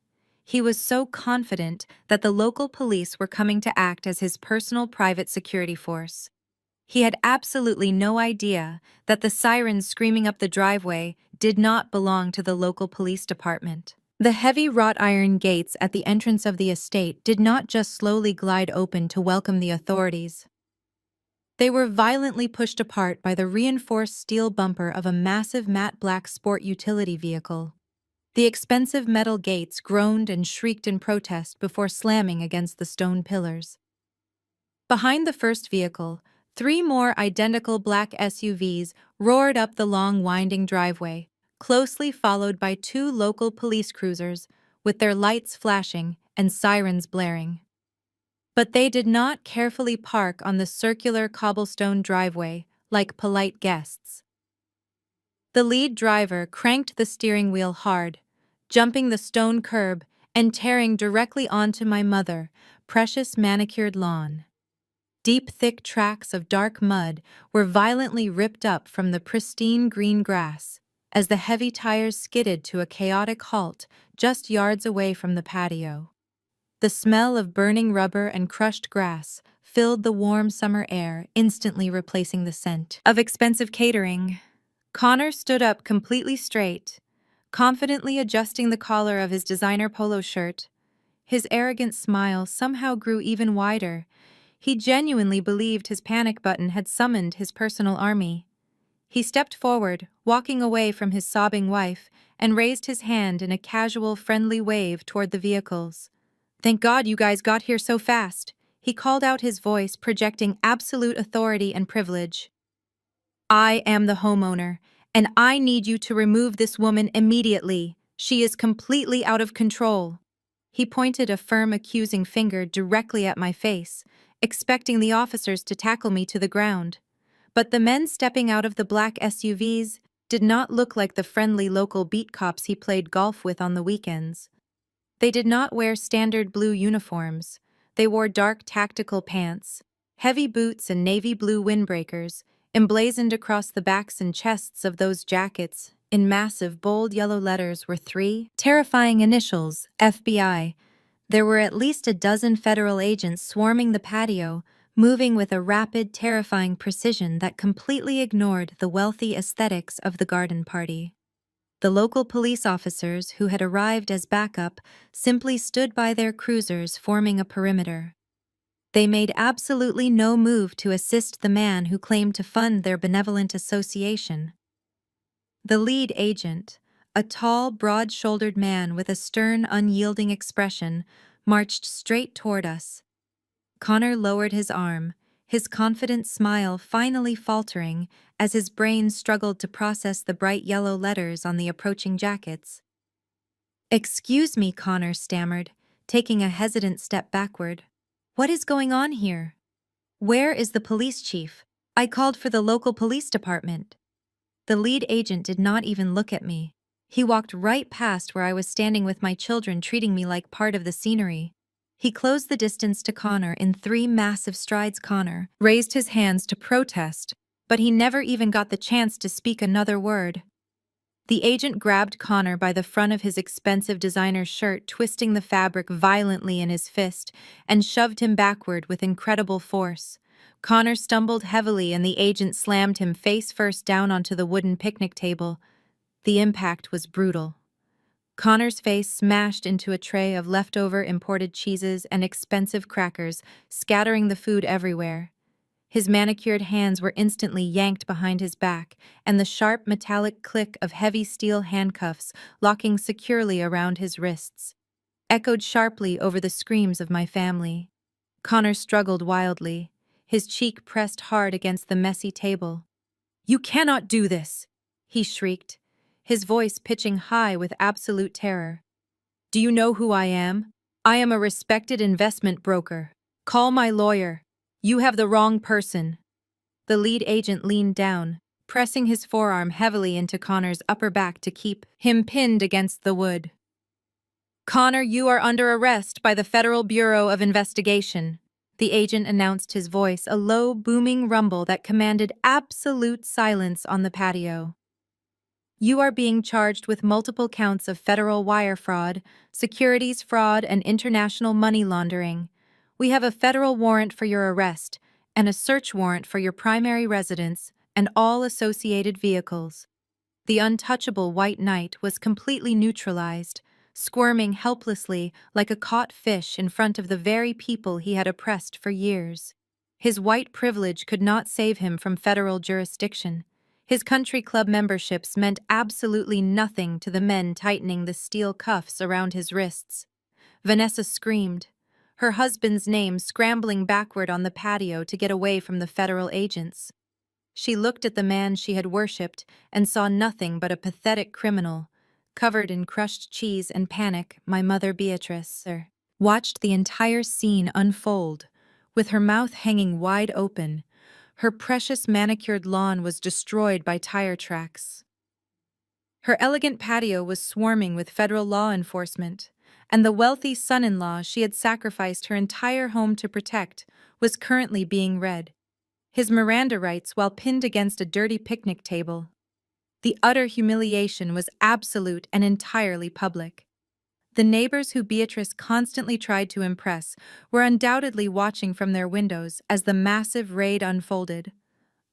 He was so confident that the local police were coming to act as his personal private security force. He had absolutely no idea that the sirens screaming up the driveway did not belong to the local police department. The heavy wrought iron gates at the entrance of the estate did not just slowly glide open to welcome the authorities. They were violently pushed apart by the reinforced steel bumper of a massive matte black sport utility vehicle. The expensive metal gates groaned and shrieked in protest before slamming against the stone pillars. Behind the first vehicle, 3 more identical black SUVs roared up the long winding driveway, closely followed by 2 local police cruisers, with their lights flashing and sirens blaring. But they did not carefully park on the circular cobblestone driveway like polite guests. The lead driver cranked the steering wheel hard, jumping the stone curb and tearing directly onto my mother, precious manicured lawn. Deep, thick tracks of dark mud were violently ripped up from the pristine green grass as the heavy tires skidded to a chaotic halt just yards away from the patio. The smell of burning rubber and crushed grass filled the warm summer air, instantly replacing the scent of expensive catering. Connor stood up completely straight, confidently adjusting the collar of his designer polo shirt. His arrogant smile somehow grew even wider. He genuinely believed his panic button had summoned his personal army. He stepped forward, walking away from his sobbing wife, and raised his hand in a casual, friendly wave toward the vehicles. "Thank God you guys got here so fast," he called out, his voice projecting absolute authority and privilege. "I am the homeowner, and I need you to remove this woman immediately. She is completely out of control." He pointed a firm, accusing finger directly at my face, expecting the officers to tackle me to the ground. But the men stepping out of the black SUVs did not look like the friendly local beat cops he played golf with on the weekends. They did not wear standard blue uniforms. They wore dark tactical pants, heavy boots, and navy blue windbreakers, emblazoned across the backs and chests of those jackets. In massive, bold yellow letters were 3 terrifying initials, FBI. There were at least a dozen federal agents swarming the patio, moving with a rapid, terrifying precision that completely ignored the wealthy aesthetics of the garden party. The local police officers, who had arrived as backup, simply stood by their cruisers, forming a perimeter. They made absolutely no move to assist the man who claimed to fund their benevolent association. The lead agent, a tall, broad-shouldered man with a stern, unyielding expression, marched straight toward us. Connor lowered his arm, his confident smile finally faltering as his brain struggled to process the bright yellow letters on the approaching jackets. "Excuse me," Connor stammered, taking a hesitant step backward. "What is going on here? Where is the police chief? I called for the local police department." The lead agent did not even look at me. He walked right past where I was standing with my children, treating me like part of the scenery. He closed the distance to Connor in 3 massive strides. Connor raised his hands to protest, but he never even got the chance to speak another word. The agent grabbed Connor by the front of his expensive designer shirt, twisting the fabric violently in his fist, and shoved him backward with incredible force. Connor stumbled heavily and the agent slammed him face first down onto the wooden picnic table. The impact was brutal. Connor's face smashed into a tray of leftover imported cheeses and expensive crackers, scattering the food everywhere. His manicured hands were instantly yanked behind his back, and the sharp metallic click of heavy steel handcuffs, locking securely around his wrists, echoed sharply over the screams of my family. Connor struggled wildly, his cheek pressed hard against the messy table. "You cannot do this!" he shrieked, his voice pitching high with absolute terror. "Do you know who I am? I am a respected investment broker. Call my lawyer. You have the wrong person." The lead agent leaned down, pressing his forearm heavily into Connor's upper back to keep him pinned against the wood. "Connor, you are under arrest by the Federal Bureau of Investigation," the agent announced, his voice a low, booming rumble that commanded absolute silence on the patio. "You are being charged with multiple counts of federal wire fraud, securities fraud, and international money laundering. We have a federal warrant for your arrest and a search warrant for your primary residence and all associated vehicles." The untouchable white knight was completely neutralized, squirming helplessly like a caught fish in front of the very people he had oppressed for years. His white privilege could not save him from federal jurisdiction. His country club memberships meant absolutely nothing to the men tightening the steel cuffs around his wrists. Vanessa screamed, her husband's name scrambling backward on the patio to get away from the federal agents. She looked at the man she had worshipped and saw nothing but a pathetic criminal, covered in crushed cheese and panic. My mother, Beatrice, watched the entire scene unfold, with her mouth hanging wide open. Her precious manicured lawn was destroyed by tire tracks. Her elegant patio was swarming with federal law enforcement, and the wealthy son-in-law she had sacrificed her entire home to protect was currently being read, his Miranda rights while pinned against a dirty picnic table. The utter humiliation was absolute and entirely public. The neighbors who Beatrice constantly tried to impress were undoubtedly watching from their windows as the massive raid unfolded.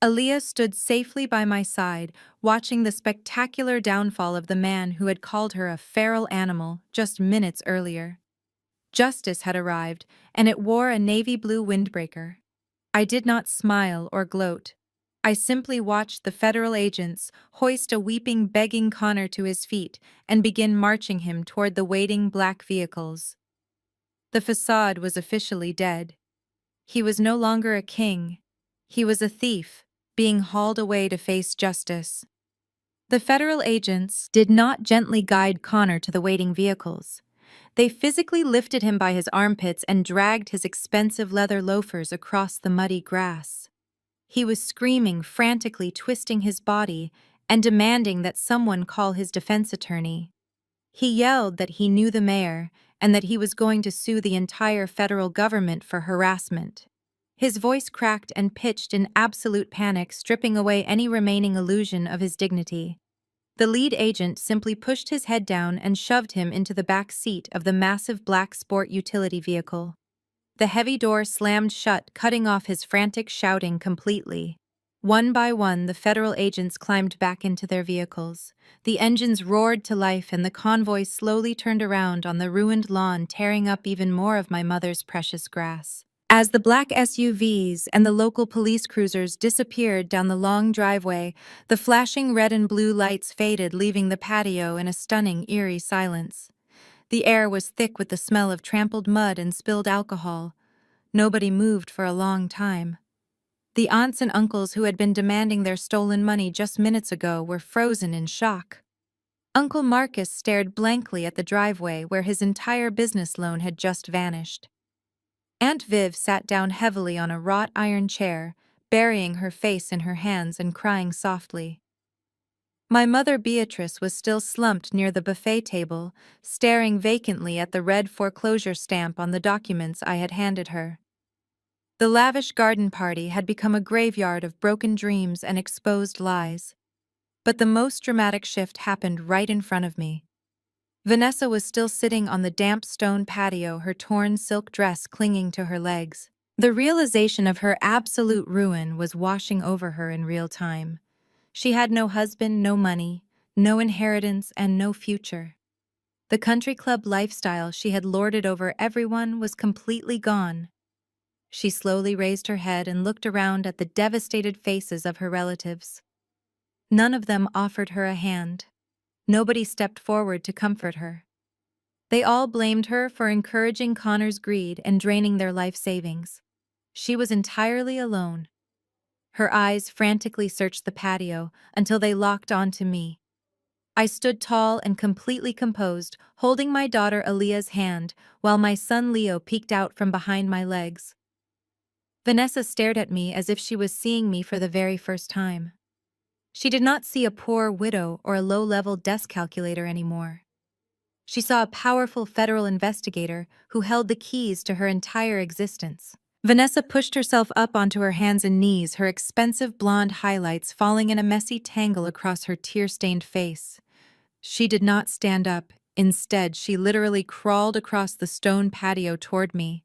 Aaliyah stood safely by my side, watching the spectacular downfall of the man who had called her a feral animal just minutes earlier. Justice had arrived, and it wore a navy blue windbreaker. I did not smile or gloat. I simply watched the federal agents hoist a weeping, begging Connor to his feet and begin marching him toward the waiting black vehicles. The facade was officially dead. He was no longer a king. He was a thief, being hauled away to face justice. The federal agents did not gently guide Connor to the waiting vehicles. They physically lifted him by his armpits and dragged his expensive leather loafers across the muddy grass. He was screaming, frantically twisting his body, and demanding that someone call his defense attorney. He yelled that he knew the mayor and that he was going to sue the entire federal government for harassment. His voice cracked and pitched in absolute panic, stripping away any remaining illusion of his dignity. The lead agent simply pushed his head down and shoved him into the back seat of the massive black sport utility vehicle. The heavy door slammed shut, cutting off his frantic shouting completely. One by one, the federal agents climbed back into their vehicles. The engines roared to life and the convoy slowly turned around on the ruined lawn, tearing up even more of my mother's precious grass. As the black SUVs and the local police cruisers disappeared down the long driveway, the flashing red and blue lights faded, leaving the patio in a stunning, eerie silence. The air was thick with the smell of trampled mud and spilled alcohol. Nobody moved for a long time. The aunts and uncles who had been demanding their stolen money just minutes ago were frozen in shock. Uncle Marcus stared blankly at the driveway where his entire business loan had just vanished. Aunt Viv sat down heavily on a wrought iron chair, burying her face in her hands and crying softly. My mother Beatrice was still slumped near the buffet table, staring vacantly at the red foreclosure stamp on the documents I had handed her. The lavish garden party had become a graveyard of broken dreams and exposed lies. But the most dramatic shift happened right in front of me. Vanessa was still sitting on the damp stone patio, her torn silk dress clinging to her legs. The realization of her absolute ruin was washing over her in real time. She had no husband, no money, no inheritance, and no future. The country club lifestyle she had lorded over everyone was completely gone. She slowly raised her head and looked around at the devastated faces of her relatives. None of them offered her a hand. Nobody stepped forward to comfort her. They all blamed her for encouraging Connor's greed and draining their life savings. She was entirely alone. Her eyes frantically searched the patio until they locked onto me. I stood tall and completely composed, holding my daughter Aaliyah's hand, while my son Leo peeked out from behind my legs. Vanessa stared at me as if she was seeing me for the very first time. She did not see a poor widow or a low-level desk calculator anymore. She saw a powerful federal investigator who held the keys to her entire existence. Vanessa pushed herself up onto her hands and knees, her expensive blonde highlights falling in a messy tangle across her tear-stained face. She did not stand up. Instead, she literally crawled across the stone patio toward me.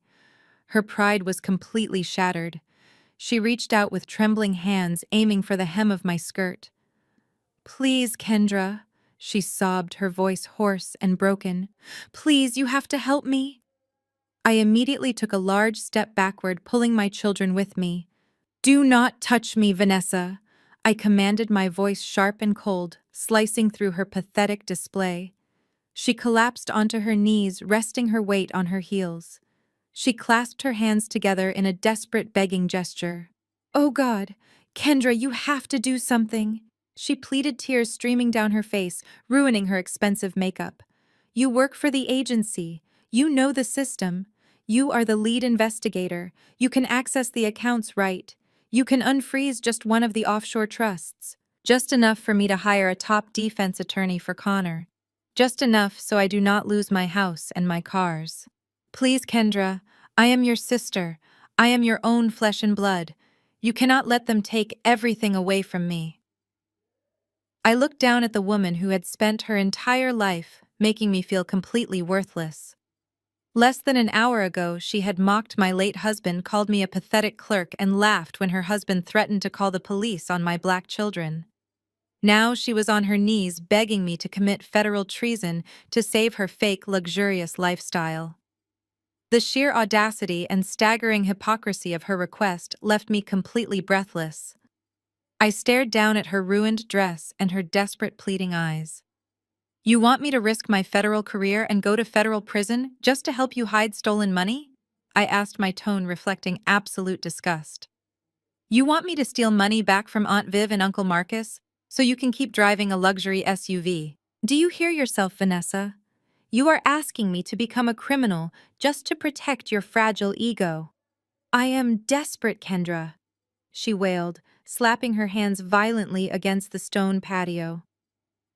Her pride was completely shattered. She reached out with trembling hands, aiming for the hem of my skirt. "Please, Kendra," she sobbed, her voice hoarse and broken. "Please, you have to help me." I immediately took a large step backward, pulling my children with me. "Do not touch me, Vanessa," I commanded, my voice sharp and cold, slicing through her pathetic display. She collapsed onto her knees, resting her weight on her heels. She clasped her hands together in a desperate begging gesture. "Oh God, Kendra, you have to do something," she pleaded, tears streaming down her face, ruining her expensive makeup. "You work for the agency. You know the system. You are the lead investigator. You can access the accounts, right? You can unfreeze just one of the offshore trusts. Just enough for me to hire a top defense attorney for Connor. Just enough so I do not lose my house and my cars. Please, Kendra, I am your sister. I am your own flesh and blood. You cannot let them take everything away from me." I looked down at the woman who had spent her entire life making me feel completely worthless. Less than an hour ago, she had mocked my late husband, called me a pathetic clerk, and laughed when her husband threatened to call the police on my black children. Now she was on her knees begging me to commit federal treason to save her fake, luxurious lifestyle. The sheer audacity and staggering hypocrisy of her request left me completely breathless. I stared down at her ruined dress and her desperate, pleading eyes. "You want me to risk my federal career and go to federal prison just to help you hide stolen money?" I asked, my tone reflecting absolute disgust. "You want me to steal money back from Aunt Viv and Uncle Marcus so you can keep driving a luxury SUV? Do you hear yourself, Vanessa? You are asking me to become a criminal just to protect your fragile ego." "I am desperate, Kendra," she wailed, slapping her hands violently against the stone patio.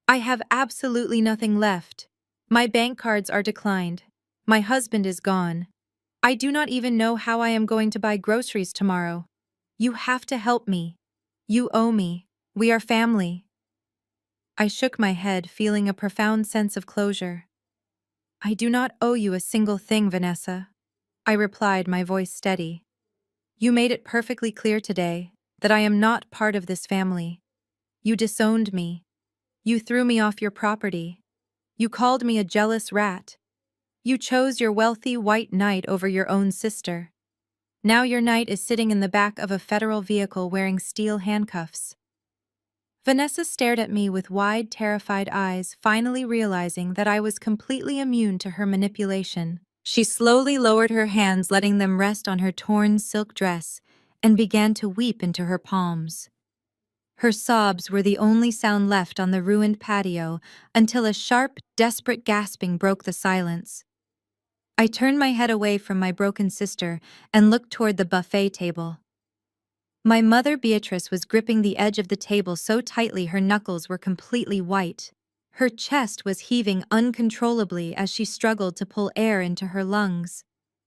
"I have absolutely nothing left. My bank cards are declined. My husband is gone. I do not even know how I am going to buy groceries tomorrow. You have to help me. You owe me. We are family." I shook my head, feeling a profound sense of closure. "I do not owe you a single thing, Vanessa. I replied, my voice steady. You made it perfectly clear today that I am not part of this family. You disowned me. You threw me off your property. You called me a jealous rat. You chose your wealthy white knight over your own sister. Now your knight is sitting in the back of a federal vehicle wearing steel handcuffs. Vanessa stared at me with wide, terrified eyes, finally realizing that I was completely immune to her manipulation. She slowly lowered her hands, letting them rest on her torn silk dress, and began to weep into her palms. Her sobs were the only sound left on the ruined patio until a sharp, desperate gasping broke the silence. I turned my head away from my broken sister and looked toward the buffet table. My mother Beatrice was gripping the edge of the table so tightly her knuckles were completely white. Her chest was heaving uncontrollably as she struggled to pull air into her lungs.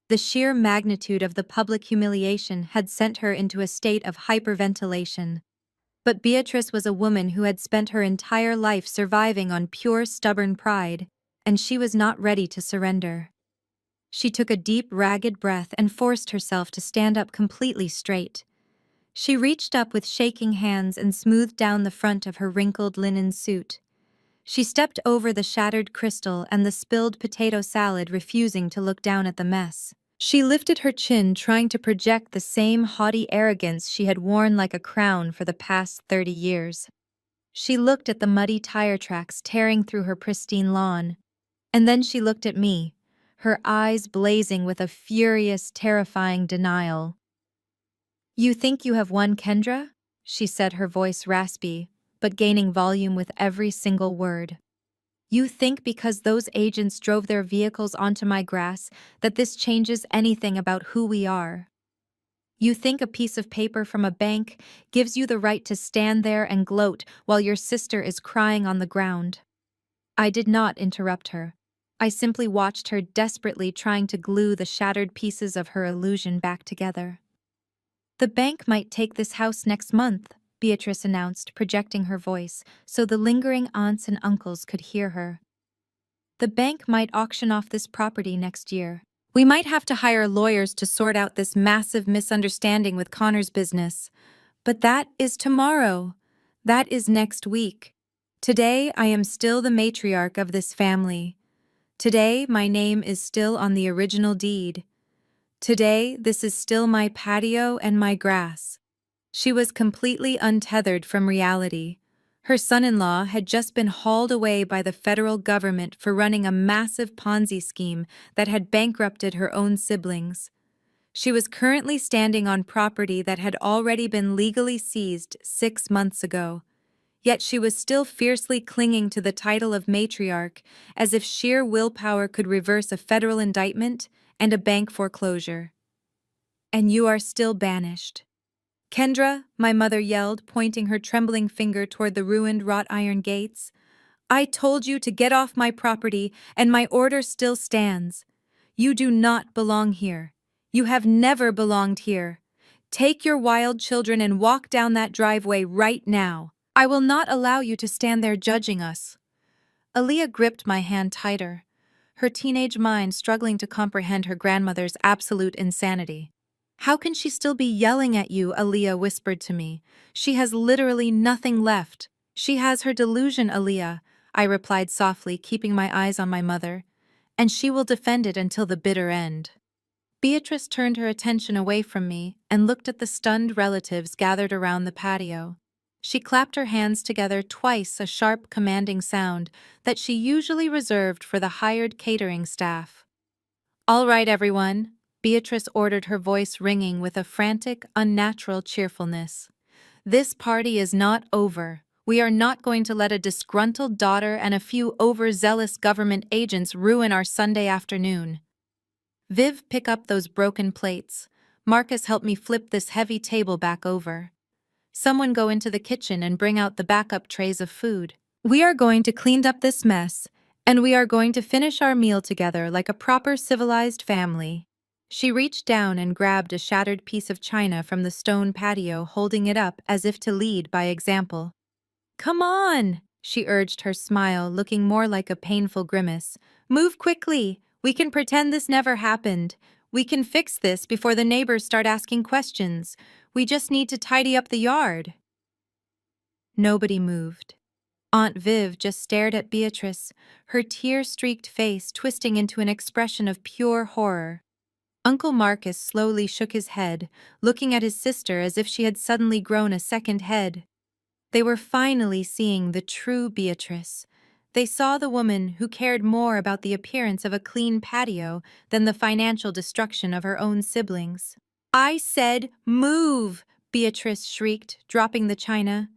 The sheer magnitude of the public humiliation had sent her into a state of hyperventilation. But Beatrice was a woman who had spent her entire life surviving on pure stubborn pride, and she was not ready to surrender. She took a deep, ragged breath and forced herself to stand up completely straight. She reached up with shaking hands and smoothed down the front of her wrinkled linen suit. She stepped over the shattered crystal and the spilled potato salad, refusing to look down at the mess. She lifted her chin, trying to project the same haughty arrogance she had worn like a crown for the past 30 years. She looked at the muddy tire tracks tearing through her pristine lawn. And then she looked at me, her eyes blazing with a furious, terrifying denial. "You think you have won, Kendra?" she said, her voice raspy, but gaining volume with every single word. "You think because those agents drove their vehicles onto my grass that this changes anything about who we are? You think a piece of paper from a bank gives you the right to stand there and gloat while your sister is crying on the ground?" I did not interrupt her. I simply watched her desperately trying to glue the shattered pieces of her illusion back together. "The bank might take this house next month," Beatrice announced, projecting her voice so the lingering aunts and uncles could hear her. "The bank might auction off this property next year. We might have to hire lawyers to sort out this massive misunderstanding with Connor's business. But that is tomorrow. That is next week. Today I am still the matriarch of this family. Today my name is still on the original deed. Today this is still my patio and my grass." She was completely untethered from reality. Her son-in-law had just been hauled away by the federal government for running a massive Ponzi scheme that had bankrupted her own siblings. She was currently standing on property that had already been legally seized 6 months ago. Yet she was still fiercely clinging to the title of matriarch, as if sheer willpower could reverse a federal indictment and a bank foreclosure. "And you are still banished." "Kendra," my mother yelled, pointing her trembling finger toward the ruined wrought iron gates, "I told you to get off my property, and my order still stands. You do not belong here. You have never belonged here. Take your wild children and walk down that driveway right now. I will not allow you to stand there judging us." Aaliyah gripped my hand tighter, her teenage mind struggling to comprehend her grandmother's absolute insanity. "How can she still be yelling at you?" Aaliyah whispered to me. "She has literally nothing left. She has her delusion, Aaliyah," I replied softly, keeping my eyes on my mother. "And she will defend it until the bitter end." Beatrice turned her attention away from me and looked at the stunned relatives gathered around the patio. She clapped her hands together twice, a sharp, commanding sound that she usually reserved for the hired catering staff. "All right, everyone," Beatrice ordered, her voice ringing with a frantic, unnatural cheerfulness. "This party is not over. We are not going to let a disgruntled daughter and a few overzealous government agents ruin our Sunday afternoon. Viv, pick up those broken plates. Marcus, help me flip this heavy table back over. Someone go into the kitchen and bring out the backup trays of food. We are going to clean up this mess, and we are going to finish our meal together like a proper civilized family." She reached down and grabbed a shattered piece of china from the stone patio, holding it up as if to lead by example. "Come on," she urged, her smile looking more like a painful grimace. "Move quickly. We can pretend this never happened. We can fix this before the neighbors start asking questions. We just need to tidy up the yard. Nobody moved. Aunt Viv just stared at Beatrice, her tear-streaked face twisting into an expression of pure horror. Uncle Marcus slowly shook his head, looking at his sister as if she had suddenly grown a second head. They were finally seeing the true Beatrice. They saw the woman who cared more about the appearance of a clean patio than the financial destruction of her own siblings. "I said move!" Beatrice shrieked, dropping the china.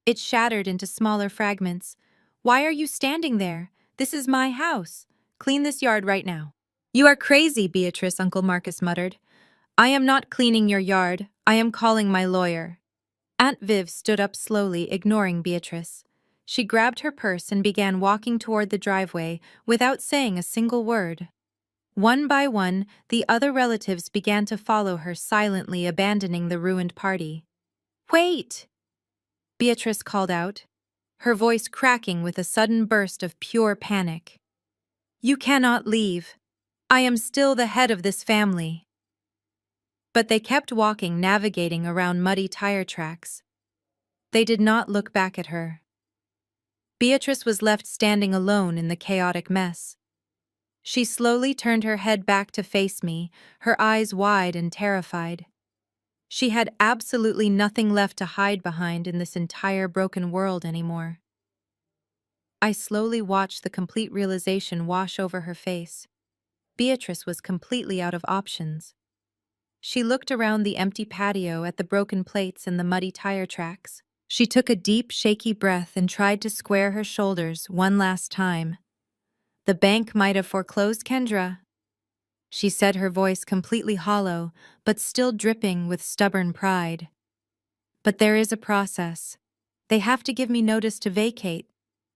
It shattered into smaller fragments. "Why are you standing there? This is my house. Clean this yard right now." "You are crazy, Beatrice," Uncle Marcus muttered. "I am not cleaning your yard. I am calling my lawyer." Aunt Viv stood up slowly, ignoring Beatrice. She grabbed her purse and began walking toward the driveway without saying a single word. One by one, the other relatives began to follow her, silently abandoning the ruined party. "Wait!" Beatrice called out, her voice cracking with a sudden burst of pure panic. "You cannot leave. I am still the head of this family." But they kept walking, navigating around muddy tire tracks. They did not look back at her. Beatrice was left standing alone in the chaotic mess. She slowly turned her head back to face me, her eyes wide and terrified. She had absolutely nothing left to hide behind in this entire broken world anymore. I slowly watched the complete realization wash over her face. Beatrice was completely out of options. She looked around the empty patio at the broken plates and the muddy tire tracks. She took a deep, shaky breath and tried to square her shoulders one last time. "The bank might have foreclosed Kendra," she said, her voice completely hollow, but still dripping with stubborn pride. "But there is a process. They have to give me notice to vacate.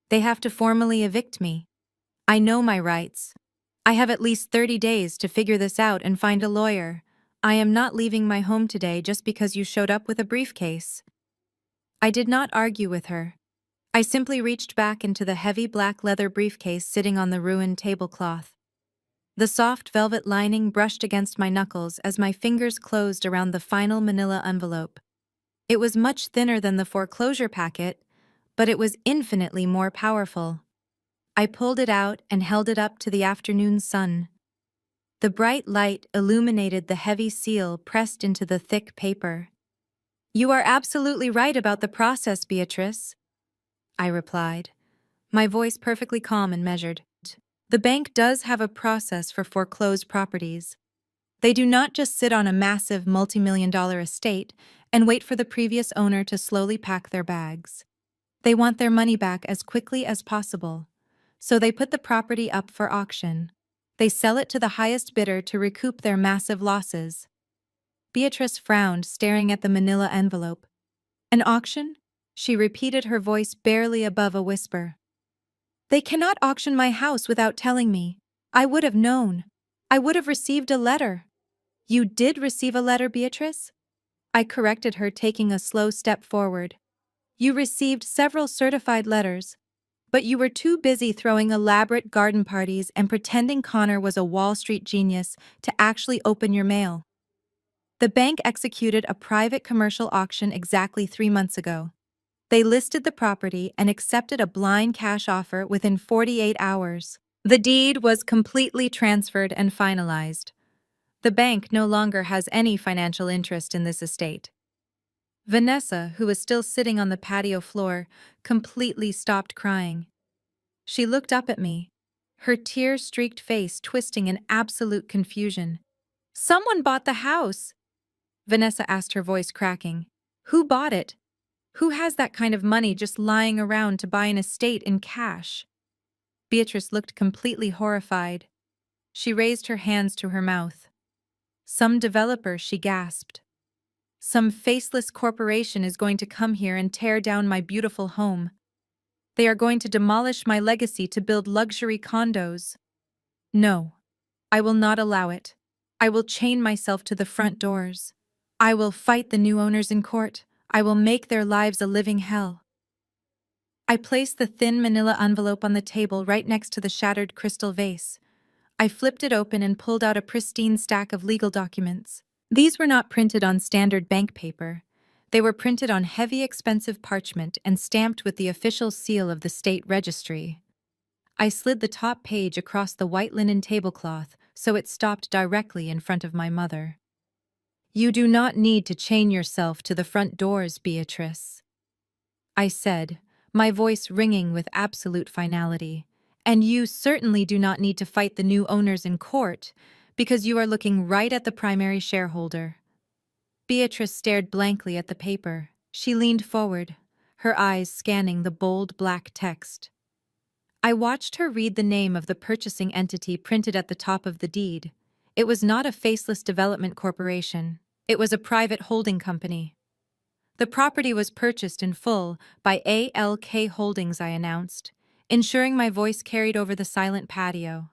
They have to formally evict me. I know my rights. I have at least 30 days to figure this out and find a lawyer. I am not leaving my home today just because you showed up with a briefcase." I did not argue with her. I simply reached back into the heavy black leather briefcase sitting on the ruined tablecloth. The soft velvet lining brushed against my knuckles as my fingers closed around the final manila envelope. It was much thinner than the foreclosure packet, but it was infinitely more powerful. I pulled it out and held it up to the afternoon sun. The bright light illuminated the heavy seal pressed into the thick paper. "You are absolutely right about the process, Beatrice," I replied, my voice perfectly calm and measured. "The bank does have a process for foreclosed properties. They do not just sit on a massive multi-million-dollar estate and wait for the previous owner to slowly pack their bags. They want their money back as quickly as possible, so they put the property up for auction. They sell it to the highest bidder to recoup their massive losses." Beatrice frowned, staring at the manila envelope. "An auction?" she repeated, her voice barely above a whisper. "They cannot auction my house without telling me. I would have known. I would have received a letter." "You did receive a letter, Beatrice?" I corrected her, taking a slow step forward. "You received several certified letters, but you were too busy throwing elaborate garden parties and pretending Connor was a Wall Street genius to actually open your mail. The bank executed a private commercial auction exactly 3 months ago. They listed the property and accepted a blind cash offer within 48 hours. The deed was completely transferred and finalized. The bank no longer has any financial interest in this estate." Vanessa, who was still sitting on the patio floor, completely stopped crying. She looked up at me, her tear-streaked face twisting in absolute confusion. "Someone bought the house," Vanessa asked, her voice cracking. "Who bought it? Who has that kind of money just lying around to buy an estate in cash?" Beatrice looked completely horrified. She raised her hands to her mouth. "Some developer," she gasped. "Some faceless corporation is going to come here and tear down my beautiful home. They are going to demolish my legacy to build luxury condos. No, I will not allow it. I will chain myself to the front doors. I will fight the new owners in court. I will make their lives a living hell." I placed the thin manila envelope on the table right next to the shattered crystal vase. I flipped it open and pulled out a pristine stack of legal documents. These were not printed on standard bank paper. They were printed on heavy, expensive parchment and stamped with the official seal of the state registry. I slid the top page across the white linen tablecloth so it stopped directly in front of my mother. "You do not need to chain yourself to the front doors, Beatrice," I said, my voice ringing with absolute finality. "And you certainly do not need to fight the new owners in court, because you are looking right at the primary shareholder." Beatrice stared blankly at the paper. She leaned forward, her eyes scanning the bold black text. I watched her read the name of the purchasing entity printed at the top of the deed. It was not a faceless development corporation. It was a private holding company. The property was purchased in full by ALK Holdings, I announced, ensuring my voice carried over the silent patio.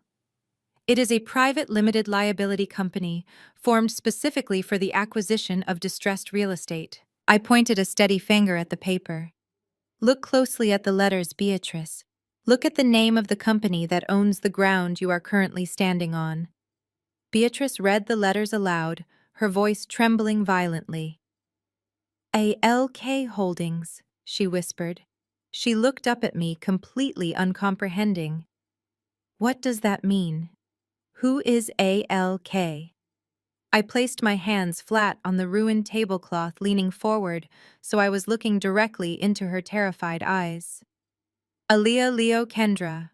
It is a private limited liability company formed specifically for the acquisition of distressed real estate. I pointed a steady finger at the paper. "Look closely at the letters, Beatrice. Look at the name of the company that owns the ground you are currently standing on." Beatrice read the letters aloud, her voice trembling violently. "ALK Holdings," she whispered. She looked up at me, completely uncomprehending. "What does that mean? Who is ALK?" I placed my hands flat on the ruined tablecloth, leaning forward, so I was looking directly into her terrified eyes. "Aaliyah Leo Kendra,"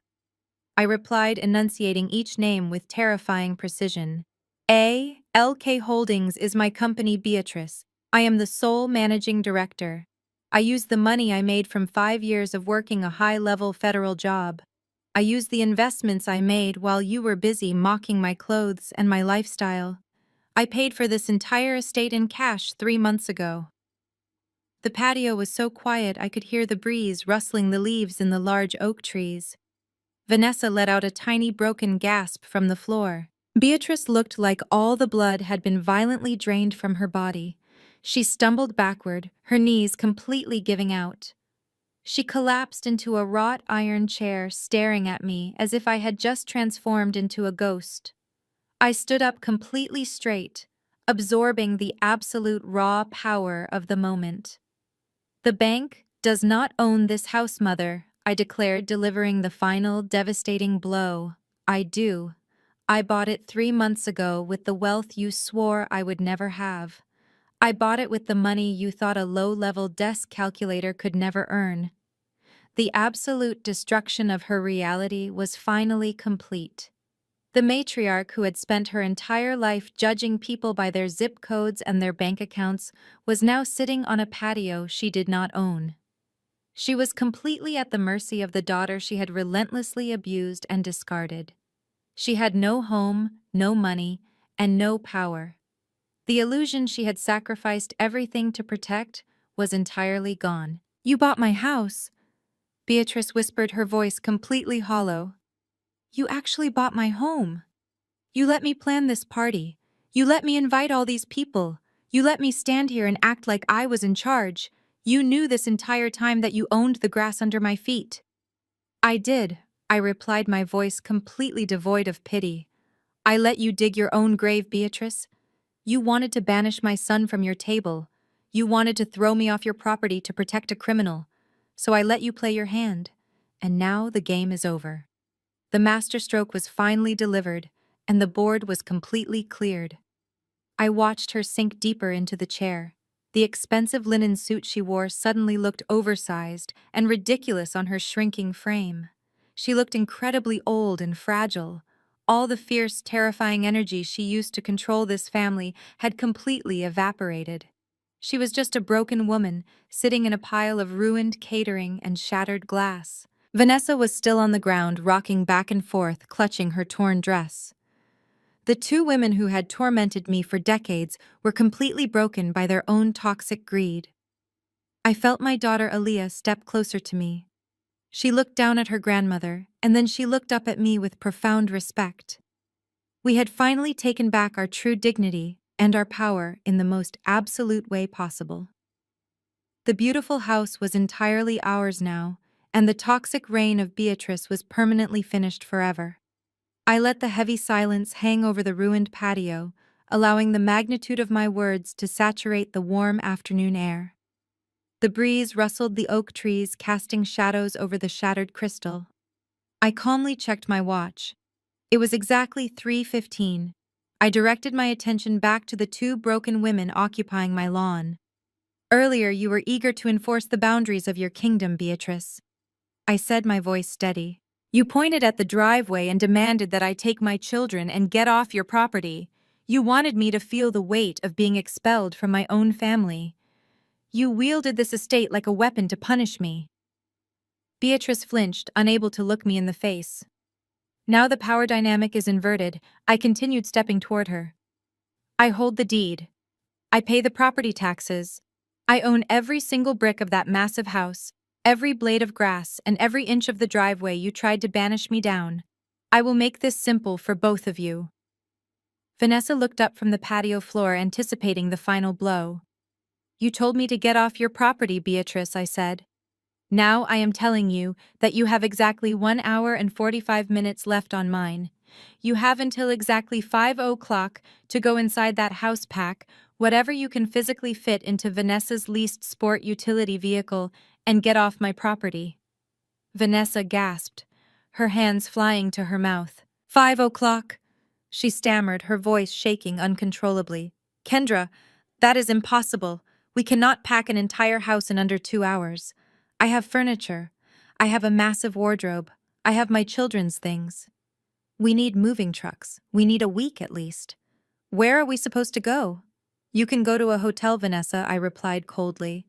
I replied, enunciating each name with terrifying precision. "ALK Holdings is my company, Beatrice. I am the sole managing director. I used the money I made from 5 years of working a high-level federal job. I used the investments I made while you were busy mocking my clothes and my lifestyle. I paid for this entire estate in cash 3 months ago." The patio was so quiet I could hear the breeze rustling the leaves in the large oak trees. Vanessa let out a tiny broken gasp from the floor. Beatrice looked like all the blood had been violently drained from her body. She stumbled backward, her knees completely giving out. She collapsed into a wrought iron chair, staring at me as if I had just transformed into a ghost. I stood up completely straight, absorbing the absolute raw power of the moment. "The bank does not own this house, Mother," I declared, delivering the final, devastating blow. "I do. I bought it 3 months ago with the wealth you swore I would never have. I bought it with the money you thought a low-level desk calculator could never earn." The absolute destruction of her reality was finally complete. The matriarch, who had spent her entire life judging people by their zip codes and their bank accounts, was now sitting on a patio she did not own. She was completely at the mercy of the daughter she had relentlessly abused and discarded. She had no home, no money, and no power. The illusion she had sacrificed everything to protect was entirely gone. "You bought my house," Beatrice whispered, her voice completely hollow. "You actually bought my home. You let me plan this party. You let me invite all these people. You let me stand here and act like I was in charge. You knew this entire time that you owned the grass under my feet." "I did," I replied, my voice completely devoid of pity. "I let you dig your own grave, Beatrice. You wanted to banish my son from your table. You wanted to throw me off your property to protect a criminal. So I let you play your hand. And now the game is over." The masterstroke was finally delivered, and the board was completely cleared. I watched her sink deeper into the chair. The expensive linen suit she wore suddenly looked oversized and ridiculous on her shrinking frame. She looked incredibly old and fragile. All the fierce, terrifying energy she used to control this family had completely evaporated. She was just a broken woman, sitting in a pile of ruined catering and shattered glass. Vanessa was still on the ground, rocking back and forth, clutching her torn dress. The 2 women who had tormented me for decades were completely broken by their own toxic greed. I felt my daughter Aaliyah step closer to me. She looked down at her grandmother, and then she looked up at me with profound respect. We had finally taken back our true dignity and our power in the most absolute way possible. The beautiful house was entirely ours now, and the toxic reign of Beatrice was permanently finished forever. I let the heavy silence hang over the ruined patio, allowing the magnitude of my words to saturate the warm afternoon air. The breeze rustled the oak trees, casting shadows over the shattered crystal. I calmly checked my watch. It was exactly 3:15. I directed my attention back to the two broken women occupying my lawn. Earlier, you were eager to enforce the boundaries of your kingdom, Beatrice. I said, my voice steady. You pointed at the driveway and demanded that I take my children and get off your property. You wanted me to feel the weight of being expelled from my own family. You wielded this estate like a weapon to punish me. Beatrice flinched, unable to look me in the face. Now the power dynamic is inverted. I continued stepping toward her. I hold the deed. I pay the property taxes. I own every single brick of that massive house, every blade of grass, and every inch of the driveway you tried to banish me down. I will make this simple for both of you. Vanessa looked up from the patio floor, anticipating the final blow. You told me to get off your property, Beatrice, I said. Now I am telling you that you have exactly 1 hour and 45 minutes left on mine. You have until exactly 5 o'clock to go inside that house, pack whatever you can physically fit into Vanessa's leased sport utility vehicle, and get off my property. Vanessa gasped, her hands flying to her mouth. 5 o'clock? She stammered, her voice shaking uncontrollably. Kendra, that is impossible. We cannot pack an entire house in under 2 hours. I have furniture. I have a massive wardrobe. I have my children's things. We need moving trucks. We need a week at least. Where are we supposed to go? You can go to a hotel, Vanessa, I replied coldly.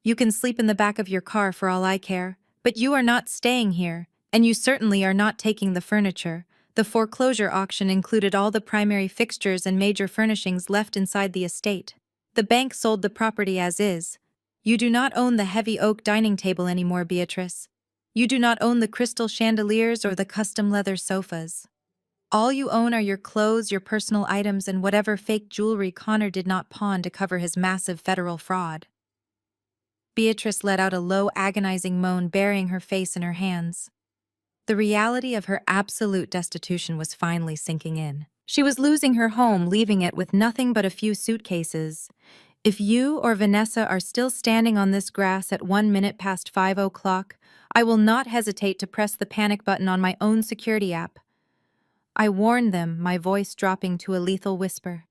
You can sleep in the back of your car for all I care, but you are not staying here, and you certainly are not taking the furniture. The foreclosure auction included all the primary fixtures and major furnishings left inside the estate. The bank sold the property as is. You do not own the heavy oak dining table anymore, Beatrice. You do not own the crystal chandeliers or the custom leather sofas. All you own are your clothes, your personal items, and whatever fake jewelry Connor did not pawn to cover his massive federal fraud. Beatrice let out a low, agonizing moan, burying her face in her hands. The reality of her absolute destitution was finally sinking in. She was losing her home, leaving it with nothing but a few suitcases. If you or Vanessa are still standing on this grass at 1 minute past 5 o'clock, I will not hesitate to press the panic button on my own security app. I warned them, my voice dropping to a lethal whisper.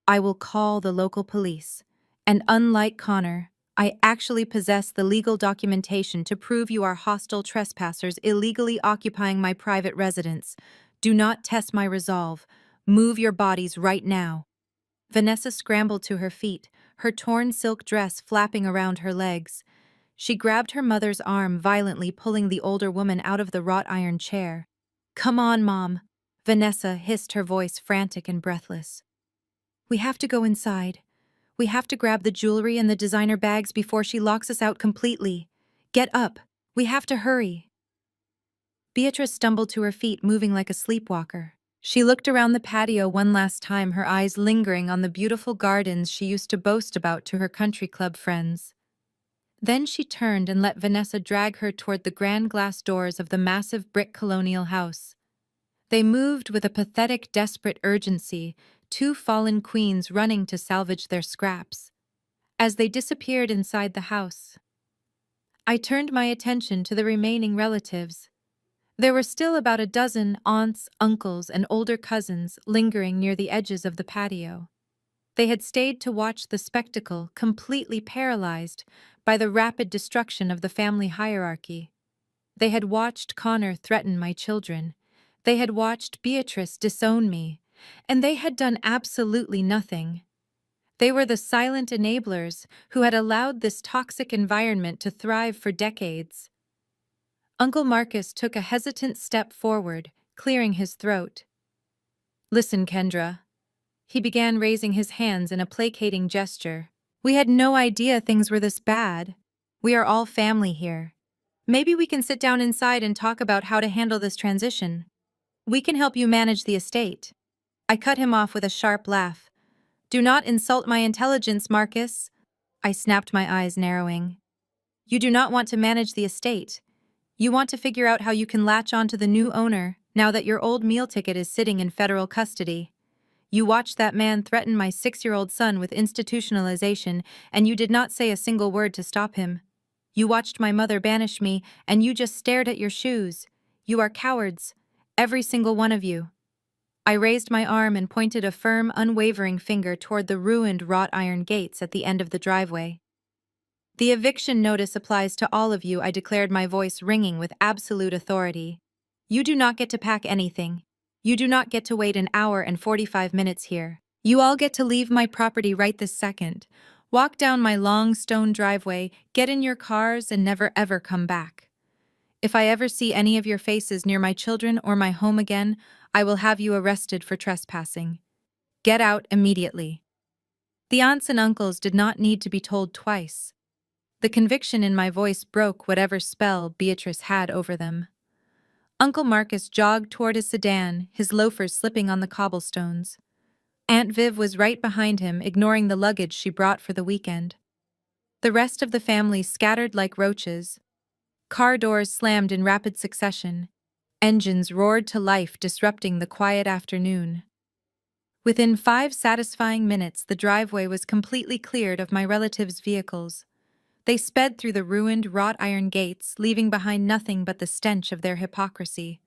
I will call the local police. And unlike Connor, I actually possess the legal documentation to prove you are hostile trespassers illegally occupying my private residence. Do not test my resolve. Move your bodies right now. Vanessa scrambled to her feet, her torn silk dress flapping around her legs. She grabbed her mother's arm, violently pulling the older woman out of the wrought iron chair. Come on, Mom. Vanessa hissed, her voice frantic and breathless. We have to go inside. We have to grab the jewelry and the designer bags before she locks us out completely. Get up. We have to hurry. Beatrice stumbled to her feet, moving like a sleepwalker. She looked around the patio one last time, her eyes lingering on the beautiful gardens she used to boast about to her country club friends. Then she turned and let Vanessa drag her toward the grand glass doors of the massive brick colonial house. They moved with a pathetic, desperate urgency, two fallen queens running to salvage their scraps. As they disappeared inside the house, I turned my attention to the remaining relatives. There were still about a dozen aunts, uncles, and older cousins lingering near the edges of the patio. They had stayed to watch the spectacle, completely paralyzed by the rapid destruction of the family hierarchy. They had watched Connor threaten my children. They had watched Beatrice disown me, and they had done absolutely nothing. They were the silent enablers who had allowed this toxic environment to thrive for decades. Uncle Marcus took a hesitant step forward, clearing his throat. Listen, Kendra. He began, raising his hands in a placating gesture. We had no idea things were this bad. We are all family here. Maybe we can sit down inside and talk about how to handle this transition. We can help you manage the estate. I cut him off with a sharp laugh. Do not insult my intelligence, Marcus. I snapped, my eyes narrowing. You do not want to manage the estate. You want to figure out how you can latch on to the new owner, now that your old meal ticket is sitting in federal custody. You watched that man threaten my 6-year-old son with institutionalization, and you did not say a single word to stop him. You watched my mother banish me, and you just stared at your shoes. You are cowards, every single one of you. I raised my arm and pointed a firm, unwavering finger toward the ruined wrought iron gates at the end of the driveway. The eviction notice applies to all of you, I declared, my voice ringing with absolute authority. You do not get to pack anything. You do not get to wait an hour and 45 minutes here. You all get to leave my property right this second. Walk down my long stone driveway, get in your cars, and never ever come back. If I ever see any of your faces near my children or my home again, I will have you arrested for trespassing. Get out immediately. The aunts and uncles did not need to be told twice. The conviction in my voice broke whatever spell Beatrice had over them. Uncle Marcus jogged toward his sedan, his loafers slipping on the cobblestones. Aunt Viv was right behind him, ignoring the luggage she brought for the weekend. The rest of the family scattered like roaches. Car doors slammed in rapid succession. Engines roared to life, disrupting the quiet afternoon. Within 5 satisfying minutes, the driveway was completely cleared of my relatives' vehicles. They sped through the ruined wrought iron gates, leaving behind nothing but the stench of their hypocrisy.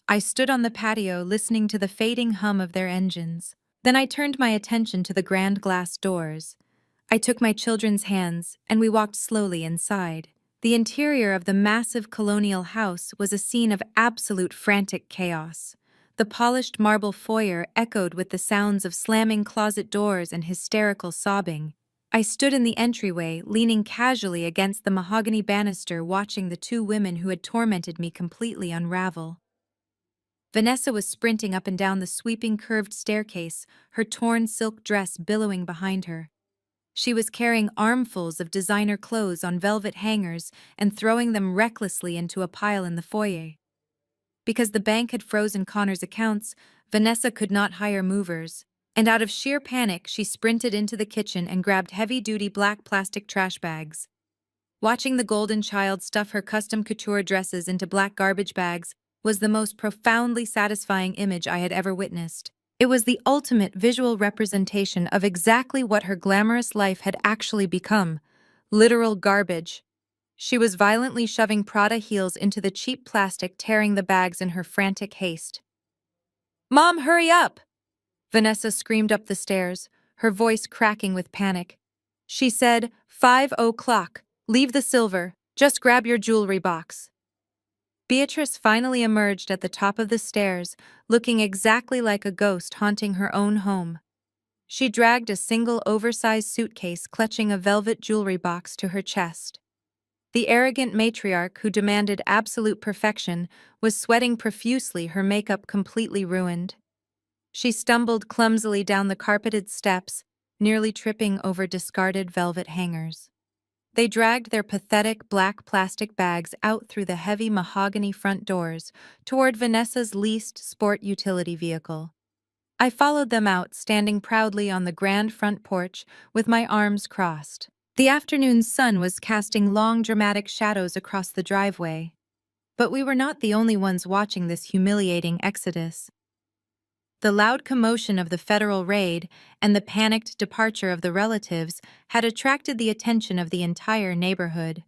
I stood on the patio, listening to the fading hum of their engines. Then I turned my attention to the grand glass doors. I took my children's hands, and we walked slowly inside. The interior of the massive colonial house was a scene of absolute frantic chaos. The polished marble foyer echoed with the sounds of slamming closet doors and hysterical sobbing. I stood in the entryway, leaning casually against the mahogany banister, watching the 2 women who had tormented me completely unravel. Vanessa was sprinting up and down the sweeping curved staircase, her torn silk dress billowing behind her. She was carrying armfuls of designer clothes on velvet hangers and throwing them recklessly into a pile in the foyer. Because the bank had frozen Connor's accounts, Vanessa could not hire movers, and out of sheer panic she sprinted into the kitchen and grabbed heavy-duty black plastic trash bags. Watching the golden child stuff her custom couture dresses into black garbage bags was the most profoundly satisfying image I had ever witnessed. It was the ultimate visual representation of exactly what her glamorous life had actually become: literal garbage. She was violently shoving Prada heels into the cheap plastic, tearing the bags in her frantic haste. "Mom, hurry up!" Vanessa screamed up the stairs, her voice cracking with panic. She said, 5 o'clock. Leave the silver. Just grab your jewelry box. Beatrice finally emerged at the top of the stairs, looking exactly like a ghost haunting her own home. She dragged a single oversized suitcase clutching a velvet jewelry box to her chest. The arrogant matriarch who demanded absolute perfection was sweating profusely, her makeup completely ruined. She stumbled clumsily down the carpeted steps, nearly tripping over discarded velvet hangers. They dragged their pathetic black plastic bags out through the heavy mahogany front doors toward Vanessa's leased sport utility vehicle. I followed them out, standing proudly on the grand front porch with my arms crossed. The afternoon sun was casting long, dramatic shadows across the driveway. But we were not the only ones watching this humiliating exodus. The loud commotion of the federal raid and the panicked departure of the relatives had attracted the attention of the entire neighborhood.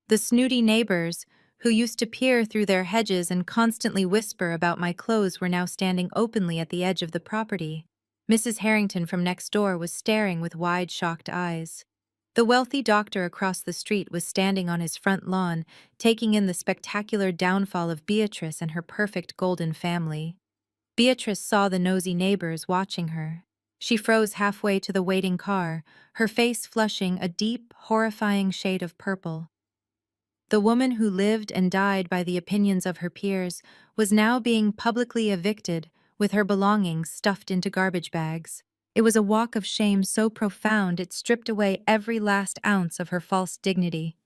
The snooty neighbors, who used to peer through their hedges and constantly whisper about my clothes, were now standing openly at the edge of the property. Mrs. Harrington from next door was staring with wide, shocked eyes. The wealthy doctor across the street was standing on his front lawn, taking in the spectacular downfall of Beatrice and her perfect golden family. Beatrice saw the nosy neighbors watching her. She froze halfway to the waiting car, her face flushing a deep, horrifying shade of purple. The woman who lived and died by the opinions of her peers was now being publicly evicted, with her belongings stuffed into garbage bags. It was a walk of shame so profound it stripped away every last ounce of her false dignity.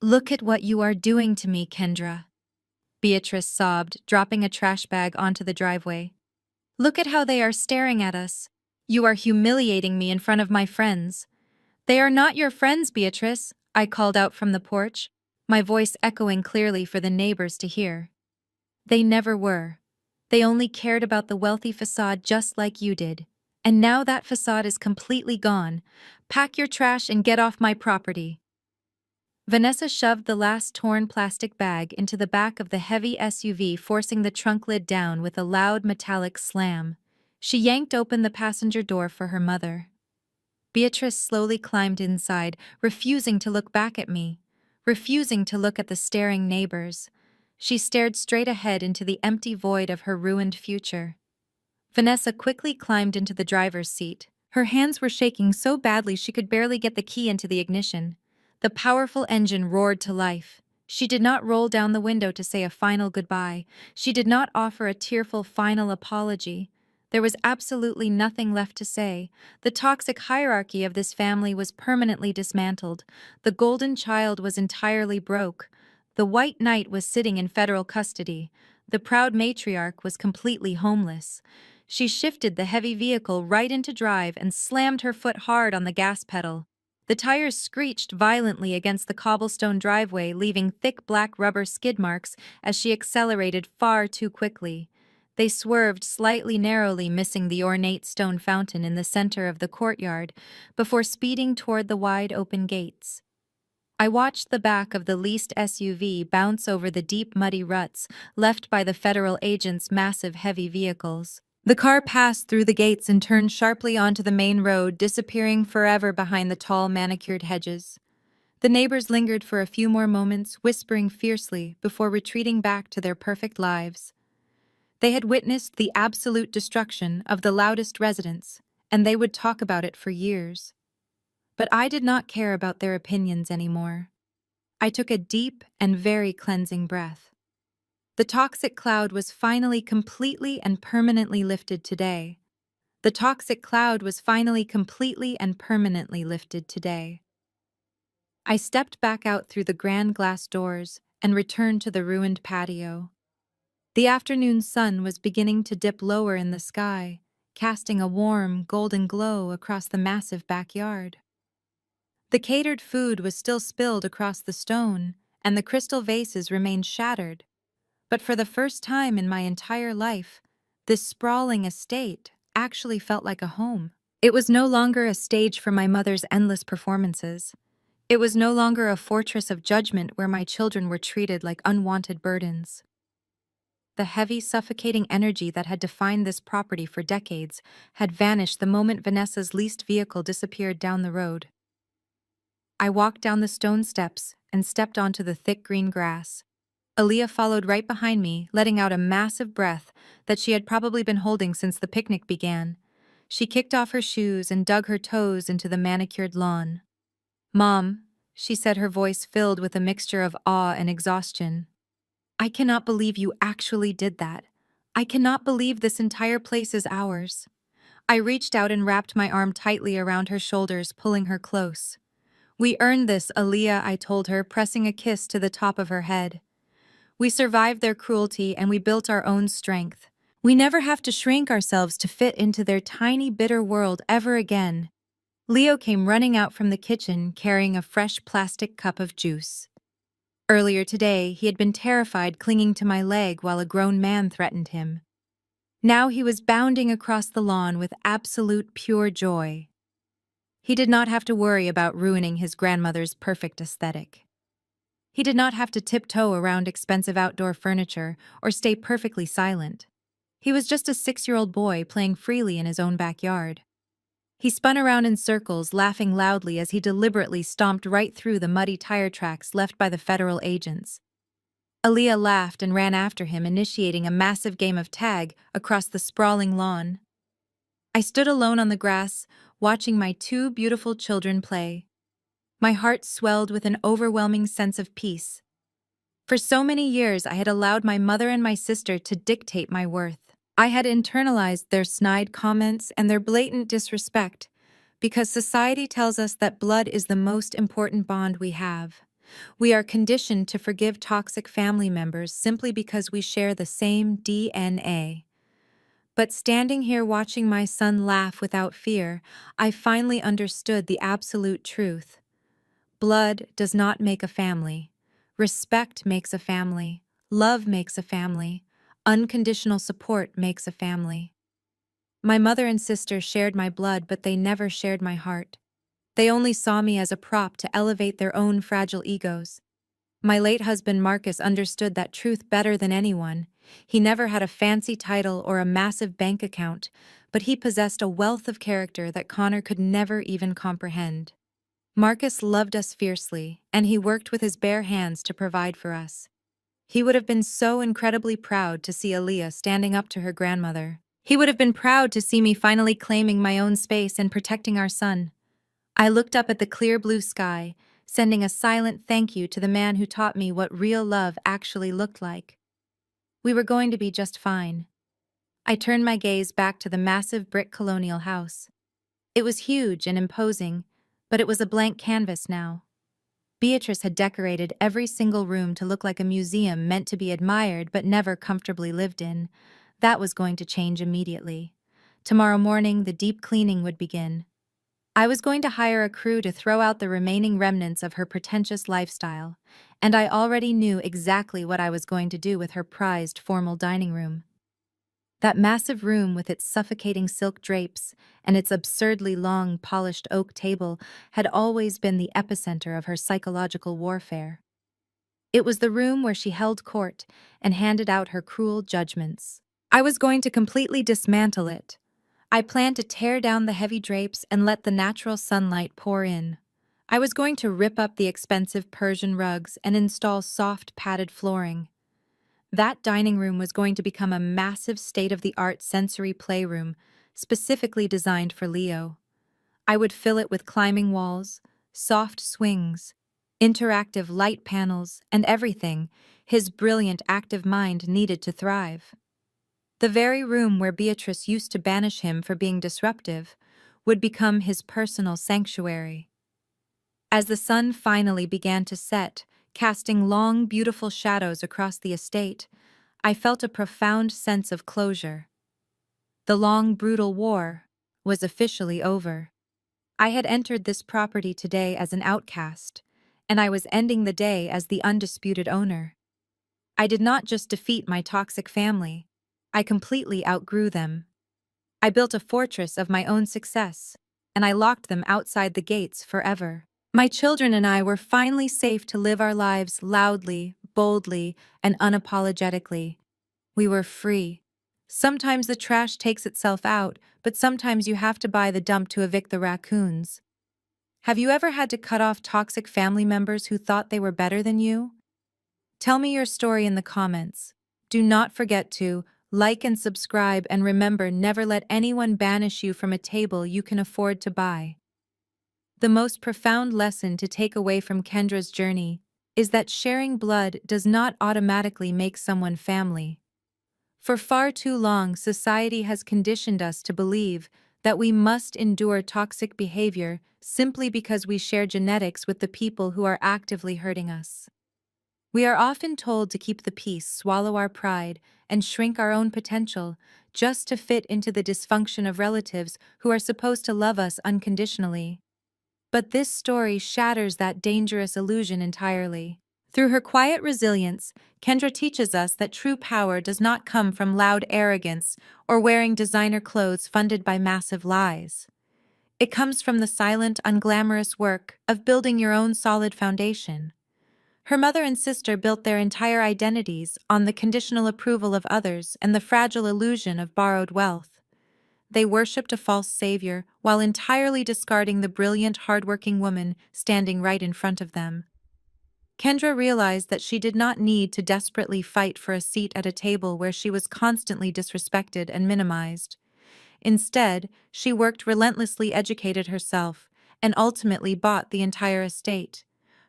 "Look at what you are doing to me, Kendra," Beatrice sobbed, dropping a trash bag onto the driveway. "Look at how they are staring at us. You are humiliating me in front of my friends." "They are not your friends, Beatrice," I called out from the porch, my voice echoing clearly for the neighbors to hear. They never were. They only cared about the wealthy facade just like you did. And now that facade is completely gone. Pack your trash and get off my property. Vanessa shoved the last torn plastic bag into the back of the heavy SUV, forcing the trunk lid down with a loud metallic slam. She yanked open the passenger door for her mother. Beatrice slowly climbed inside, refusing to look back at me, refusing to look at the staring neighbors. She stared straight ahead into the empty void of her ruined future. Vanessa quickly climbed into the driver's seat. Her hands were shaking so badly she could barely get the key into the ignition. The powerful engine roared to life. She did not roll down the window to say a final goodbye. She did not offer a tearful final apology. There was absolutely nothing left to say. The toxic hierarchy of this family was permanently dismantled. The golden child was entirely broke. The white knight was sitting in federal custody. The proud matriarch was completely homeless. She shifted the heavy vehicle right into drive and slammed her foot hard on the gas pedal. The tires screeched violently against the cobblestone driveway, leaving thick black rubber skid marks as she accelerated far too quickly. They swerved slightly narrowly, missing the ornate stone fountain in the center of the courtyard, before speeding toward the wide-open gates. I watched the back of the leased SUV bounce over the deep muddy ruts left by the federal agents' massive heavy vehicles. The car passed through the gates and turned sharply onto the main road, disappearing forever behind the tall manicured hedges. The neighbors lingered for a few more moments, whispering fiercely before retreating back to their perfect lives. They had witnessed the absolute destruction of the loudest residents, and they would talk about it for years. But I did not care about their opinions anymore. I took a deep and very cleansing breath. The toxic cloud was finally completely and permanently lifted today. The toxic cloud was finally completely and permanently lifted today. I stepped back out through the grand glass doors and returned to the ruined patio. The afternoon sun was beginning to dip lower in the sky, casting a warm, golden glow across the massive backyard. The catered food was still spilled across the stone, and the crystal vases remained shattered. But for the first time in my entire life, this sprawling estate actually felt like a home. It was no longer a stage for my mother's endless performances. It was no longer a fortress of judgment where my children were treated like unwanted burdens. The heavy, suffocating energy that had defined this property for decades had vanished the moment Vanessa's leased vehicle disappeared down the road. I walked down the stone steps and stepped onto the thick green grass. Aaliyah followed right behind me, letting out a massive breath that she had probably been holding since the picnic began. She kicked off her shoes and dug her toes into the manicured lawn. "Mom," she said, her voice filled with a mixture of awe and exhaustion. "I cannot believe you actually did that. I cannot believe this entire place is ours." I reached out and wrapped my arm tightly around her shoulders, pulling her close. "We earned this, Aaliyah," I told her, pressing a kiss to the top of her head. "We survived their cruelty and we built our own strength. We never have to shrink ourselves to fit into their tiny, bitter world ever again." Leo came running out from the kitchen carrying a fresh plastic cup of juice. Earlier today, he had been terrified, clinging to my leg while a grown man threatened him. Now he was bounding across the lawn with absolute pure joy. He did not have to worry about ruining his grandmother's perfect aesthetic. He did not have to tiptoe around expensive outdoor furniture or stay perfectly silent. He was just a 6-year-old boy playing freely in his own backyard. He spun around in circles, laughing loudly as he deliberately stomped right through the muddy tire tracks left by the federal agents. Aaliyah laughed and ran after him, initiating a massive game of tag across the sprawling lawn. I stood alone on the grass, watching my 2 beautiful children play. My heart swelled with an overwhelming sense of peace. For so many years, I had allowed my mother and my sister to dictate my worth. I had internalized their snide comments and their blatant disrespect, because society tells us that blood is the most important bond we have. We are conditioned to forgive toxic family members simply because we share the same DNA. But standing here watching my son laugh without fear, I finally understood the absolute truth. Blood does not make a family. Respect makes a family. Love makes a family. Unconditional support makes a family. My mother and sister shared my blood, but they never shared my heart. They only saw me as a prop to elevate their own fragile egos. My late husband Marcus understood that truth better than anyone. He never had a fancy title or a massive bank account, but he possessed a wealth of character that Connor could never even comprehend. Marcus loved us fiercely, and he worked with his bare hands to provide for us. He would have been so incredibly proud to see Aaliyah standing up to her grandmother. He would have been proud to see me finally claiming my own space and protecting our son. I looked up at the clear blue sky, sending a silent thank you to the man who taught me what real love actually looked like. We were going to be just fine. I turned my gaze back to the massive brick colonial house. It was huge and imposing, but it was a blank canvas now. Beatrice had decorated every single room to look like a museum meant to be admired but never comfortably lived in. That was going to change immediately. Tomorrow morning, the deep cleaning would begin. I was going to hire a crew to throw out the remaining remnants of her pretentious lifestyle, and I already knew exactly what I was going to do with her prized formal dining room. That massive room with its suffocating silk drapes and its absurdly long, polished oak table had always been the epicenter of her psychological warfare. It was the room where she held court and handed out her cruel judgments. I was going to completely dismantle it. I planned to tear down the heavy drapes and let the natural sunlight pour in. I was going to rip up the expensive Persian rugs and install soft, padded flooring. That dining room was going to become a massive state-of-the-art sensory playroom, specifically designed for Leo. I would fill it with climbing walls, soft swings, interactive light panels, and everything his brilliant, active mind needed to thrive. The very room where Beatrice used to banish him for being disruptive would become his personal sanctuary. As the sun finally began to set, casting long, beautiful shadows across the estate, I felt a profound sense of closure. The long, brutal war was officially over. I had entered this property today as an outcast, and I was ending the day as the undisputed owner. I did not just defeat my toxic family, I completely outgrew them. I built a fortress of my own success, and I locked them outside the gates forever. My children and I were finally safe to live our lives loudly, boldly, and unapologetically. We were free. Sometimes the trash takes itself out, but sometimes you have to buy the dump to evict the raccoons. Have you ever had to cut off toxic family members who thought they were better than you? Tell me your story in the comments. Do not forget to like and subscribe, and remember, never let anyone banish you from a table you can afford to buy. The most profound lesson to take away from Kendra's journey is that sharing blood does not automatically make someone family. For far too long, society has conditioned us to believe that we must endure toxic behavior simply because we share genetics with the people who are actively hurting us. We are often told to keep the peace, swallow our pride, and shrink our own potential just to fit into the dysfunction of relatives who are supposed to love us unconditionally. But this story shatters that dangerous illusion entirely. Through her quiet resilience, Kendra teaches us that true power does not come from loud arrogance or wearing designer clothes funded by massive lies. It comes from the silent, unglamorous work of building your own solid foundation. Her mother and sister built their entire identities on the conditional approval of others and the fragile illusion of borrowed wealth. They worshipped a false savior while entirely discarding the brilliant, hardworking woman standing right in front of them. Kendra realized that she did not need to desperately fight for a seat at a table where she was constantly disrespected and minimized. Instead, she worked relentlessly, educated herself, and ultimately bought the entire estate.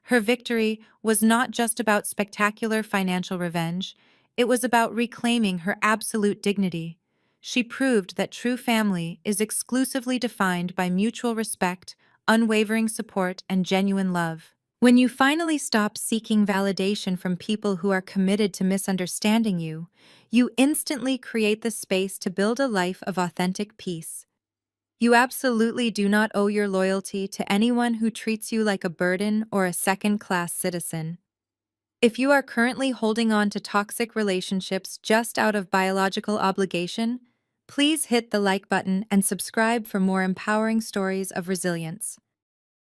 Her victory was not just about spectacular financial revenge, it was about reclaiming her absolute dignity. She proved that true family is exclusively defined by mutual respect, unwavering support, and genuine love. When you finally stop seeking validation from people who are committed to misunderstanding you, you instantly create the space to build a life of authentic peace. You absolutely do not owe your loyalty to anyone who treats you like a burden or a second-class citizen. If you are currently holding on to toxic relationships just out of biological obligation, please hit the like button and subscribe for more empowering stories of resilience.